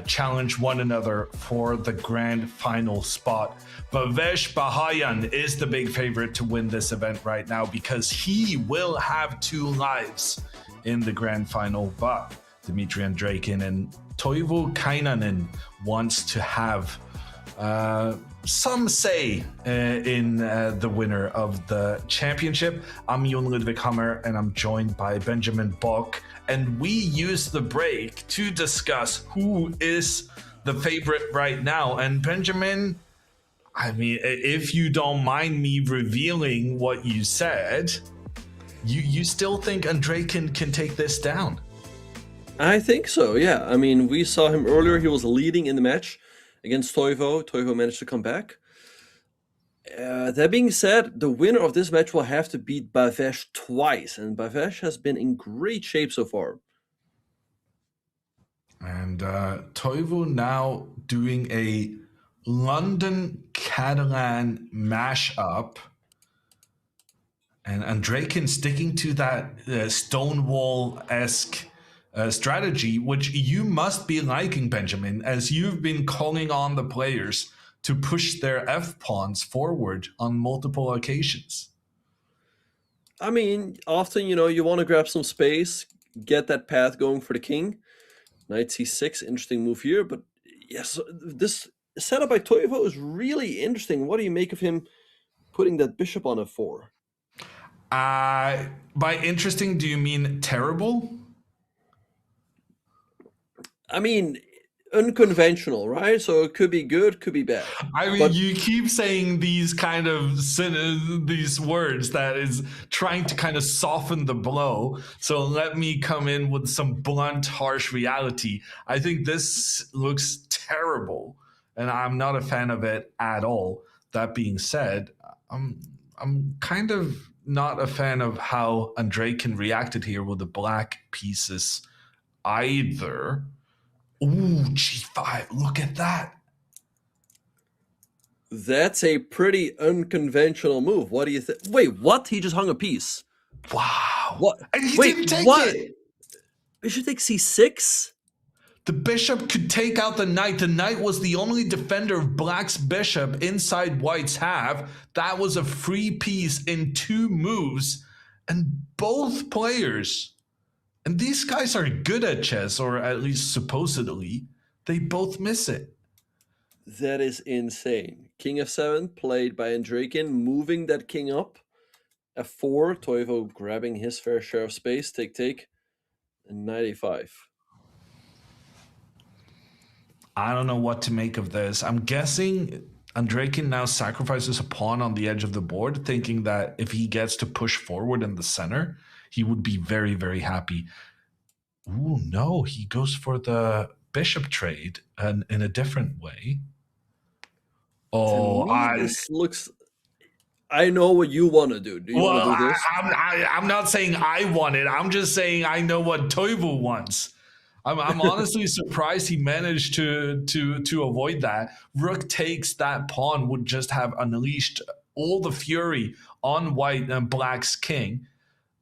challenge one another for the grand final spot. Bhavesh Bahayan is the big favorite to win this event right now because he will have 2 lives in the grand final, but Dmitry Andreikin and Toivo Kainanen wants to have some say in the winner of the championship. I'm Jon Ludwig Hammer, and I'm joined by Benjamin Bock, and we use the break to discuss who is the favorite right now. And Benjamin, I mean, if you don't mind me revealing what you said, you still think Andreikin can take this down? I think so, yeah. I mean, we saw him earlier. He was leading in the match against Toivo. Toivo managed to come back. That being said, the winner of this match will have to beat Bhavesh twice, and Bhavesh has been in great shape so far. And Toivo now doing a London Catalan mashup, and Andreikin sticking to that Stonewall-esque strategy, which you must be liking, Benjamin, as you've been calling on the players to push their F-pawns forward on multiple occasions. I mean, often, you want to grab some space, get that path going for the king. Knight c6, interesting move here, but yes, this setup by Toivo is really interesting. What do you make of him putting that bishop on f4? By interesting, do you mean terrible? I mean, unconventional, right? So it could be good, could be bad. I mean, you keep saying these kind of these words that is trying to kind of soften the blow. So let me come in with some blunt, harsh reality. I think this looks terrible, and I'm not a fan of it at all. That being said, I'm kind of not a fan of how Andreikin reacted here with the black pieces either. Ooh, g5, look at that. That's a pretty unconventional move. What do you think? Wait, what? He just hung a piece. Wow. What? And he Wait, didn't take what? it. Bishop takes c6? The bishop could take out the knight. The knight was the only defender of black's bishop inside white's half. That was a free piece in 2 moves. And both players... And these guys are good at chess, or at least supposedly. They both miss it. That is insane. King f7 played by Andreikin, moving that king up. f4, Toivo grabbing his fair share of space. Take. And knight a5. I don't know what to make of this. I'm guessing Andreikin now sacrifices a pawn on the edge of the board, thinking that if he gets to push forward in the center, he would be very, very happy. Ooh, no, he goes for the bishop trade and in a different way. Oh, this looks... I know what you want to do. Do you want to do this? I'm not saying I want it. I'm just saying I know what Toivo wants. I'm honestly surprised he managed to avoid that. Rook takes that pawn would just have unleashed all the fury on white and black's king.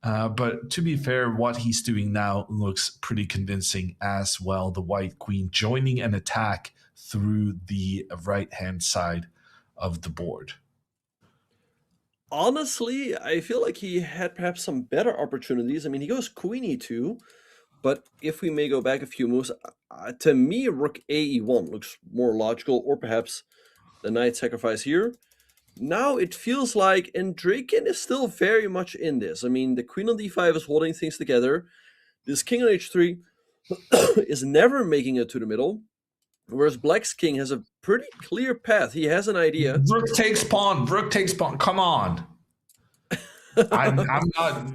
But to be fair, what he's doing now looks pretty convincing as well. The white queen joining an attack through the right-hand side of the board. Honestly, I feel like he had perhaps some better opportunities. I mean, he goes queen e2, But if we may go back a few moves, to me, rook AE1 looks more logical, or perhaps the knight sacrifice here. Now it feels like Andrakin is still very much in this. I mean, the queen on d5 is holding things together. This king on h3 is never making it to the middle, whereas Black's king has a pretty clear path. He has an idea. Rook takes pawn. Rook takes pawn. Come on. I'm not.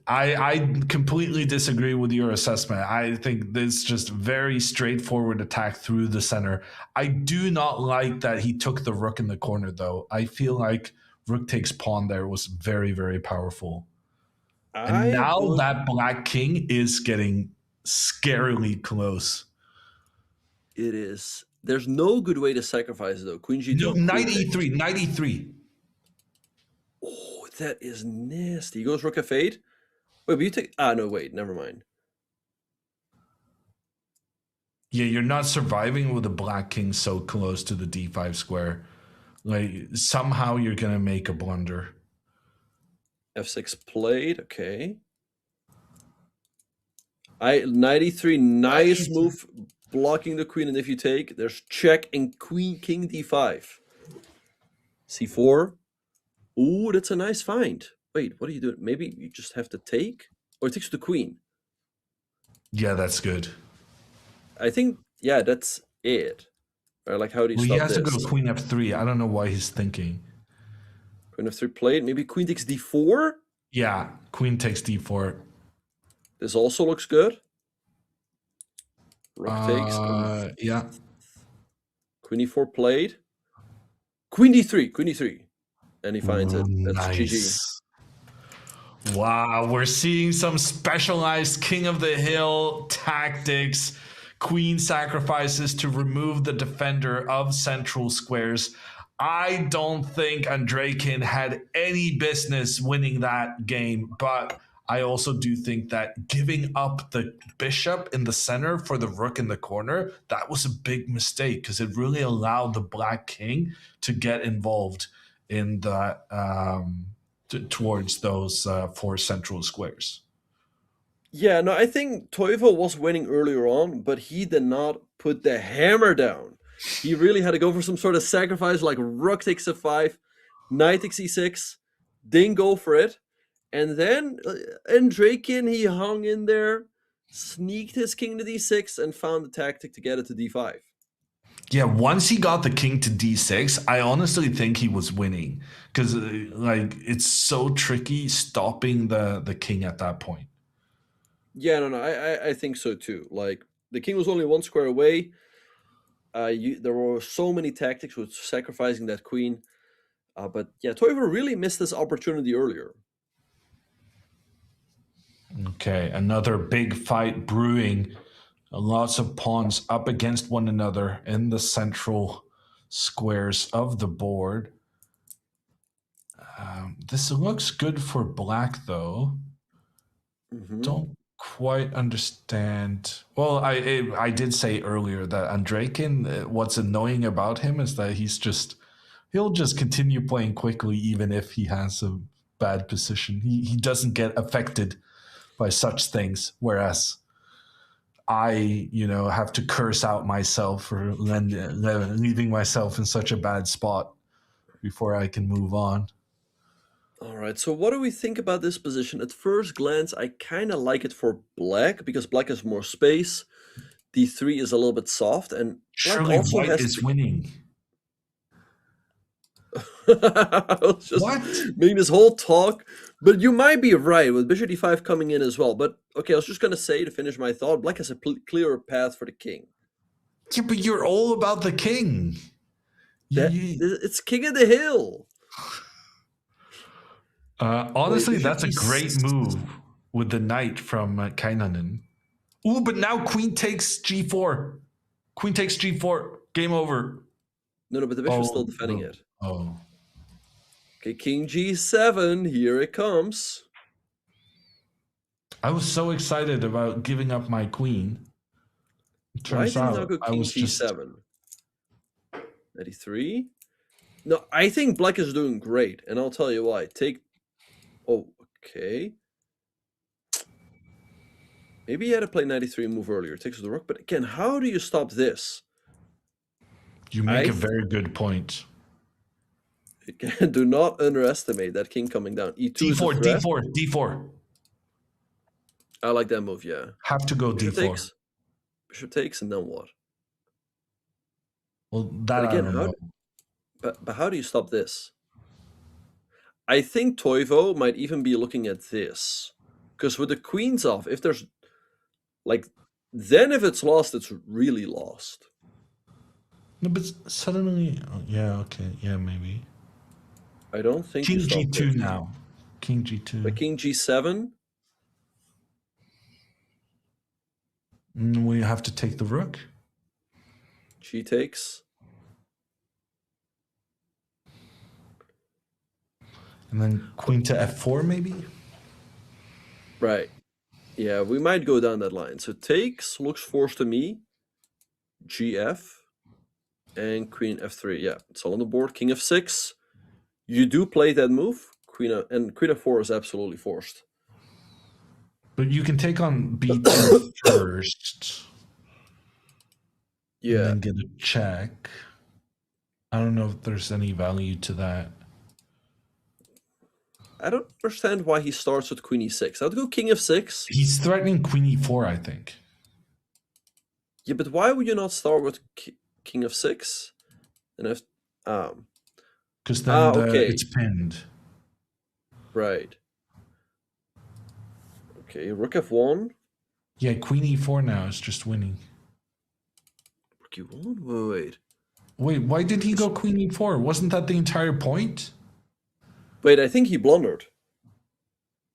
I completely disagree with your assessment. I think this just very straightforward attack through the center. I do not like that he took the rook in the corner, though. I feel like rook takes pawn there was very, very powerful. And now that black king is getting scarily close. It is. There's no good way to sacrifice it, though. Queen g2. No, knight e3. Knight e3. Oh, that is nasty. He goes rook f8. Wait, but you take... Ah, no, wait. Never mind. Yeah, you're not surviving with a black king so close to the d5 square. Like, somehow you're going to make a blunder. f6 played. Okay. Knight e3. Nice move. Blocking the queen. And if you take, there's check and queen king d5. c4. Ooh, that's a nice find. Wait, what are you doing? Maybe you just have to take? Or it takes the queen. Yeah, that's good. I think, yeah, that's it. Or like, how do you Well, stop he has this? to go queen f3. I don't know why he's thinking. Queen f3 played. Maybe queen takes d4? Yeah, queen takes d4. This also looks good. Rook takes. Yeah. Queen e4 played. Queen d3. Queen d3. And he finds it. That's Nice. GG. Wow, we're seeing some specialized King of the Hill tactics. Queen sacrifices to remove the defender of central squares. I don't think Andrakin had any business winning that game, but I also do think that giving up the bishop in the center for the rook in the corner, that was a big mistake because it really allowed the black king to get involved in the towards those 4 central squares. Yeah, no, I think Toivo was winning earlier on, but he did not put the hammer down. He really had to go for some sort of sacrifice like rook takes f5, knight takes e6, didn't go for it. And then Andrakin, he hung in there, sneaked his king to d6, and found the tactic to get it to d5. Yeah, once he got the king to d6, I honestly think he was winning because like it's so tricky stopping the king at that point. Yeah, no, I think so too. Like the king was only 1 square away. There were so many tactics with sacrificing that queen. But yeah, Toivo really missed this opportunity earlier. Okay, another big fight brewing. Lots of pawns up against one another in the central squares of the board. This looks good for black, though. Don't quite understand. Well, I did say earlier that Andrakin, what's annoying about him is that he'll just continue playing quickly even if he has a bad position. He doesn't get affected by such things, whereas I, have to curse out myself for leaving myself in such a bad spot before I can move on. All right, so what do we think about this position? At first glance, I kind of like it for black because black has more space. D3 is a little bit soft, and surely white is winning. I was just making this whole talk, but you might be right with bishop d5 coming in as well. But okay, I was just gonna say to finish my thought, black has a clearer path for the king. Yeah, but you're all about the king. It's king of the hill. Honestly, that's a great move with the knight from Kainanen. Ooh, but now queen takes g4. Queen takes g4. Game over. No, but the bishop's still defending it. Oh. Okay, king g7. Here it comes. I was so excited about giving up my queen. Why did you not go king g7? 93. No, I think black is doing great, and I'll tell you why. Oh, okay. Maybe he had to play 93 and move earlier. Takes the rook, but again, how do you stop this? You make a very good point. Again, do not underestimate that king coming down. E2 is a D4, threat. D4, D4. I like that move, yeah. Have to go Bishop D4. takes. Bishop takes, and then what? Well, that But again, I don't know. But how do you stop this? I think Toivo might even be looking at this. Because with the queens off, if there's... Like, then if it's lost, it's really lost. No, but suddenly... Oh, yeah, okay. Yeah, maybe. I don't think King you stop G2 this. now. King G2. But King G7? We have to take the rook. G takes. And then queen to f4, maybe? Right. Yeah, we might go down that line. So takes looks forced to me. GF. And queen f3. Yeah, it's all on the board. King f6. You do play that move. Queen f4 is absolutely forced. But you can take on b2 first. Yeah. And then get a check. I don't know if there's any value to that. I don't understand why he starts with queen e6. I would go king f6. He's threatening queen e4, I think. Yeah, but why would you not start with king f6? And if because then okay. It's pinned. Right. Okay, rook f1. Yeah, queen e4 now is just winning. Rook e1? Wait. Wait, why did he go queen e4? Wasn't that the entire point? Wait, I think he blundered.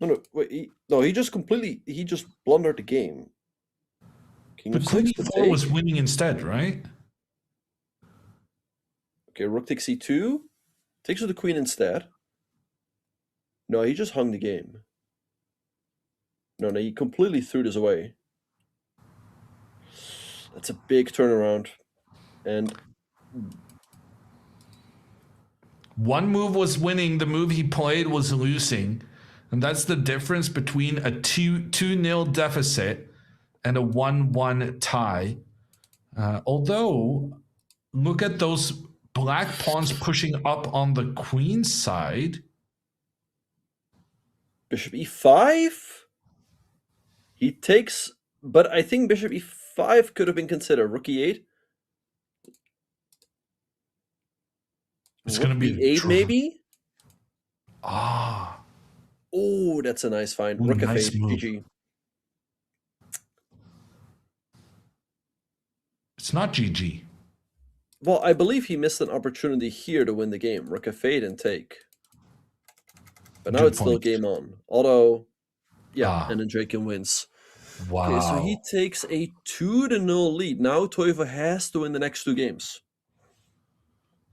No, wait. He just blundered the game. King but queen e4 was winning instead, right? Okay, rook takes e2. Takes with the queen instead. No, he just hung the game. No, he completely threw this away. That's a big turnaround. And one move was winning, the move he played was losing. And that's the difference between a 2-0 deficit and a 1-1 tie. Although, look at those black pawns pushing up on the queen side. Bishop e5? He takes... But I think bishop e5 could have been considered. Rook e8? It's going to be e8 maybe? Ah. Oh, that's a nice find. Ooh, Rook nice f8, move. GG. It's not GG. Well, I believe he missed an opportunity here to win the game. Rook f8 and take. But now Good it's still point. game on. Although, yeah, and then Draken wins. Wow. Okay, so he takes a 2-0 lead. Now Toivo has to win the next two games.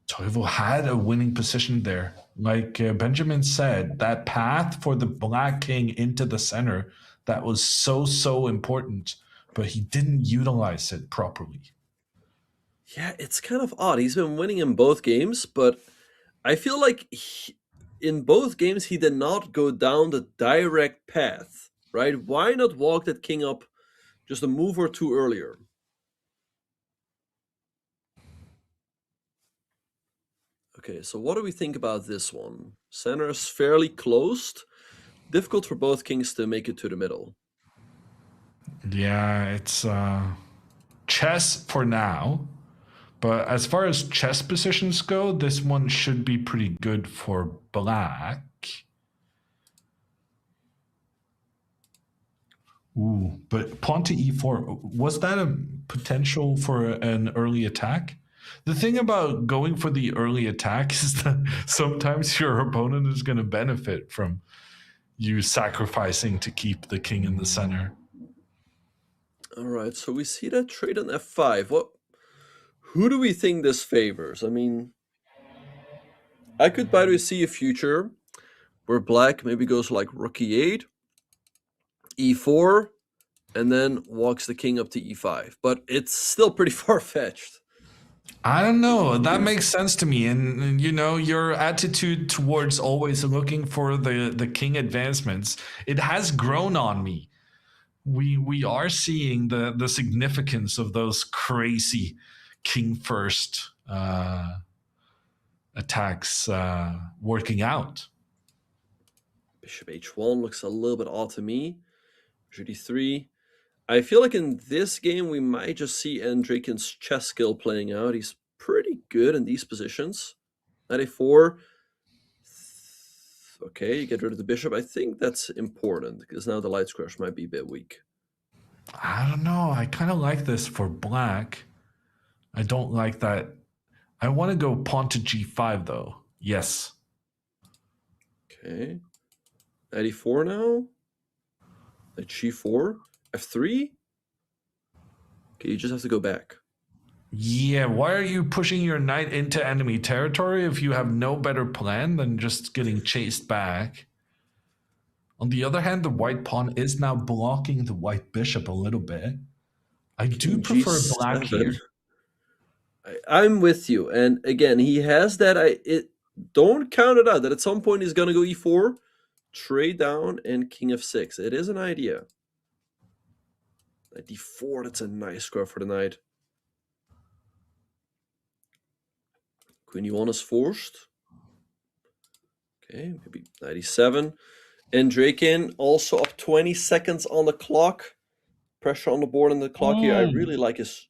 Toivo had a winning position there. Like Benjamin said, that path for the black king into the center, that was so important, but he didn't utilize it properly. Yeah, it's kind of odd. He's been winning in both games, but I feel like in both games he did not go down the direct path, right? Why not walk that king up just a move or two earlier? Okay, so what do we think about this one? Center is fairly closed. Difficult for both kings to make it to the middle. Yeah, it's chess for now. But as far as chess positions go, this one should be pretty good for black. Ooh, but pawn to e4, was that a potential for an early attack? The thing about going for the early attack is that sometimes your opponent is going to benefit from you sacrificing to keep the king in the center. All right, so we see that trade on f5. Who do we think this favors? I mean, I could, by the way, see a future where black maybe goes like rook e8, e4, and then walks the king up to e5. But it's still pretty far-fetched. I don't know. That makes sense to me. And you know, your attitude towards always looking for the king advancements, it has grown on me. We are seeing the significance of those crazy king first attacks working out. Bishop h1 looks a little bit odd to me. Bishop d3. I feel like in this game we might just see Andrakin's chess skill playing out. He's pretty good in these positions. Knight a4. Okay, you get rid of the bishop. I think that's important because now the light squares might be a bit weak. I don't know. I kind of like this for black. I don't like that. I want to go pawn to g5 though. Yes. Okay. Knight e4 now. Knight g4. f3. Okay, you just have to go back. Yeah, why are you pushing your knight into enemy territory if you have no better plan than just getting chased back? On the other hand, the white pawn is now blocking the white bishop a little bit. I do prefer black here. I'm with you. And again, he has that. Don't count it out that at some point he's going to go e4, trade down, and king f6. It is an idea. Knight d4, that's a nice square for the knight. Queen e1 is forced. Okay, maybe knight e7. Andrakin also up 20 seconds on the clock. Pressure on the board and the clock here. I really like his...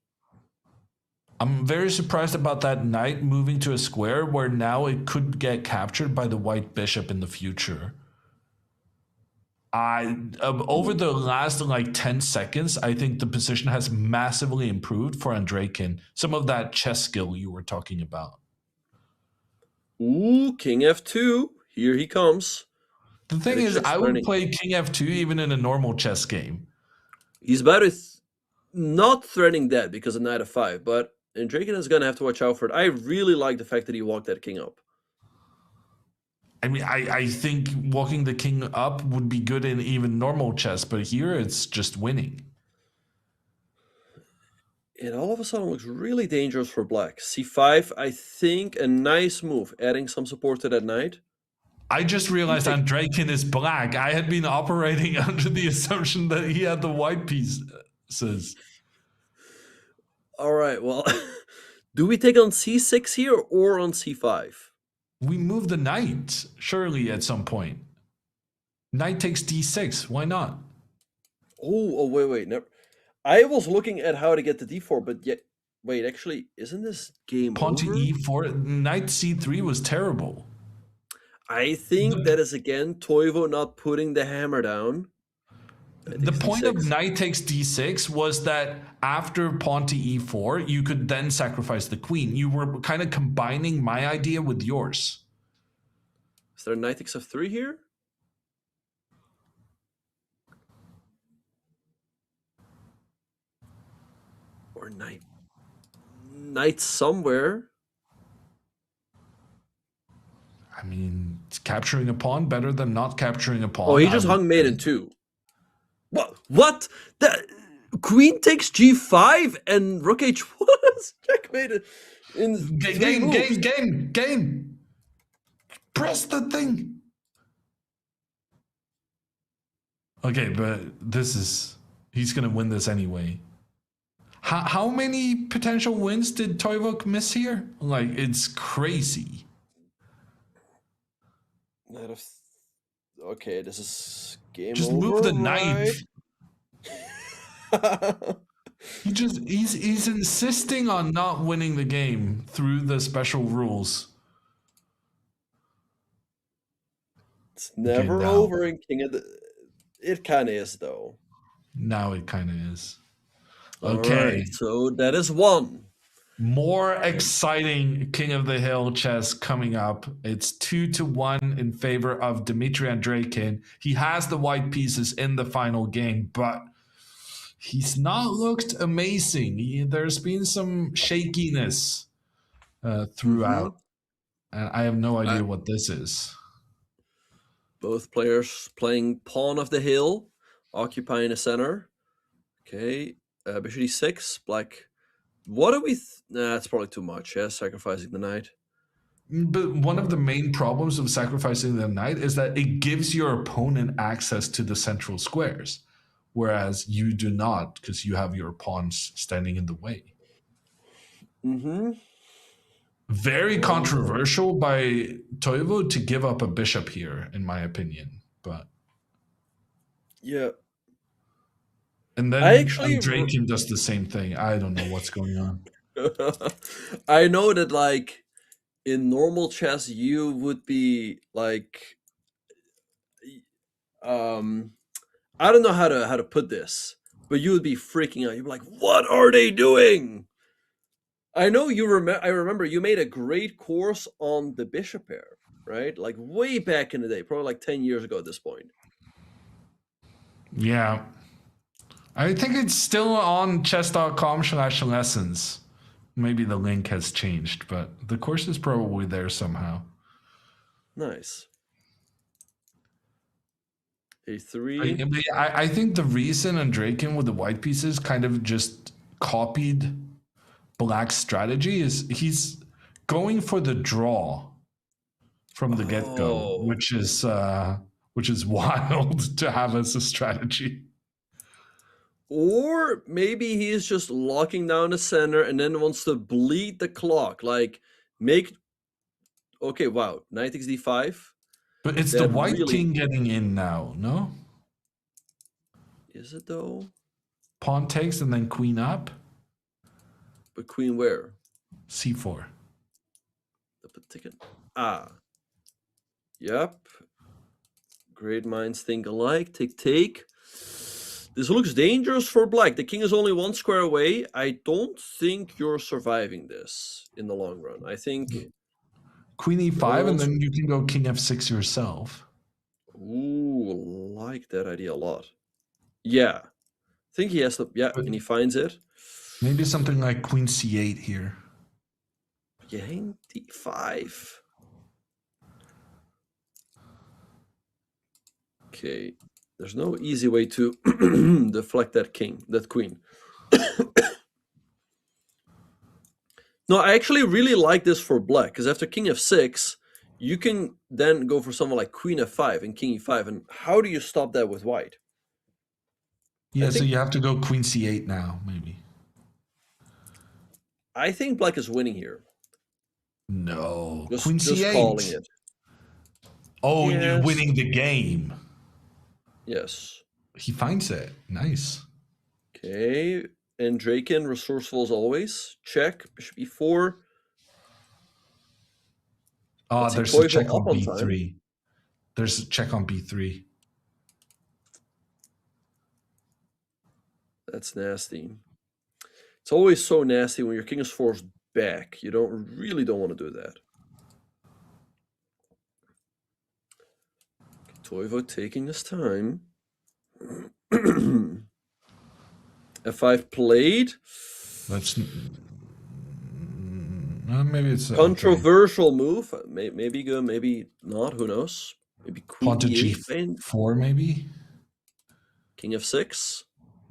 I'm very surprised about that knight moving to a square where now it could get captured by the white bishop in the future. Over the last 10 seconds, I think the position has massively improved for Andrakin. Some of that chess skill you were talking about. Ooh, king f2. Here he comes. The thing is, I would play king f2 even in a normal chess game. He's about to not threatening that because of knight f5, but Andrakin is going to have to watch out for it. I really like the fact that he walked that king up. I mean, I think walking the king up would be good in even normal chess, but here it's just winning. It all of a sudden looks really dangerous for black. c5, I think a nice move, adding some support to that knight. I just realized Andrakin is black. I had been operating under the assumption that he had the white pieces. All right, well, do we take on c6 here or on c5? We move the knight, surely, at some point. Knight takes d6. Why not? Oh, wait. Never. I was looking at how to get the d4, but yet, wait, actually, isn't this game Pawn over? to e4. Knight c3 was terrible. I think that is, again, Toivo not putting the hammer down. The point of knight takes d6 was that after pawn to e4, you could then sacrifice the queen. You were kind of combining my idea with yours. Is there knight takes f3 here? Or knight somewhere? I mean, it's capturing a pawn better than not capturing a pawn. Oh, he just hung mate in 2. What? The queen takes g5 and rook h1 is checkmated in game. Press the thing. Okay, but he's gonna win this anyway. How many potential wins did Toivok miss here? It's crazy. Okay, this is game just over. Just move the knight. He's insisting on not winning the game through the special rules. It's never over in King of the... It kind of is, though. Now it kind of is. Okay. All right, so that is 1. More exciting King of the Hill chess coming up. It's 2-1 in favor of Dmitry Andreikin. He has the white pieces in the final game, but he's not looked amazing. There's been some shakiness throughout. And I have no idea what this is. Both players playing pawn of the hill, occupying the center. Okay, bishop d6, black. What do we... Nah, that's probably too much, yeah, sacrificing the knight. But one of the main problems of sacrificing the knight is that it gives your opponent access to the central squares. whereas you do not because you have your pawns standing in the way. Mm-hmm. Very controversial by Toivo to give up a bishop here, in my opinion. But yeah. And then I actually Draken does the same thing. I don't know what's going on. I know that like in normal chess you would be like I don't know how to put this, but you would be freaking out. You'd be like, "What are they doing?" I know you remember. I remember you made a great course on the bishop pair, right? Like way back in the day, probably like 10 years ago at this point. Yeah. I think it's still on chess.com/lessons. Maybe the link has changed, but the course is probably there somehow. Nice. A3. I think the reason Andraken with the white pieces kind of just copied Black's strategy is he's going for the draw from the get-go, which is wild to have as a strategy. Or maybe he's just locking down the center and then wants to bleed the clock. Like make okay, wow, knight takes d5. But it's the white king getting in now, no? Is it though? Pawn takes and then queen up. But queen where? C4. The particular. Yep. Great minds think alike. Take. This looks dangerous for Black. The king is only one square away. I don't think you're surviving this in the long run. I think Queen e5, and then you can go king f6 yourself. Ooh, like that idea a lot. Yeah. I think he has to, and he finds it. Maybe something like queen c8 here. King d5. Okay. There's no easy way to deflect that queen. No, I actually really like this for Black, because after king f6, you can then go for someone like queen f5 and king e5. And how do you stop that with white? Yeah, so you have to go queen c8 now, maybe. I think Black is winning here. No. Just, queen c8. Just calling it. Oh, yes. You're winning the game. Yes. He finds it. Nice. Okay. And Draken, resourceful as always. Check. Bishop e4. Oh, there's a check on b3. There's a check on b3. That's nasty. It's always so nasty when your king is forced back. You really don't want to do that. Toivo taking his time. F5 played. Let's. Maybe it's controversial move. Maybe good, maybe not. Who knows? Maybe queen pawn to g4, maybe. King f6.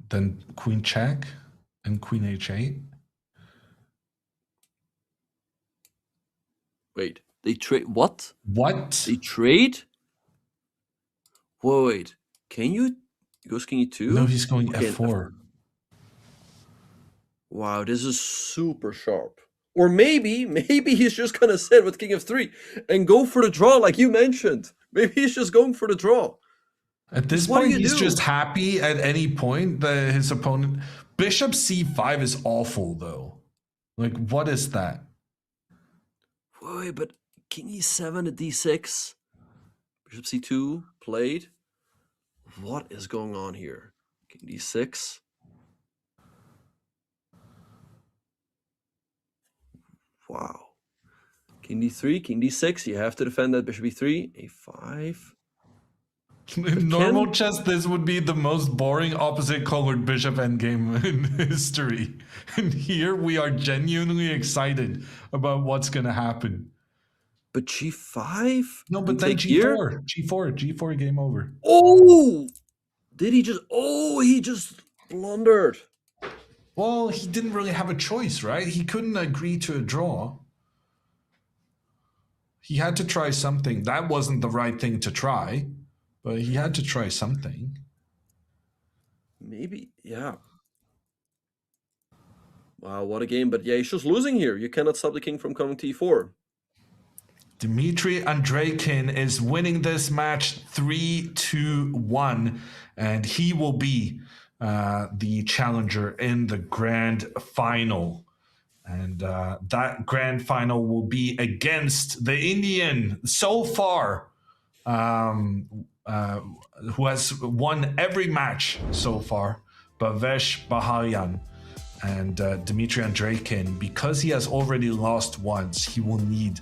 Then queen check and queen h8. Wait, they trade what? What? They trade? Wait. Can you? He goes king e2? No, he's going f4. Wow, this is super sharp. Or maybe he's just gonna sit with king f3 and go for the draw, like you mentioned. Maybe he's just going for the draw. At this point, he's just happy at any point that his opponent. Bishop c5 is awful, though. Like, what is that? Wait, but king e7 at d6. Bishop c2 played. What is going on here? King d6. Wow. King d3, king d6. You have to defend that bishop e3. a5. In normal chess, this would be the most boring opposite-colored bishop endgame in history. And here we are genuinely excited about what's going to happen. But g5? No, but then g4. G4, game over. Oh! Did he just... Oh, he just blundered. Well, he didn't really have a choice, right? He couldn't agree to a draw. He had to try something. That wasn't the right thing to try, but he had to try something. Maybe, yeah. Wow, what a game. But yeah, he's just losing here. You cannot stop the king from coming to e4. Dmitry Andreikin is winning this match 3-1, and he will be the challenger in the grand final. And that grand final will be against the Indian so far, who has won every match so far, Bhavesh Baharian. And Dmitry Andreikin, because he has already lost once, he will need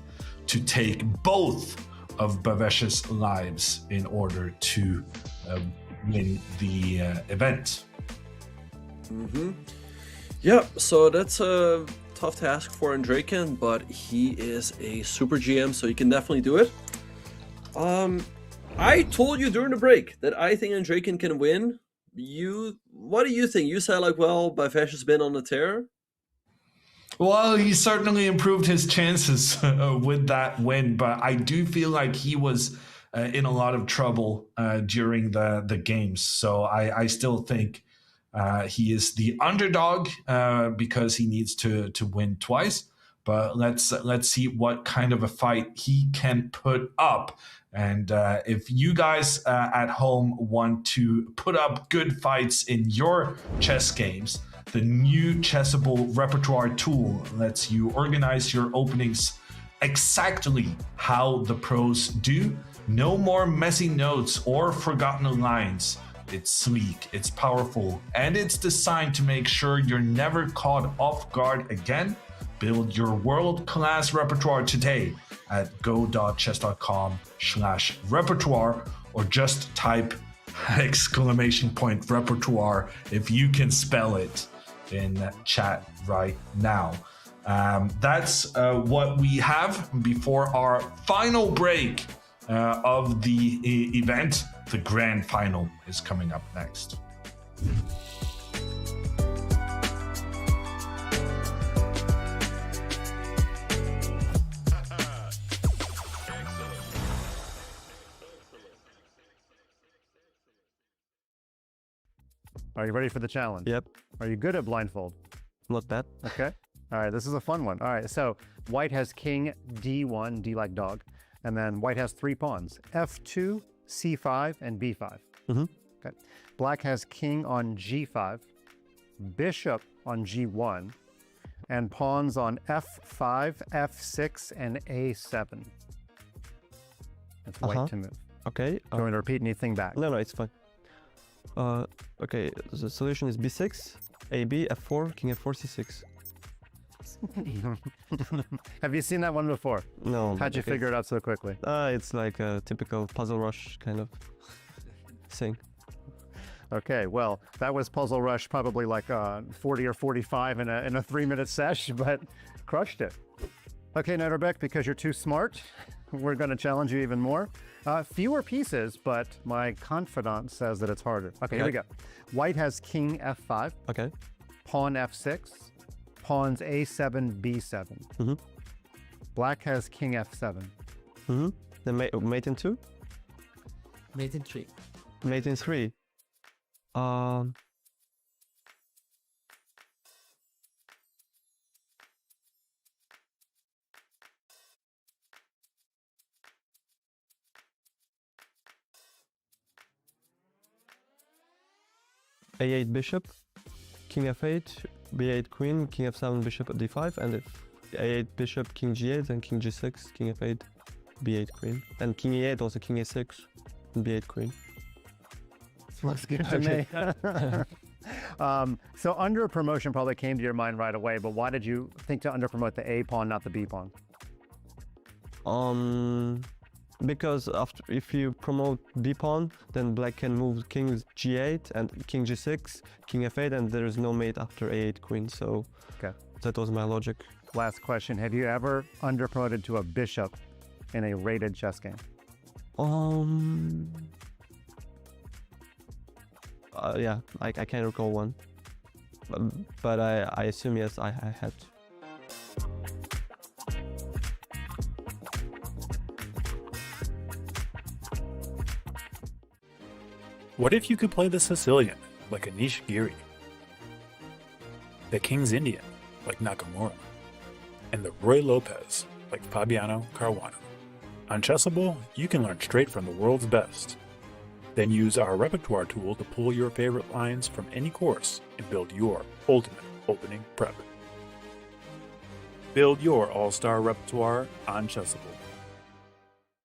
to take both of Bhavesh's lives in order to win the event. Yeah, so that's a tough task for Andreikin, but he is a super GM, so he can definitely do it. I told you during the break that I think Andreikin can win. What do you think? You said like, well, Bhavesh has been on the tear. Well, he certainly improved his chances with that win, but I do feel like he was in a lot of trouble during the games. So I still think he is the underdog because he needs to win twice. But let's see what kind of a fight he can put up. And if you guys at home want to put up good fights in your chess games, the new Chessable repertoire tool lets you organize your openings exactly how the pros do. No more messy notes or forgotten lines. It's sleek, it's powerful, and it's designed to make sure you're never caught off guard again. Build your world-class repertoire today at go.chess.com/repertoire, or just type !repertoire if you can spell it in chat right now. That's what we have before our final break of the event. The grand final is coming up next. Are you ready for the challenge? Yep. Are you good at blindfold? Not bad. Okay. All right, this is a fun one. All right, so white has king d1, d like dog, and then white has 3 pawns, f2, c5, and b5. Okay. Black has king on g5, bishop on g1, and pawns on f5, f6, and a7. That's white to move. Okay. Do you want to repeat anything back? No, it's fine. Okay, the solution is b6, ab, f4, king f4, c6. Have you seen that one before? No. How'd you figure it out so quickly? It's like a typical puzzle rush kind of thing. Okay, well, that was Puzzle Rush, probably like 40 or 45 in a 3-minute sesh, but crushed it. Okay, Netterbeck, because you're too smart, we're going to challenge you even more. Fewer pieces, but my confidant says that it's harder. Okay, here we go. White has king f5. Okay. Pawn f6. Pawns a7, b7. Black has king f7. Then mate in 2? Mate in 3. Mate in 3. a8 bishop, king f8, b8 queen, king f7 bishop at d5, and if a8 bishop, king g8, then king g6, king f8, b8 queen, and king e8 also king a6, and b8 queen. Looks good to me. So under promotion probably came to your mind right away, but why did you think to under promote the A pawn, not the B pawn? Because if you promote b pawn, then black can move king g8 and king g6, king f8, and there is no mate after a8 queen. So that was my logic. Last question: have you ever under promoted to a bishop in a rated chess game? Yeah, I can't recall one, but I assume yes, I had. What if you could play the Sicilian? like Anish Giri. The King's Indian, like Nakamura. And the Roy Lopez, like Fabiano Caruana. On Chessable, you can learn straight from the world's best. Then use our repertoire tool to pull your favorite lines from any course and build your ultimate opening prep. Build your all-star repertoire on Chessable.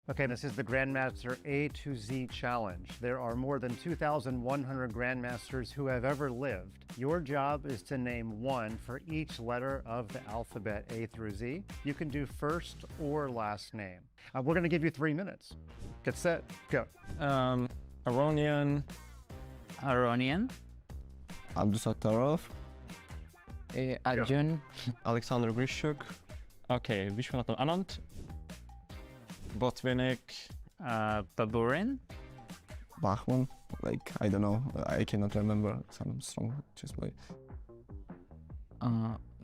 Okay, this is the Grandmaster A to Z Challenge. There are more than 2,100 Grandmasters who have ever lived. Your job is to name one for each letter of the alphabet A through Z. You can do first or last name. We're gonna give you 3 minutes. Get set, go. Aronian. Abdusattarov. Arjun. Alexander Grishuk. Okay, Vishwanathan Anand. Botvinnik. Baburin. Bachman, like, I don't know, I cannot remember some strong chess player.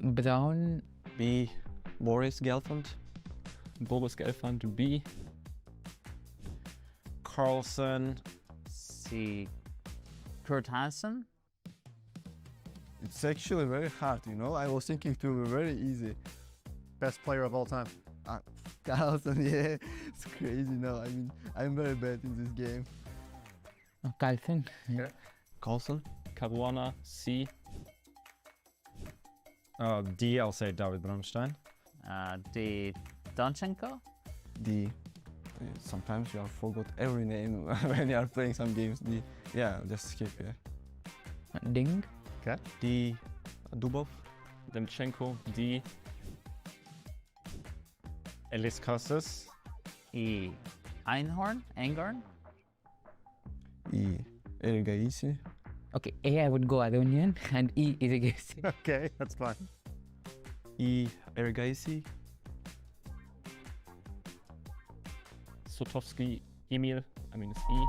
Brown. B. Boris Gelfand. Boris Gelfand, B. Carlsen. C. Kurt Hansen. It's actually very hard, you know? I was thinking to be very easy. Best player of all time. Carlsen, yeah, it's crazy now. I mean, I'm very bad in this game. Carlsen. Yeah. Carlsen. Caruana, C. D, I'll say David Bronstein. D. Donchenko. D. Sometimes you have forgot every name when you are playing some games. D. Yeah, just skip, yeah. Ding. Okay. D. Dubov. Demchenko, D. Elis Casas. E. Einhorn. E. Erigaisi. Okay, A I would go Aronian and E Irrigation. Okay, that's fine. E. Erigaisi. Sotovsky, Emil, it's E.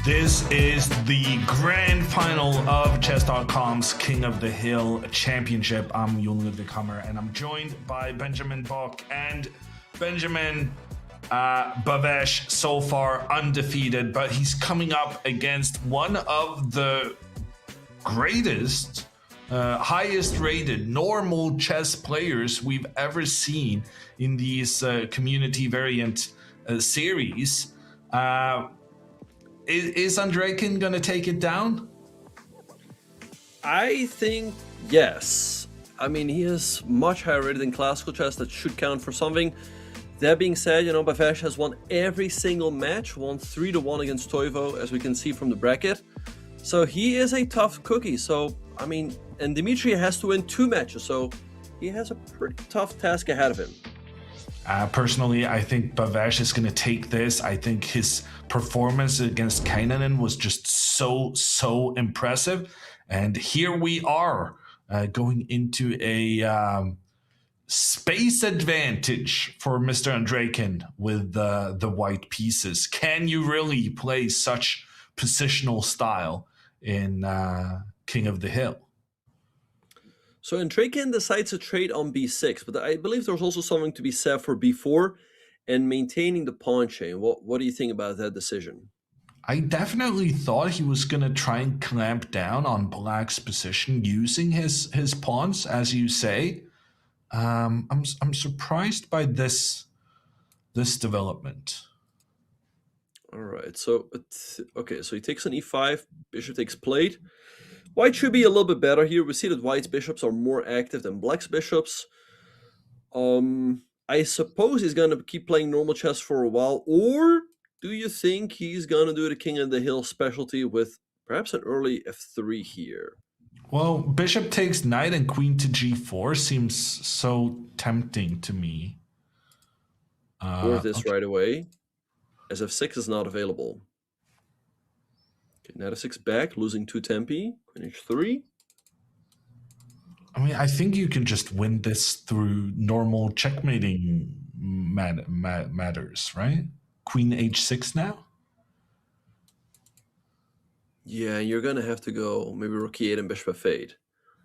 This is the grand final of Chess.com's King of the Hill Championship. I'm Jon Ludwig Hammer, and I'm joined by Benjamin Bock. And Benjamin, Bhavesh so far undefeated, but he's coming up against one of the greatest, highest rated normal chess players we've ever seen in these community variant series. Is Andreykin going to take it down? I think yes. He is much higher rated than classical chess. That should count for something. That being said, Bhavesh has won every single match, won 3-1 against Toivo, as we can see from the bracket. So he is a tough cookie. And Dimitri has to win 2 matches, so he has a pretty tough task ahead of him. Personally, I think Bhavesh is going to take this. I think his performance against Kainanen was just so impressive. And here we are going into a space advantage for Mr. Andreykin with the white pieces. Can you really play such positional style in King of the Hill? So Andreykin decides to trade on b6, but I believe there's also something to be said for b4 and maintaining the pawn chain. What do you think about that decision? I definitely thought he was going to try and clamp down on Black's position using his pawns, as you say. I'm surprised by this development. All right, so he takes an e5, bishop takes plate. White should be a little bit better here. We see that White's bishops are more active than Black's bishops. I suppose he's going to keep playing normal chess for a while, or do you think he's going to do the King of the Hill specialty with perhaps an early f3 here? Well, bishop takes knight and queen to g4 seems so tempting to me. Or this right away, as f6 is not available. Okay, knight f6 back, losing 2 tempi, queen h3. I mean, I think you can just win this through normal checkmating matters, right? Queen h6 now? Yeah, you're gonna have to go maybe rook e8 and bishop f8.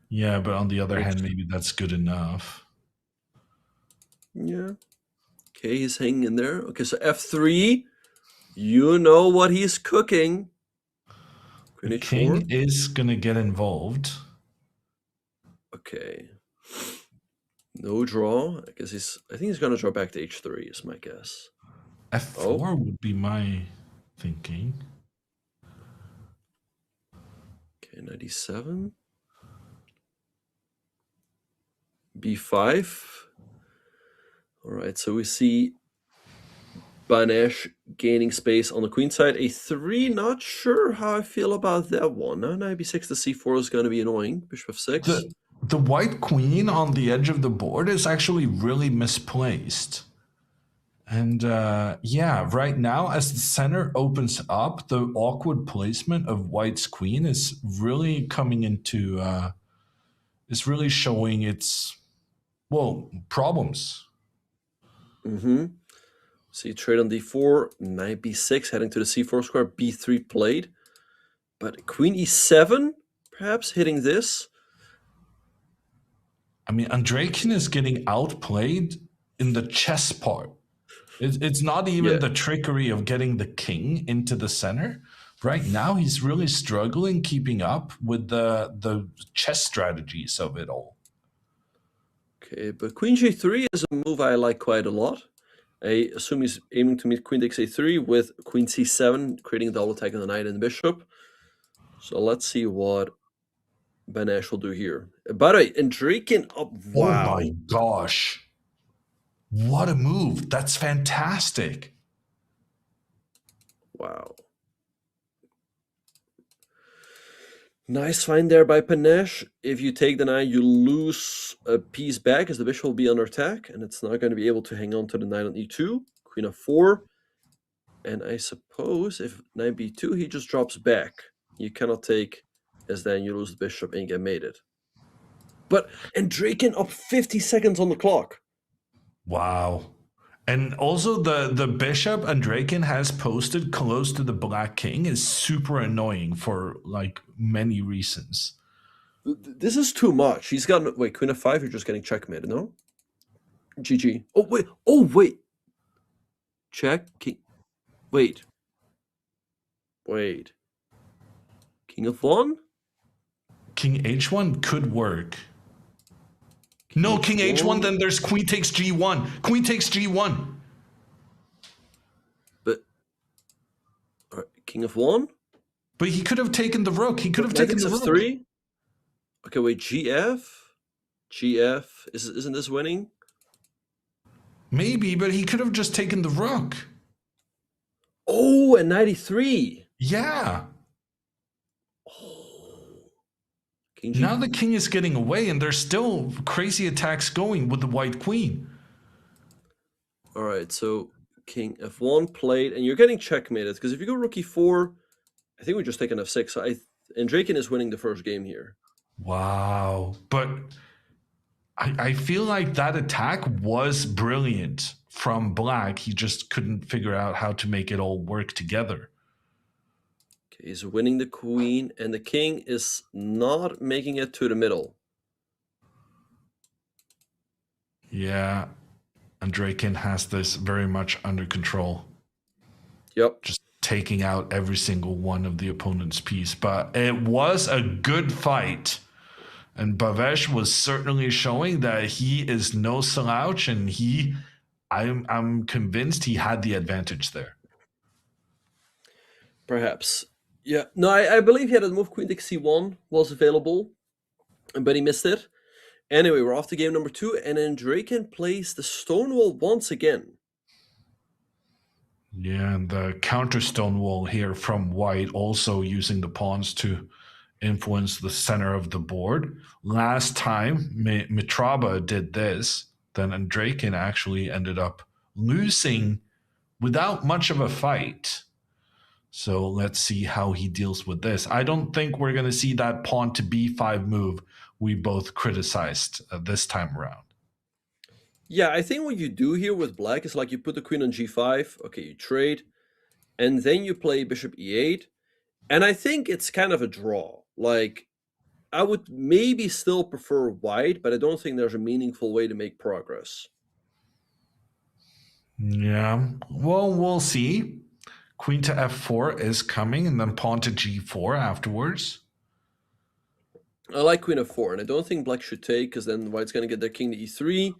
Yeah, but on the other hand, maybe that's good enough. Yeah. Okay, he's hanging in there. Okay, so f3. You know what he's cooking. The king is gonna get involved. Okay. No draw. I guess I think he's gonna draw back to h3 is my guess. F4 would be my thinking. Okay, 97. b5. All right, so we see Banesh gaining space on the queen side. a3, not sure how I feel about that one. Now knight b6 to c4 is going to be annoying. Bishop f6. The white queen on the edge of the board is actually really misplaced. And yeah, right now, as the center opens up, the awkward placement of white's queen is really coming into, is really showing its, well, problems. Mm-hmm. See, trade on d4, knight b6, heading to the c4 square, b3 played. But queen e7, perhaps hitting this. I mean, Andreykin is getting outplayed in the chess part. It's not even the trickery of getting the king into the center. Right now, he's really struggling keeping up with the chess strategies of it all. Okay, but queen g3 is a move I like quite a lot. I assume he's aiming to meet queen takes a3 with queen c7, creating a double attack on the knight and the bishop. So let's see what Banesh will do here. By the way, Andreykin up. Wow. Oh my gosh. What a move. That's fantastic. Wow. Nice find there by Banesh. If you take the knight, you lose a piece back as the bishop will be under attack, and it's not going to be able to hang on to the knight on e2. Queen f4. And I suppose if knight b2, he just drops back. You cannot take, as then you lose the bishop and you get mated. But Andreykin up 50 seconds on the clock. Wow. And also the bishop Andreykin has posted close to the black king is super annoying for like many reasons. This is too much. He's got wait, queen f5, you're just getting checkmated, no? GG. Oh wait. Check king. Wait. King f1? King h1 could work. No, king h1, then there's queen takes g1. Queen takes g1. But king f1? But he could have taken the rook. He could have taken the rook. f3? Okay, wait, gf? Gf? Isn't this winning? Maybe, but he could have just taken the rook. Oh, and 93. Yeah. Now the king is getting away, and there's still crazy attacks going with the white queen. All right, so king f1 played, and you're getting checkmated, because if you go rook e4, I think we just take an f6. So Andreykin is winning the first game here. Wow. But I feel like that attack was brilliant from black. He just couldn't figure out how to make it all work together. Okay, he's winning the queen, and the king is not making it to the middle. Yeah, Andreykin has this very much under control. Yep. Just taking out every single one of the opponent's piece. But it was a good fight. And Bhavesh was certainly showing that he is no slouch, and I'm convinced he had the advantage there. Perhaps. Yeah. No, I believe he had a move queen takes c1 was available, but he missed it. Anyway, we're off to game number 2, and Andreykin plays the Stonewall once again. Yeah, and the counter Stonewall here from white, also using the pawns to influence the center of the board. Last time Mitraba did this, then Andreykin actually ended up losing without much of a fight. So let's see how he deals with this. I don't think we're going to see that pawn to b5 move we both criticized this time around. Yeah, I think what you do here with black is like you put the queen on g5, okay, you trade, and then you play bishop e8, and I think it's kind of a draw. Like, I would maybe still prefer white, but I don't think there's a meaningful way to make progress. Yeah, well, we'll see. Queen to f4 is coming, and then pawn to g4 afterwards. I like queen f4, and I don't think black should take, because then white's going to get their king to e3,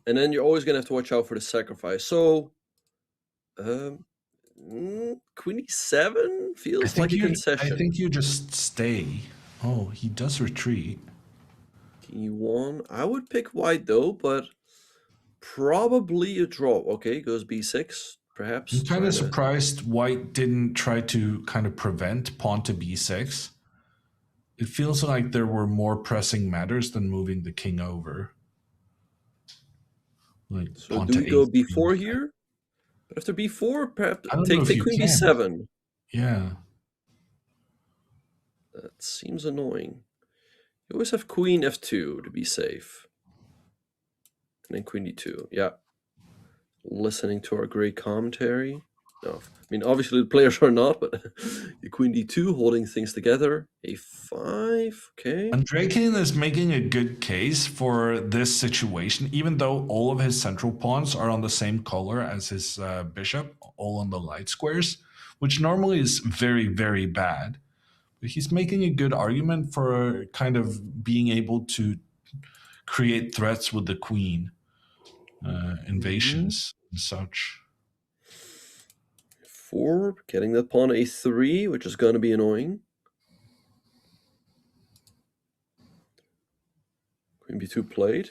and then you're always going to have to watch out for the sacrifice. So, queen e7 feels like a concession. I think you just stay. Oh, he does retreat. King e1. I would pick white, though, but probably a draw. Okay, goes b6, perhaps. I'm kind of surprised white didn't try to kind of prevent pawn to b6. It feels like there were more pressing matters than moving the king over. Like, so do we go b4 here? But after b4, perhaps take queen b7. Yeah. That seems annoying. You always have queen f2 to be safe. And then queen d2, yeah. Listening to our great commentary. No, I mean, obviously the players are not, but queen d2 holding things together. a5, okay. Andreykin is making a good case for this situation, even though all of his central pawns are on the same color as his bishop, all on the light squares, which normally is very, very bad. But he's making a good argument for kind of being able to create threats with the queen, invasions and such. 4, getting that pawn a3, which is going to be annoying. Queen b2 played.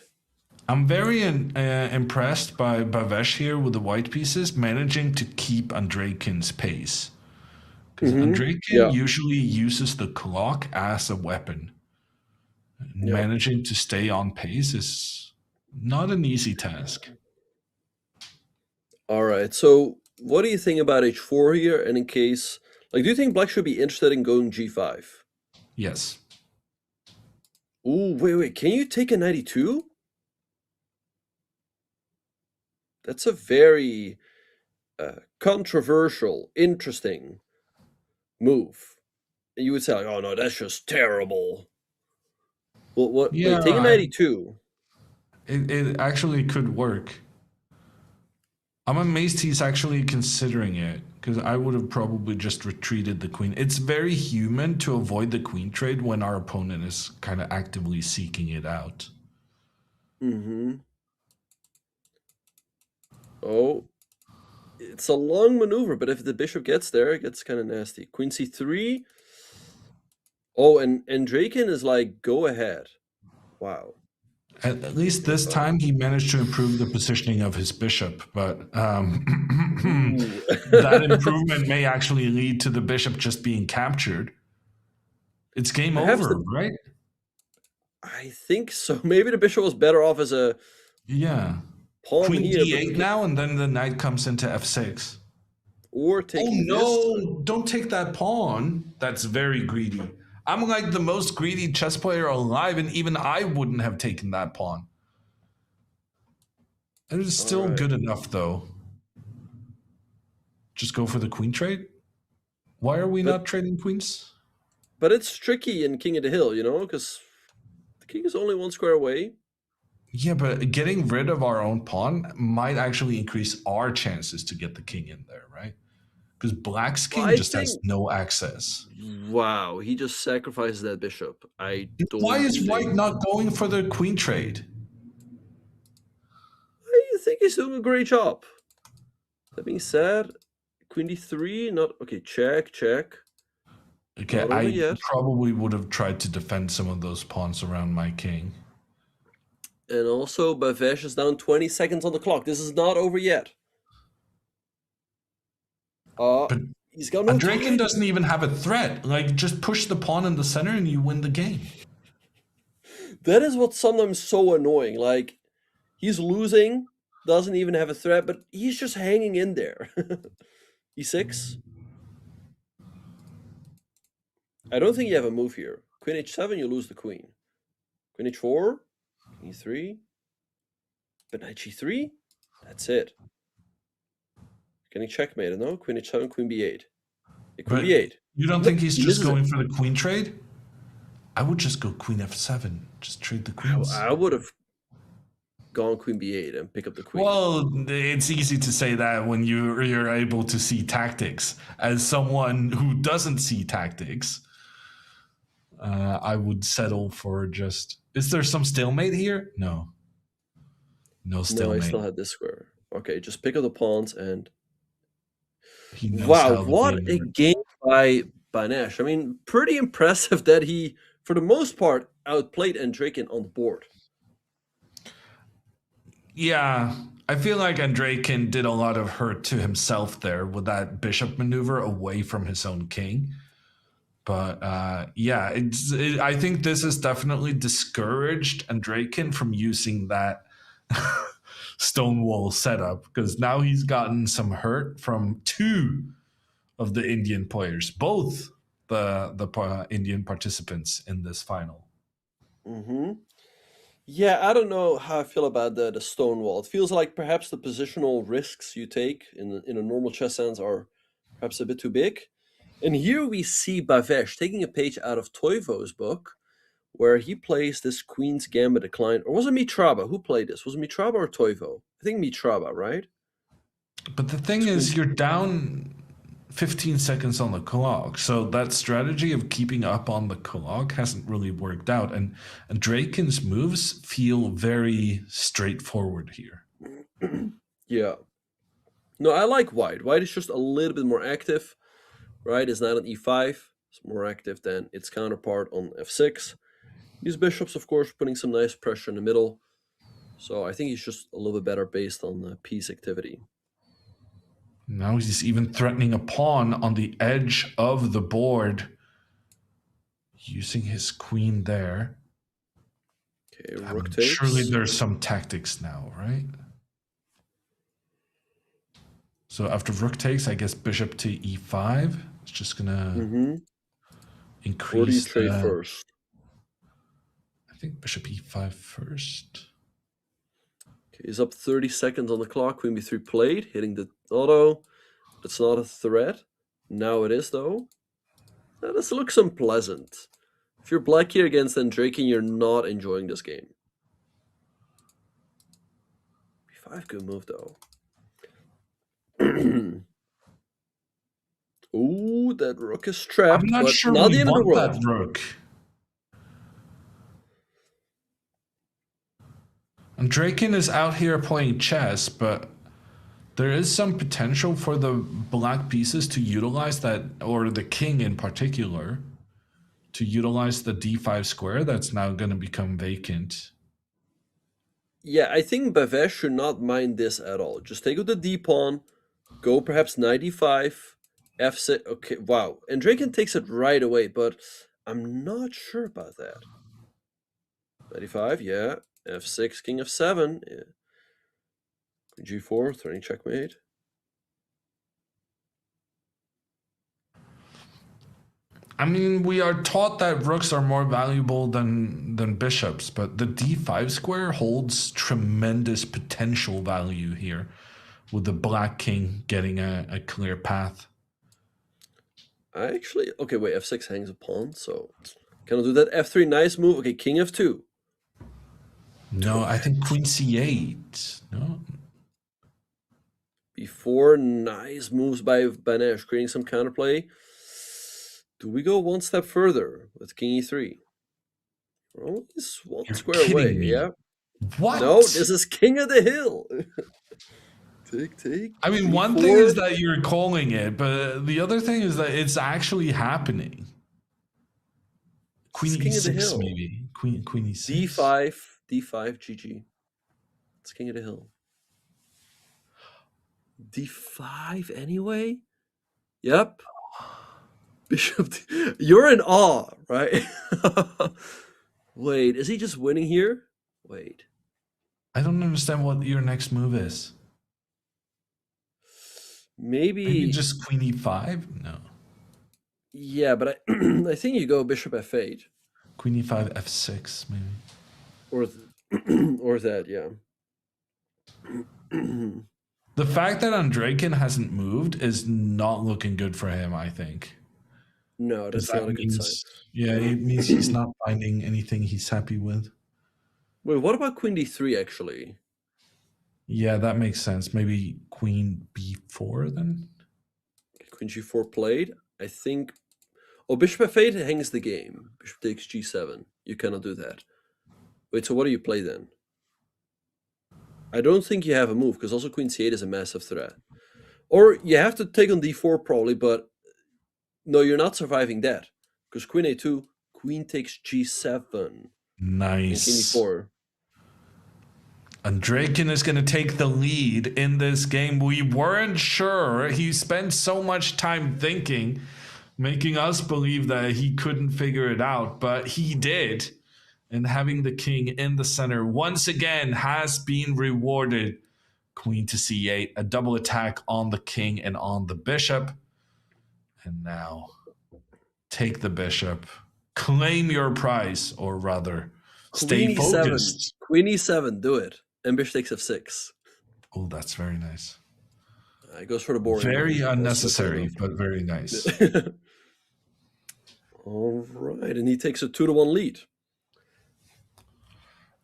I'm very impressed by Bavesh here with the white pieces, managing to keep Andreykin's pace. Because Andreykin usually uses the clock as a weapon. Managing to stay on pace is not an easy task. All right, so what do you think about h4 here? And in case, like, do you think black should be interested in going g5? Yes. Ooh, wait, can you take a 92? That's a very controversial, interesting move. And you would say, like, oh no, that's just terrible. Well, what? Yeah, wait, take a 92. It actually could work. I'm amazed he's actually considering it, because I would have probably just retreated the queen. It's very human to avoid the queen trade when our opponent is kind of actively seeking it out. Oh, it's a long maneuver, but if the bishop gets there, it gets kind of nasty. Queen c3. Oh, and Andreykin is like, go ahead. Wow. At least this time he managed to improve the positioning of his bishop, but that improvement may actually lead to the bishop just being captured. It's game over, right? I think so. Maybe the bishop was better off as a pawn Queen here. d8 now, and then the knight comes into f6. Or taking Don't take that pawn. That's very greedy. I'm like the most greedy chess player alive, and even I wouldn't have taken that pawn. It is still good enough, though. Just go for the queen trade? Why are we not trading queens? But it's tricky in King of the Hill, you know, because the king is only one square away. Yeah, but getting rid of our own pawn might actually increase our chances to get the king in there, right? Because black's king has no access. Wow, he just sacrificed that bishop. Why is white not going for the queen trade? I think he's doing a great job. That being said, queen d3, not okay. Check. Okay, I probably would have tried to defend some of those pawns around my king. And also, Bavesh is down 20 seconds on the clock. This is not over yet. But he's got no Andreykin time. doesn't even have a threat. Like, just push the pawn in the center and you win the game. That is what's sometimes so annoying. Like, he's losing, doesn't even have a threat, but he's just hanging in there. e6. I don't think you have a move here. Queen h7, you lose the queen. Queen h4, king e3, but knight g3, that's it. Getting checkmated, no? Queen h7, queen b8. Yeah, queen But b8. you don't No, think he's he just misses it. going for the queen trade? I would just go queen f7. Just trade the queens. I would have gone queen b8 and pick up the queen. Well, it's easy to say that when you're able to see tactics. As someone who doesn't see tactics, I would settle for just. Is there some stalemate here? No. No No, I stalemate. still had this square. Okay, just pick up the pawns and. He knows Wow, how the what game a works. game by Banesh. I mean, pretty impressive that he, for the most part, outplayed Andrakin on the board. Yeah, I feel like Andrakin did a lot of hurt to himself there with that bishop maneuver away from his own king. But yeah, I think this has definitely discouraged Andrakin from using that Stonewall setup because now he's gotten some hurt from two of the Indian players, both the Indian participants in this final. Mm-hmm. Yeah, I don't know how I feel about the Stonewall. It feels like perhaps the positional risks you take in a normal chess sense are perhaps a bit too big. And here we see Bavesh taking a page out of Toivo's book, where he plays this Queen's Gambit Decline. Or was it Mitraba? Who played this? Was it Mitraba or Toivo? I think Mitraba, right? But the thing is, you're down 15 seconds on the clock, so that strategy of keeping up on the clock hasn't really worked out. And Draken's moves feel very straightforward here. Yeah. No, I like White. White is just a little bit more active. Right, is not on e5. It's more active than its counterpart on f6. These bishops, of course, putting some nice pressure in the middle. So I think he's just a little bit better based on piece activity. Now he's even threatening a pawn on the edge of the board, using his queen there. Okay, rook takes. Surely there's some tactics now, right? So after rook takes, I guess bishop to e5. It's just gonna increase. Or do you trade first? I think bishop e5 first. Okay, he's up 30 seconds on the clock. Queen b3 played, hitting the auto. That's not a threat. Now it is, though. Now, this looks unpleasant. If you're black here against Andrakin, you're not enjoying this game. b5, good move, though. Ooh, that rook is trapped, I'm not but sure not we the end of the want world. that rook. Andrakin is out here playing chess, but there is some potential for the black pieces to utilize that, or the king in particular, to utilize the d5 square that's now going to become vacant. Yeah, I think Bavesh should not mind this at all. Just take out the d-pawn, go perhaps knight e5, f6. Okay, wow. Andrakin takes it right away, but I'm not sure about that. Knight e5, yeah. f6, king f7. Yeah. Queen g4, threatening checkmate. I mean, we are taught that rooks are more valuable than bishops, but the d5 square holds tremendous potential value here, with the black king getting a clear path. I actually... Okay, wait, f6 hangs a pawn, so... Can I do that? f3, nice move. Okay, king f2. No, I think queen c8. No? Before, nice moves by Banesh, creating some counterplay. Do we go one step further with king e3? We're only one square away, yeah? What? No, this is king of the hill. Take. I mean, one thing is that you're calling it, but the other thing is that it's actually happening. Queen king of the e6 hill. maybe. Queen e6. d5, GG. It's king of the hill. d5 anyway? Yep. Bishop. You're in awe, right? Wait, is he just winning here? Wait. I don't understand what your next move is. Maybe just queen e5? No. Yeah, but I, I think you go bishop f8. Queen e5, f6, maybe. Or, or that, yeah. The fact that Andreykin hasn't moved is not looking good for him, I think. No, that's That not a good sign. means, yeah, it means he's not finding anything he's happy with. Wait, what about queen d3, actually? Yeah, that makes sense. Maybe queen b4 then? Queen g4 played. I think... Oh, bishop f8 hangs the game. Bishop takes g7. You cannot do that. Wait, so what do you play then? I don't think you have a move, because also queen c8 is a massive threat. Or you have to take on d4 probably, but no, you're not surviving that. Because queen a2, queen takes g7. Nice. King d4. Andreykin is going to take the lead in this game. We weren't sure. He spent so much time thinking, making us believe that he couldn't figure it out, but he did. And having the king in the center once again has been rewarded. Queen to c8, a double attack on the king and on the bishop. And now take the bishop, claim your prize, or rather, stay focused. Queen e7, do it. And bishop takes f6. Oh, that's very nice. It goes for the boring. Very unnecessary, but very nice. All right, and he takes a 2-1 lead.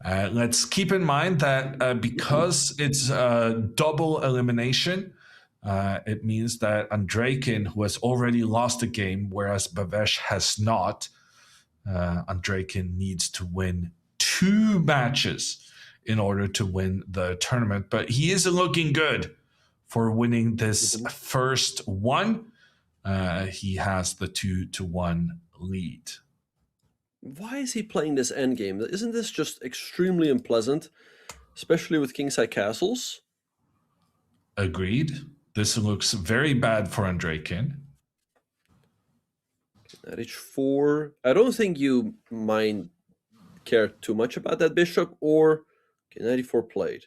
Let's keep in mind that because it's a double elimination, it means that Andreykin, who has already lost a game, whereas Bhavesh has not, Andreykin needs to win 2 matches in order to win the tournament. But he is looking good for winning this first one. He has the 2-1 lead. Why is he playing this endgame? Isn't this just extremely unpleasant, especially with kingside castles? Agreed. This looks very bad for Andreykin. At h4, I don't think you care too much about that bishop, or knight e4 played.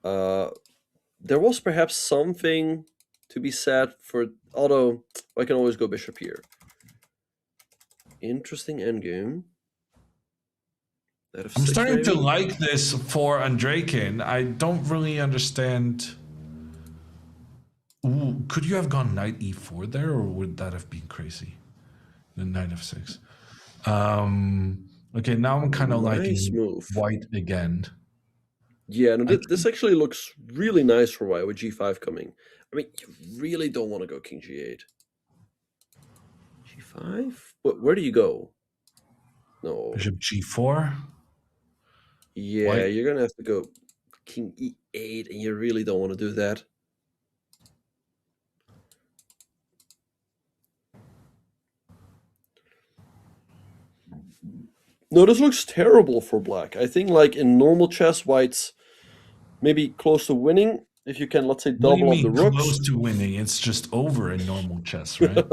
There was perhaps something to be said for, although I can always go bishop here. Interesting endgame. I'm starting to like this for Andreykin. I don't really understand. Ooh, could you have gone knight e4 there, or would that have been crazy? The knight f6. Okay, now I'm kind of liking white again. Yeah, no, this actually looks really nice for white with g5 coming. I mean, you really don't want to go king g8. g5? But where do you go? No. Bishop g4? Yeah, white. You're going to have to go king e8, and you really don't want to do that. No, this looks terrible for black. I think, like, in normal chess, white's maybe close to winning. If you can, let's say, double up the rooks. Close to winning. It's just over in normal chess, right?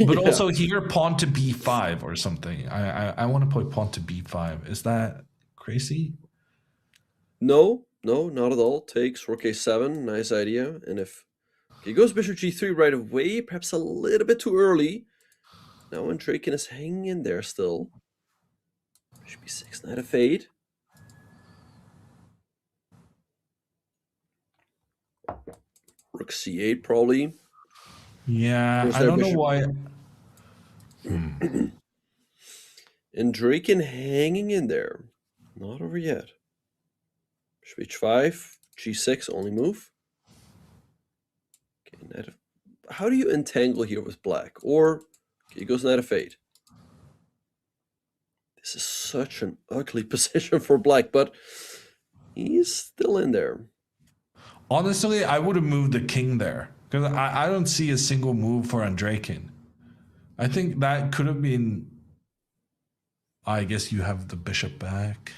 But also here, pawn to b5 or something. I want to play pawn to b5. Is that crazy? No, not at all. Takes rook a7. Nice idea. And if he goes bishop g3 right away, perhaps a little bit too early. Now Andreykin is hanging in there still. Bishop b6, knight f8. Rook c8 probably. Yeah, I don't know why. Andreykin hanging in there. Not over yet. Bishop h5, g6, only move. Okay, knight f... How do you entangle here with black? Or okay, he goes knight f8. This is such an ugly position for black, but he's still in there. Honestly, I would have moved the king there, because I don't see a single move for Andreykin. I think that could have been... I guess you have the bishop back.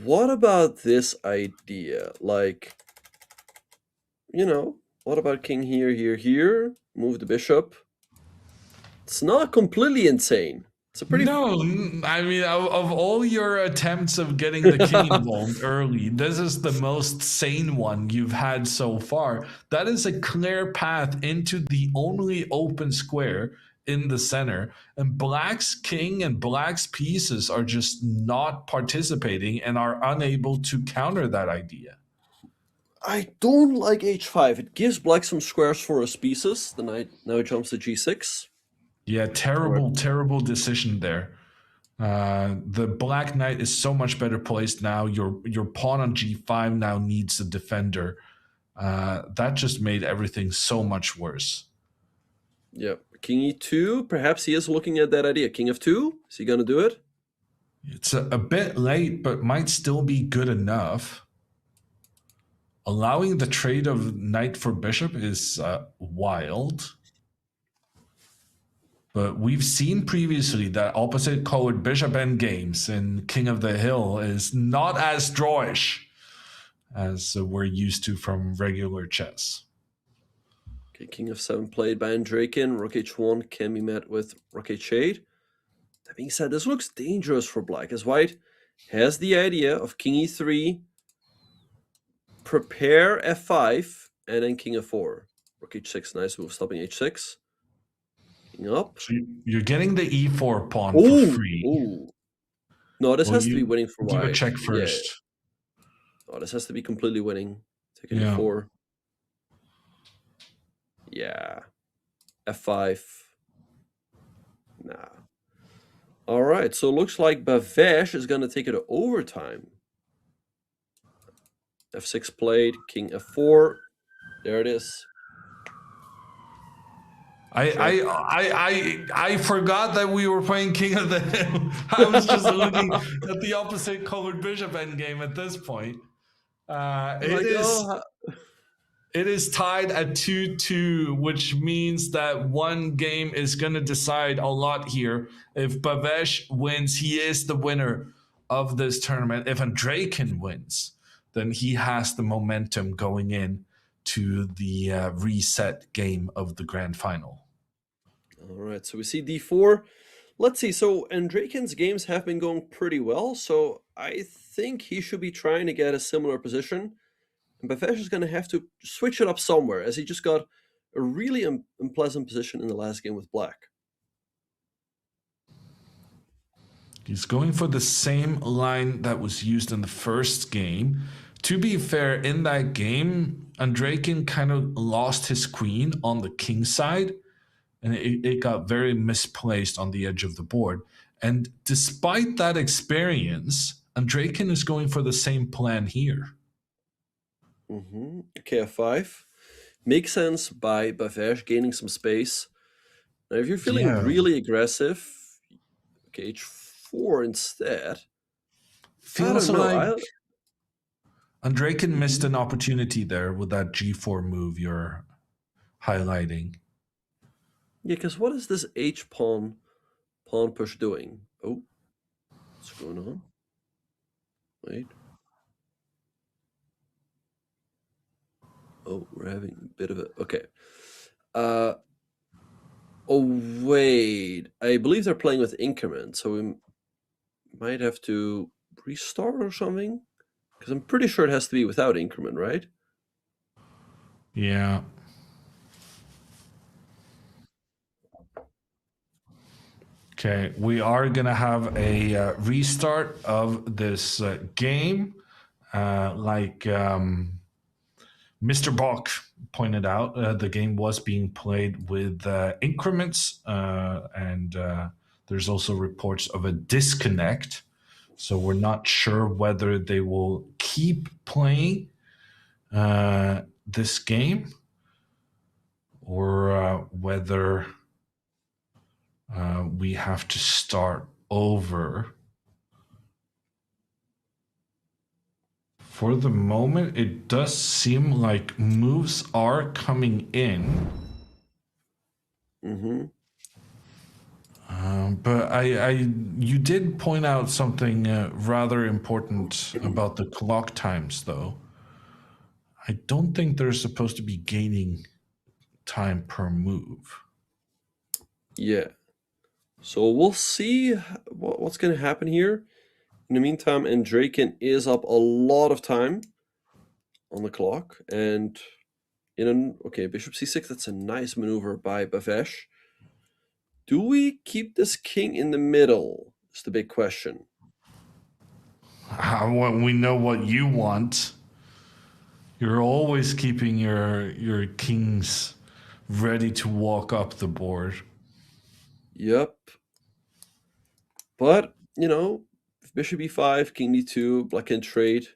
What about this idea? Like, you know, what about king here, here, here? Move the bishop. It's not completely insane. It's a pretty I mean, of all your attempts of getting the king involved early, this is the most sane one you've had so far. That is a clear path into the only open square in the center, and black's king and black's pieces are just not participating and are unable to counter that idea. I don't like h5. It gives black some squares for his pieces. The knight now jumps to g6. Yeah, terrible decision there. The black knight is so much better placed now. Your pawn on g5 now needs a defender. That just made everything so much worse. Yep. King e2. Perhaps he is looking at that idea. King f2. Is he going to do it? It's a bit late, but might still be good enough. Allowing the trade of knight for bishop is wild. But we've seen previously that opposite colored bishop endgames in King of the Hill is not as drawish as we're used to from regular chess. Okay, King f7 played by Andrekin. Rook h1 can be met with rook h8. That being said, this looks dangerous for black, as white has the idea of king e3, prepare f5, and then king f4. Rook h6, nice move, stopping h6. King up. So you're getting the e4 pawn Ooh, for free. ooh. No, this has to be winning for white. Give a check first. Yeah. Oh, this has to be completely winning. Take an Yeah. e4. Yeah. f5. Nah. All right, so it looks like Bavesh is going to take it to overtime. f6 played, king f4. There it is. I forgot that we were playing King of the Hill. I was just looking at the opposite colored bishop endgame at this point. It is tied at 2-2, which means that one game is going to decide a lot here. If Bavesh wins, he is the winner of this tournament. If Andrekin wins, then he has the momentum going in to the reset game of the grand final. All right, so we see d4. Let's see, so Andrekin's games have been going pretty well, so I think he should be trying to get a similar position. And Bavesh is going to have to switch it up somewhere, as he just got a really unpleasant position in the last game with black. He's going for the same line that was used in the first game. To be fair, in that game, Andrekin kind of lost his queen on the king side, and it got very misplaced on the edge of the board. And despite that experience, Andrekin is going for the same plan here. Okay, f5. Makes sense by Bavesh gaining some space. Now, if you're feeling really aggressive, okay, h4 instead. Feels like Andrekin missed an opportunity there with that g4 move you're highlighting. Yeah, because what is this h-pawn push doing? Oh, what's going on? Wait. Oh, we're having a bit of a... Okay. Oh, wait. I believe they're playing with increment, so we might have to restart or something? Because I'm pretty sure it has to be without increment, right? Yeah. Okay, we are going to have a restart of this game. Like Mr. Bach pointed out, the game was being played with increments, and there's also reports of a disconnect. So we're not sure whether they will keep playing this game or whether we have to start over. For the moment, it does seem like moves are coming in. But you did point out something rather important about the clock times, though. I don't think they're supposed to be gaining time per move. Yeah. So we'll see what's going to happen here. In the meantime, Andraken is up a lot of time on the clock. And okay, bishop c6, that's a nice maneuver by Bhavesh. Do we keep this king in the middle? Is the big question. We know what you want. You're always keeping your kings ready to walk up the board. Yep. But, if bishop e5, king d2, black can trade,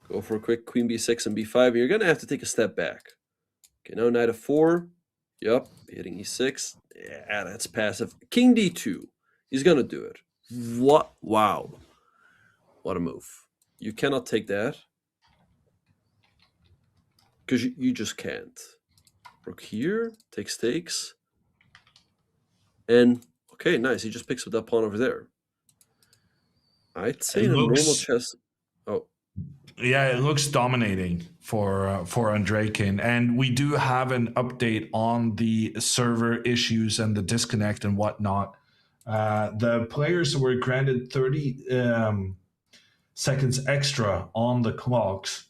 go for a quick queen b6 and b5, you're going to have to take a step back. Okay, now knight f4. Yep, hitting e6. Yeah, that's passive. King d2. He's going to do it. What? Wow. What a move. You cannot take that. Because you just can't. Rook here, takes stakes. And, okay, nice. He just picks up that pawn over there. I'd say in a normal chess... Oh. Yeah, it looks dominating for Andraken. And we do have an update on the server issues and the disconnect and whatnot. The players were granted 30 seconds extra on the clocks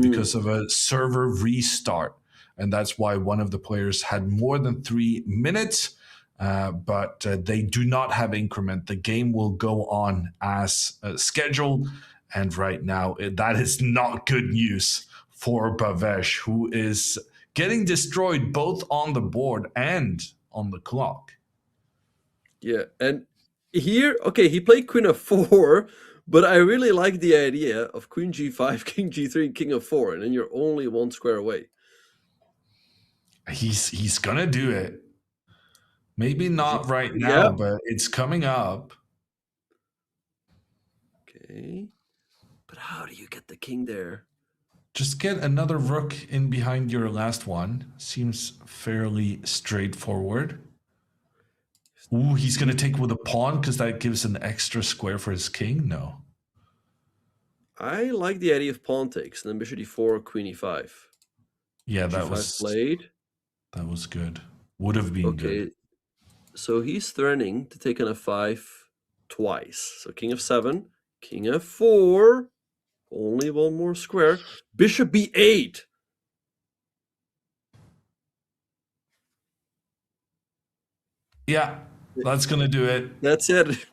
because of a server restart. And that's why one of the players had more than 3 minutes, but they do not have increment. The game will go on as scheduled. And right now, that is not good news for Bhavesh, who is getting destroyed both on the board and on the clock. Yeah, and here, okay, he played queen f4, but I really like the idea of queen g5, king g3, king f4, and then you're only one square away. He's gonna do it. Maybe not right now, but it's coming up. Okay. But how do you get the king there? Just get another rook in behind your last one. Seems fairly straightforward. Ooh, he's going to take with a pawn because that gives an extra square for his king? No. I like the idea of pawn takes, and then bishop d4, queen e5. Yeah, that G5 was played. That was good. Would have been good. So he's threatening to take on f5 twice. So king f7, king f4. Only one more square. Bishop b8. Yeah, that's going to do it. That's it.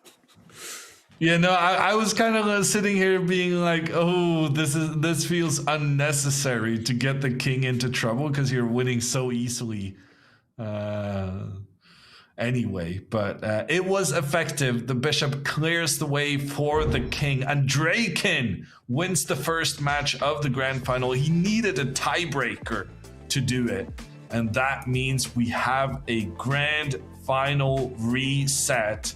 Yeah, no, I was kind of sitting here being like, oh, this feels unnecessary to get the king into trouble because you're winning so easily anyway. But it was effective. The bishop clears the way for the king. Andraken wins the first match of the grand final. He needed a tiebreaker to do it. And that means we have a grand final reset.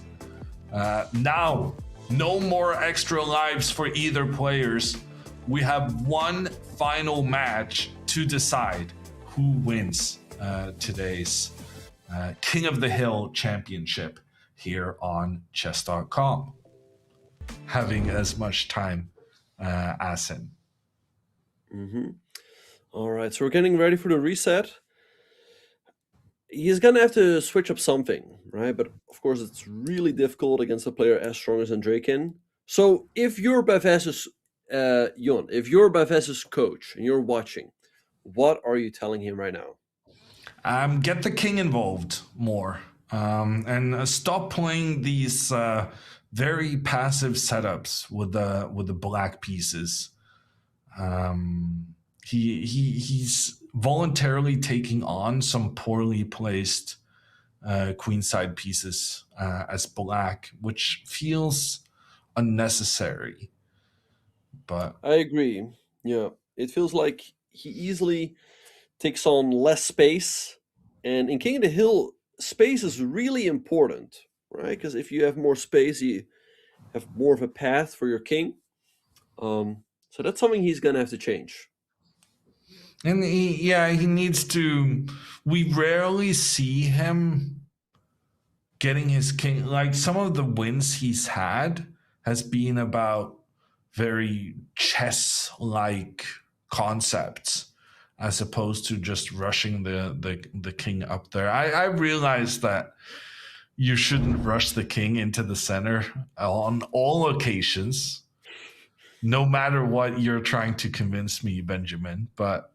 Now, no more extra lives for either players. We have one final match to decide who wins today's King of the Hill Championship here on Chess.com. Having as much time as him. All right, so we're getting ready for the reset. He's going to have to switch up something, right? But of course, it's really difficult against a player as strong as Andraken. So if you're Bhavesh's, Jon, if you're Bhavesh's coach and you're watching, what are you telling him right now? Get the king involved more and stop playing these very passive setups with the black pieces. He's voluntarily taking on some poorly placed queenside pieces as black, which feels unnecessary. But I agree. Yeah, it feels like he easily takes on less space, and in King of the Hill, space is really important, right? Because if you have more space, you have more of a path for your king. So that's something he's gonna have to change. And he needs to. We rarely see him getting his king. Like some of the wins he's had has been about very chess-like concepts, as opposed to just rushing the king up there. I realize that you shouldn't rush the king into the center on all occasions, no matter what you're trying to convince me, Benjamin. But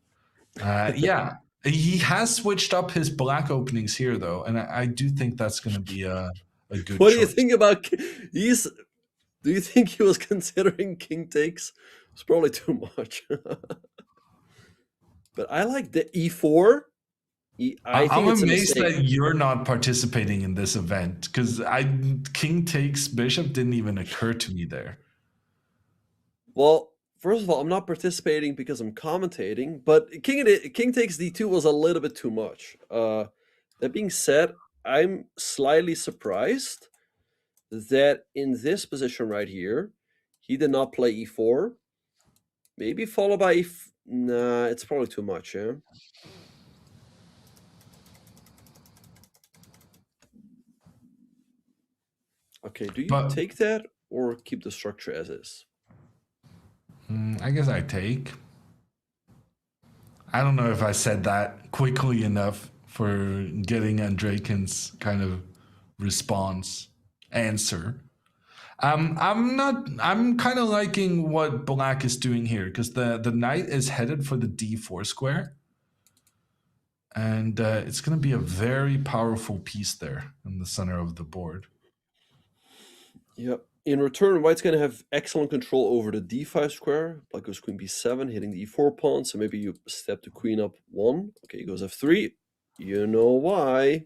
yeah, he has switched up his black openings here, though, and I do think that's going to be a good What do you choice. think about he's? Do you think he was considering king takes? It's probably too much. But I like the e4. I think I'm it's a amazed mistake. that you're not participating in this event because king takes bishop didn't even occur to me there. Well, first of all, I'm not participating because I'm commentating, but king takes d2 was a little bit too much. That being said, I'm slightly surprised that in this position right here, he did not play e4. Maybe followed by nah, it's probably too much, yeah. Okay, do you take that or keep the structure as is? I guess I take. I don't know if I said that quickly enough for getting Andraken's kind of answer. I'm kind of liking what black is doing here because the knight is headed for the d4 square. And it's going to be a very powerful piece there in the center of the board. Yep. In return, white's going to have excellent control over the d5 square. Black goes queen b7, hitting the e4 pawn. So maybe you step the queen up 1. Okay, he goes f3. You know why.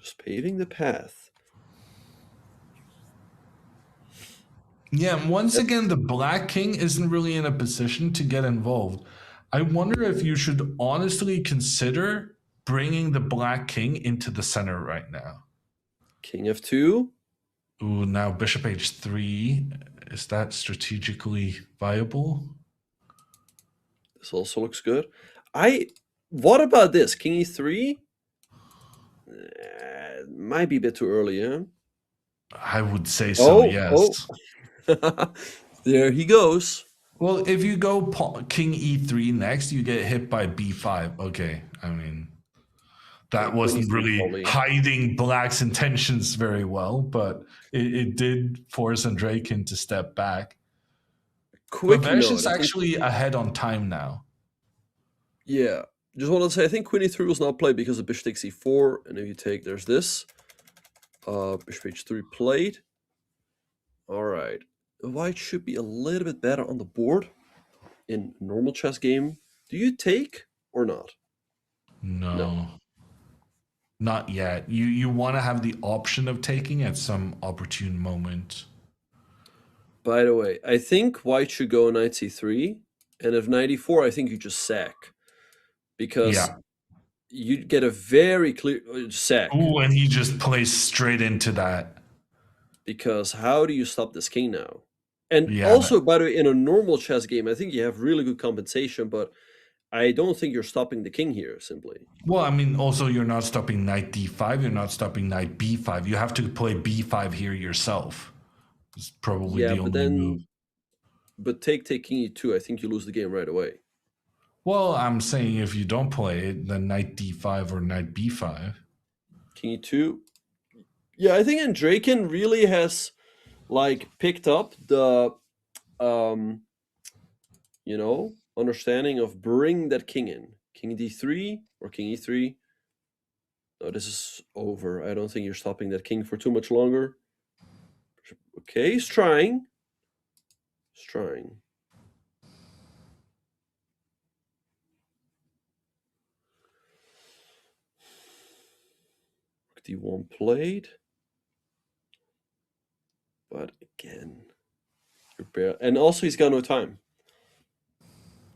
Just paving the path. Yeah, and once again, the black king isn't really in a position to get involved. I wonder if you should honestly consider bringing the black king into the center right now. King f2. Ooh, now bishop h3. Is that strategically viable? This also looks good. What about this? King e3? Might be a bit too early, yeah? I would say so, yes. Oh. There he goes. Well, if you go king e3 next, you get hit by b5. Okay, I mean, that wasn't really hiding black's intentions very well, but it did force Andraken to step back. Babesh is actually ahead on time now. Yeah. Just wanted to say, I think queen e3 was not played because of bishop takes e4, and if you take, there's this. Bishop h3 played. All right. White should be a little bit better on the board in normal chess game. Do you take or not? No. Not yet. You want to have the option of taking at some opportune moment. By the way, I think white should go knight c3, and if knight e4, I think you just sack. Because you get a very clear sack. Ooh, and he just plays straight into that. Because how do you stop this king now? And also, by the way, in a normal chess game, I think you have really good compensation, but I don't think you're stopping the king here, simply. Well, I mean, also, you're not stopping knight d5. You're not stopping knight b5. You have to play b5 here yourself. It's probably the only move. But take king e2, I think you lose the game right away. Well, I'm saying if you don't play it, then knight d5 or knight b5. King e2. Yeah, I think Andraken really has, picked up the, understanding of bring that king in. King d3 or king e3. No, this is over. I don't think you're stopping that king for too much longer. Okay, he's trying. He's trying. d1 played. But again, and also he's got no time.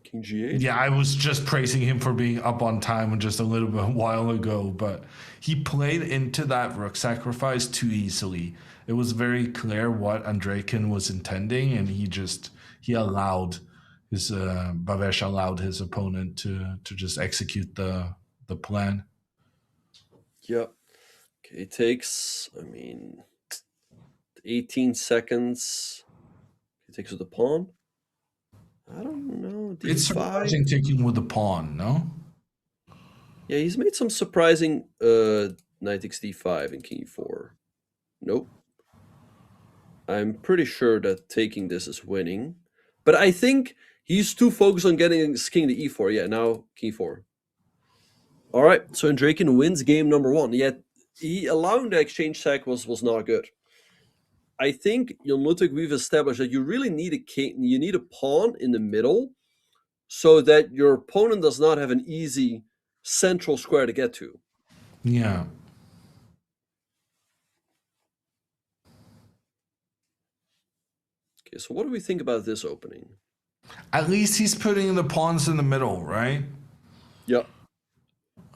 King g8. Yeah, I was just praising him for being up on time just a little bit while ago, but he played into that rook sacrifice too easily. It was very clear what Andraken was intending, and he allowed his Babesh allowed his opponent to just execute the plan. Yep. Okay, it takes 18 seconds. He takes with the pawn. I don't know. D5. It's surprising taking with the pawn, no? Yeah, he's made some surprising knight takes d5 and king e4. Nope. I'm pretty sure that taking this is winning. But I think he's too focused on getting his king to e4. Yeah, now king e4. All right, so Andrakin wins game number 1. Yet allowing the exchange sack was not good. I think, Jon Ludwig, we've established that you really need a king. You need a pawn in the middle so that your opponent does not have an easy central square to get to. Yeah. Okay, so what do we think about this opening? At least he's putting the pawns in the middle, right? Yep.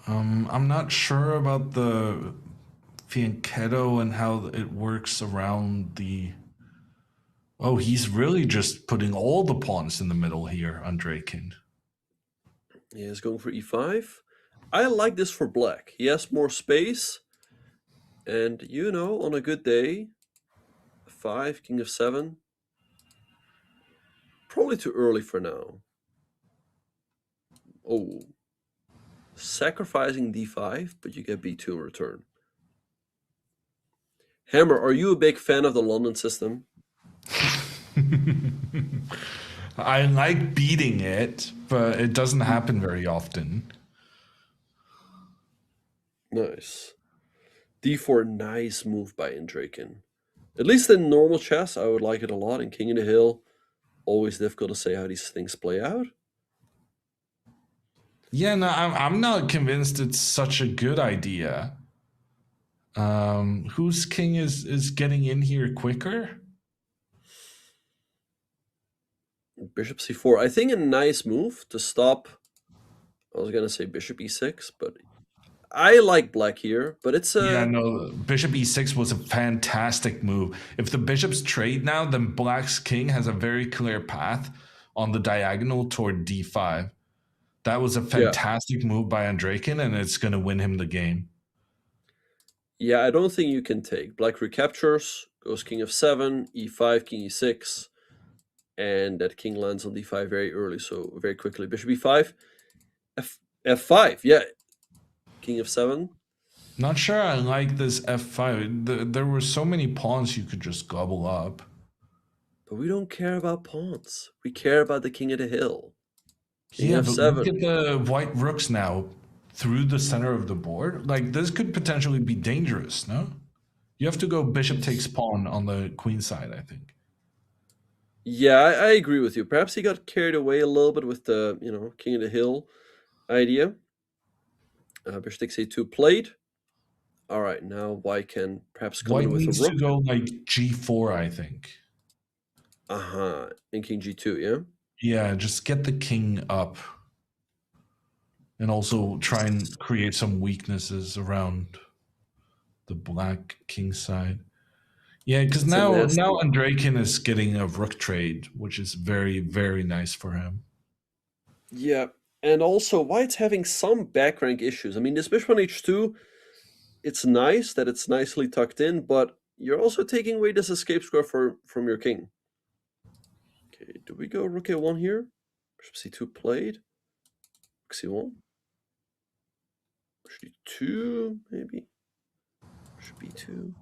I'm not sure about the fianchetto and how it works around the... Oh, he's really just putting all the pawns in the middle here, Andrakin. He is going for e5. I like this for black. He has more space. And, you know, on a good day, 5, king of 7. Probably too early for now. Oh. Sacrificing d5, but you get b2 in return. Hammer, are you a big fan of the London system? I like beating it, but it doesn't happen very often. Nice. d4, nice move by Andrakin. At least in normal chess, I would like it a lot. In King of the Hill, always difficult to say how these things play out. Yeah, no, I'm not convinced it's such a good idea. Whose king is getting in here quicker? Bishop c4. I think a nice move to stop. I was gonna say bishop e6, but I like black here. But it's Yeah, no, bishop e6 was a fantastic move. If the bishops trade now, then black's king has a very clear path on the diagonal toward d5. That was a fantastic move by Andrakin, and it's going to win him the game. Yeah, I don't think you can take. Black recaptures, goes king of 7, e5, king e6, and that king lands on d5 very early, so very quickly. Bishop e5, f5, yeah. King of 7. Not sure I like this f5. There were so many pawns you could just gobble up. But we don't care about pawns. We care about the king of the hill. King Yeah, of but 7. look at the white rooks now through the center of the board. Like, this could potentially be dangerous, no? You have to go bishop takes pawn on the queen side, I think. Yeah, I agree with you. Perhaps he got carried away a little bit with the, king of the hill idea. Bishop takes a2 played. All right, now white can perhaps come in with a rook. White needs to go like g4, I think. And king g2, yeah? Yeah, just get the king up. And also try and create some weaknesses around the black king side. Yeah, because now Andrakin is getting a rook trade, which is very, very nice for him. Yeah, and also white's having some back rank issues. I mean, this bishop on h2, it's nice that it's nicely tucked in, but you're also taking away this escape square from your king. Okay, do we go rook a1 here? Bishop c2 played. Rook c1. Bishop d2, maybe. Bishop b2.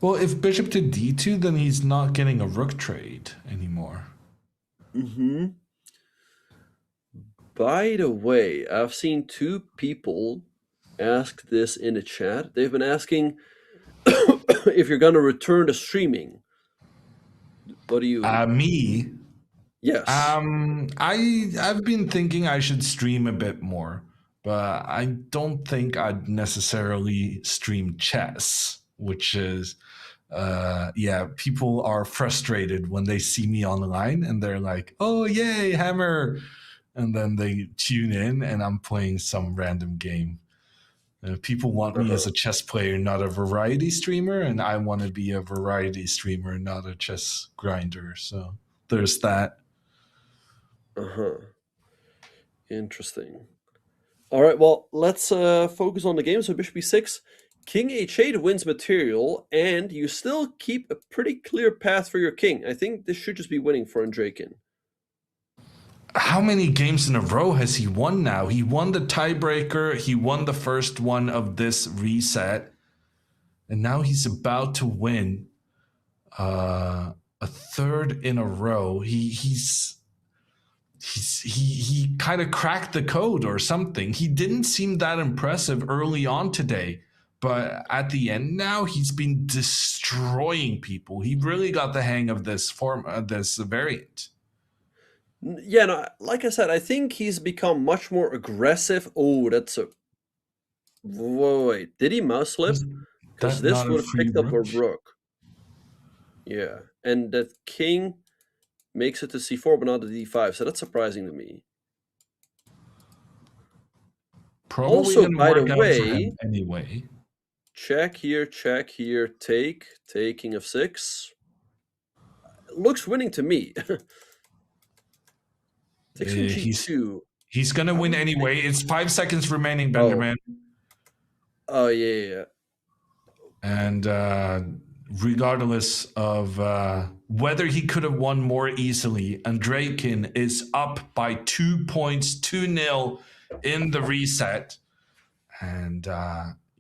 Well, if bishop to d2, then he's not getting a rook trade anymore. Mm-hmm. By the way, I've seen 2 people ask this in the chat. They've been asking if you're going to return to streaming. What do you... Me? Yes. I've been thinking I should stream a bit more, but I don't think I'd necessarily stream chess, which is... people are frustrated when they see me online and they're like, oh, yay, Hammer. And then they tune in and I'm playing some random game. People want me as a chess player, not a variety streamer. And I want to be a variety streamer, not a chess grinder. So there's that. Interesting. All right, well, let's focus on the game. So bishop b6. King h8 wins material, and you still keep a pretty clear path for your king. I think this should just be winning for Andrakin. how many games in a row has he won now? He won the tiebreaker. He won the first one of this reset. And now he's about to win a third in a row. He kind of cracked the code or something. He didn't seem that impressive early on today, but at the end now he's been destroying people. He really got the hang of this this variant. Yeah, no, like I said, I think he's become much more aggressive. Oh, that's a... Wait, did he mouse slip? Because this would have picked up a rook. Yeah, and that king makes it to c4, but not to d5, so that's surprising to me. Probably also, gonna by the work out for way, him anyway. check here, take king of 6. Looks winning to me. Takes king g2. He's gonna win anyway. It's 5 seconds remaining, Benjamin. Oh yeah. And regardless of whether he could have won more easily, Andreykin is up by 2 points, 2-0 in the reset. And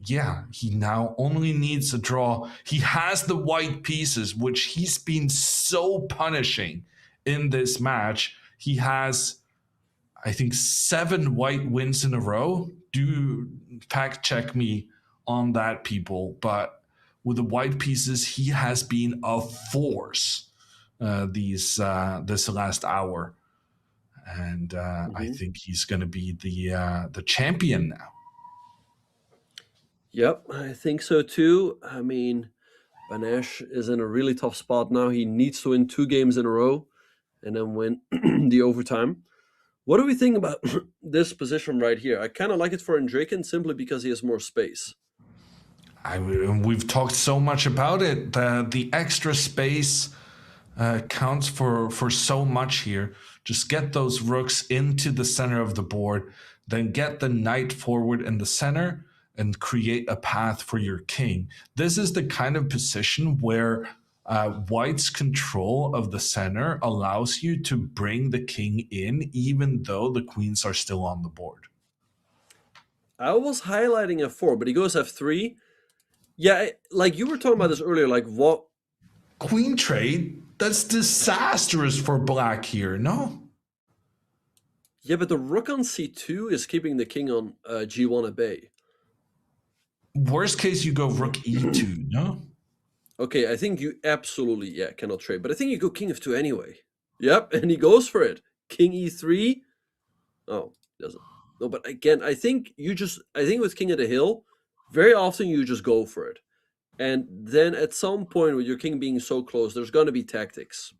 yeah, he now only needs a draw. He has the white pieces, which he's been so punishing in this match. He has, I think, 7 white wins in a row. Do fact check me on that, people. But with the white pieces, he has been a force this last hour. And I think he's going to be the champion now. Yep, I think so too. I mean, Banesh is in a really tough spot now. He needs to win 2 games in a row and then win the overtime. What do we think about this position right here? I kind of like it for Andreykin simply because he has more space. We've talked so much about it. The extra space counts for so much here. Just get those rooks into the center of the board, then get the knight forward in the center and create a path for your king. This is the kind of position where white's control of the center allows you to bring the king in, even though the queens are still on the board. I was highlighting f4, but he goes f3. Yeah, like you were talking about this earlier, like what? Queen trade? That's disastrous for black here, no? Yeah, but the rook on c2 is keeping the king on g1 at bay. Worst case, you go rook e2, no? Okay, I think you absolutely, cannot trade. But I think you go king f2 anyway. Yep, and he goes for it. King e3. Oh, doesn't. No, but again, I think with king at the hill, very often you just go for it. And then at some point with your king being so close, there's going to be tactics.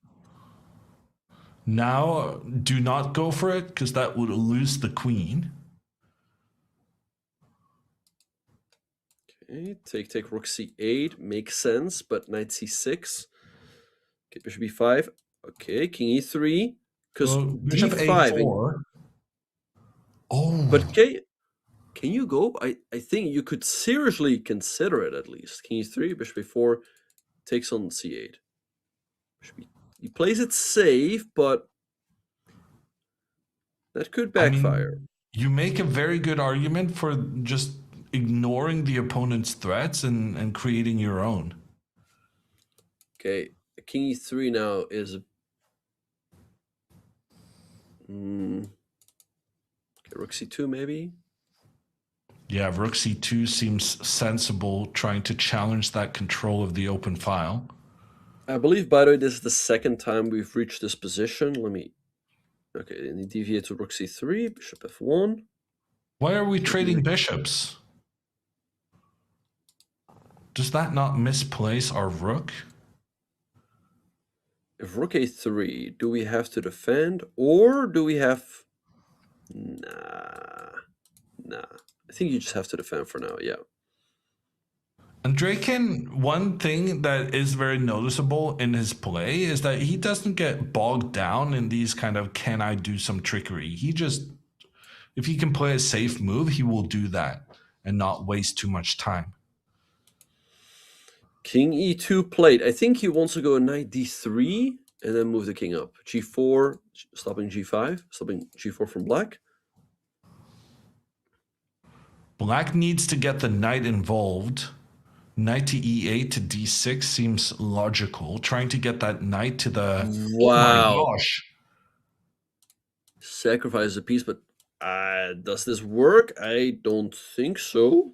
Now, do not go for it, because that would lose the queen. Okay, take rook c8 makes sense, but knight c6. Okay, bishop e5. Okay, king e3. Because bishop d5. a4. Oh, but can you go? I think you could seriously consider it at least. King e3, bishop e4, takes on c8. He plays it safe, but that could backfire. I mean, you make a very good argument for just ignoring the opponent's threats and creating your own. Okay, king e3 now is... Okay, rook c2 maybe? Yeah, rook c2 seems sensible, trying to challenge that control of the open file. I believe, by the way, this is the second time we've reached this position. Let me... Okay, and he deviates to rook c3, bishop f1. Why are we trading bishops? Does that not misplace our rook? If rook a3, do we have to defend, or do we have... Nah. I think you just have to defend for now, yeah. Andreykin, one thing that is very noticeable in his play is that he doesn't get bogged down in these kind of, can I do some trickery? He just, if he can play a safe move, he will do that and not waste too much time. King e2 played. I think he wants to go knight d3. and then move the king up. G4, stopping G5, stopping G4 from black. Black needs to get the knight involved. Knight to E8 to D6 seems logical. Trying to get that knight to the... Wow. Oh my gosh. Sacrifice a piece, but does this work? I don't think so.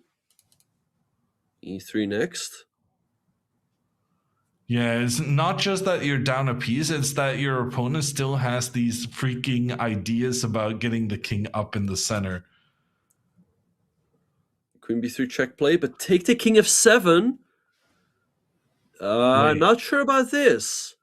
E3 next. Yeah, it's not just that you're down a piece, it's that your opponent still has these freaking ideas about getting the king up in the center. Queen b3 check play, but take the king f7. Not sure about this.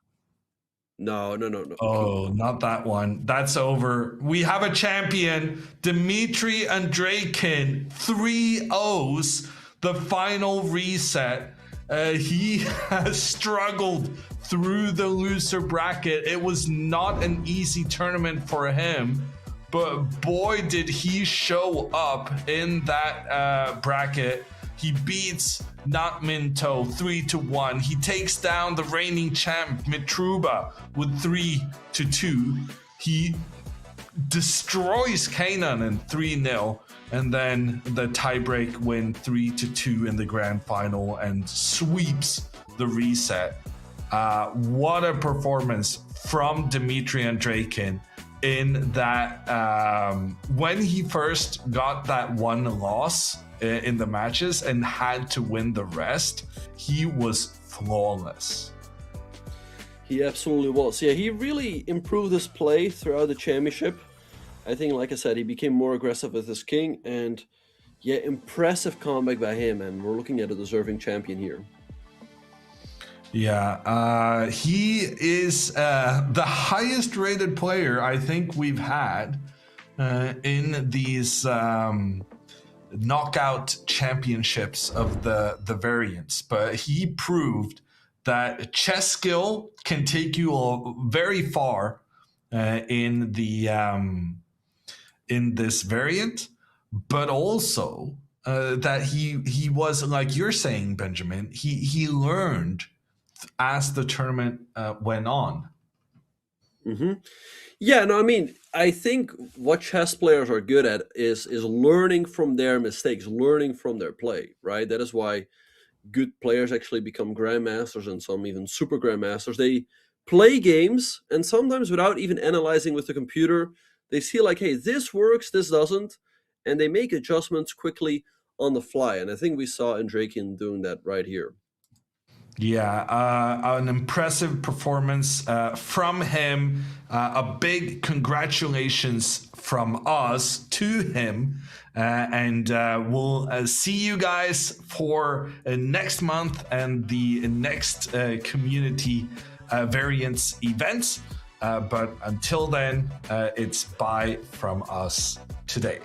No. Oh, not that one. That's over. We have a champion, Dmitry Andreikin, 3-0s, the final reset. He has struggled through the loser bracket. It was not an easy tournament for him, but boy, did he show up in that bracket. He beats Not Minto 3-1. He takes down the reigning champ Mitruba with 3-2. He destroys Kanan in 3-0. And then the tiebreak win 3-2 in the grand final and sweeps the reset. What a performance from Dmitry Andreikin in that when he first got that one loss in the matches and had to win the rest, he was flawless. He absolutely was. Yeah, he really improved his play throughout the championship. I think, like I said, he became more aggressive with his king, and yeah, impressive comeback by him, and we're looking at a deserving champion here. Yeah, he is the highest rated player I think we've had in these knockout championships of the variants, but he proved that chess skill can take you very far in this variant, but also that he was, like you're saying, Benjamin, he learned as the tournament went on. Mm-hmm. Yeah, no, I mean, I think what chess players are good at is learning from their mistakes, learning from their play, right? That is why good players actually become grandmasters and some even super grandmasters. They play games, and sometimes without even analyzing with the computer, they see like, hey, this works, this doesn't, and they make adjustments quickly on the fly. And I think we saw Andreikin doing that right here. Yeah, an impressive performance from him. A big congratulations from us to him. And we'll see you guys for next month and the next community variants events. But until then, it's bye from us today.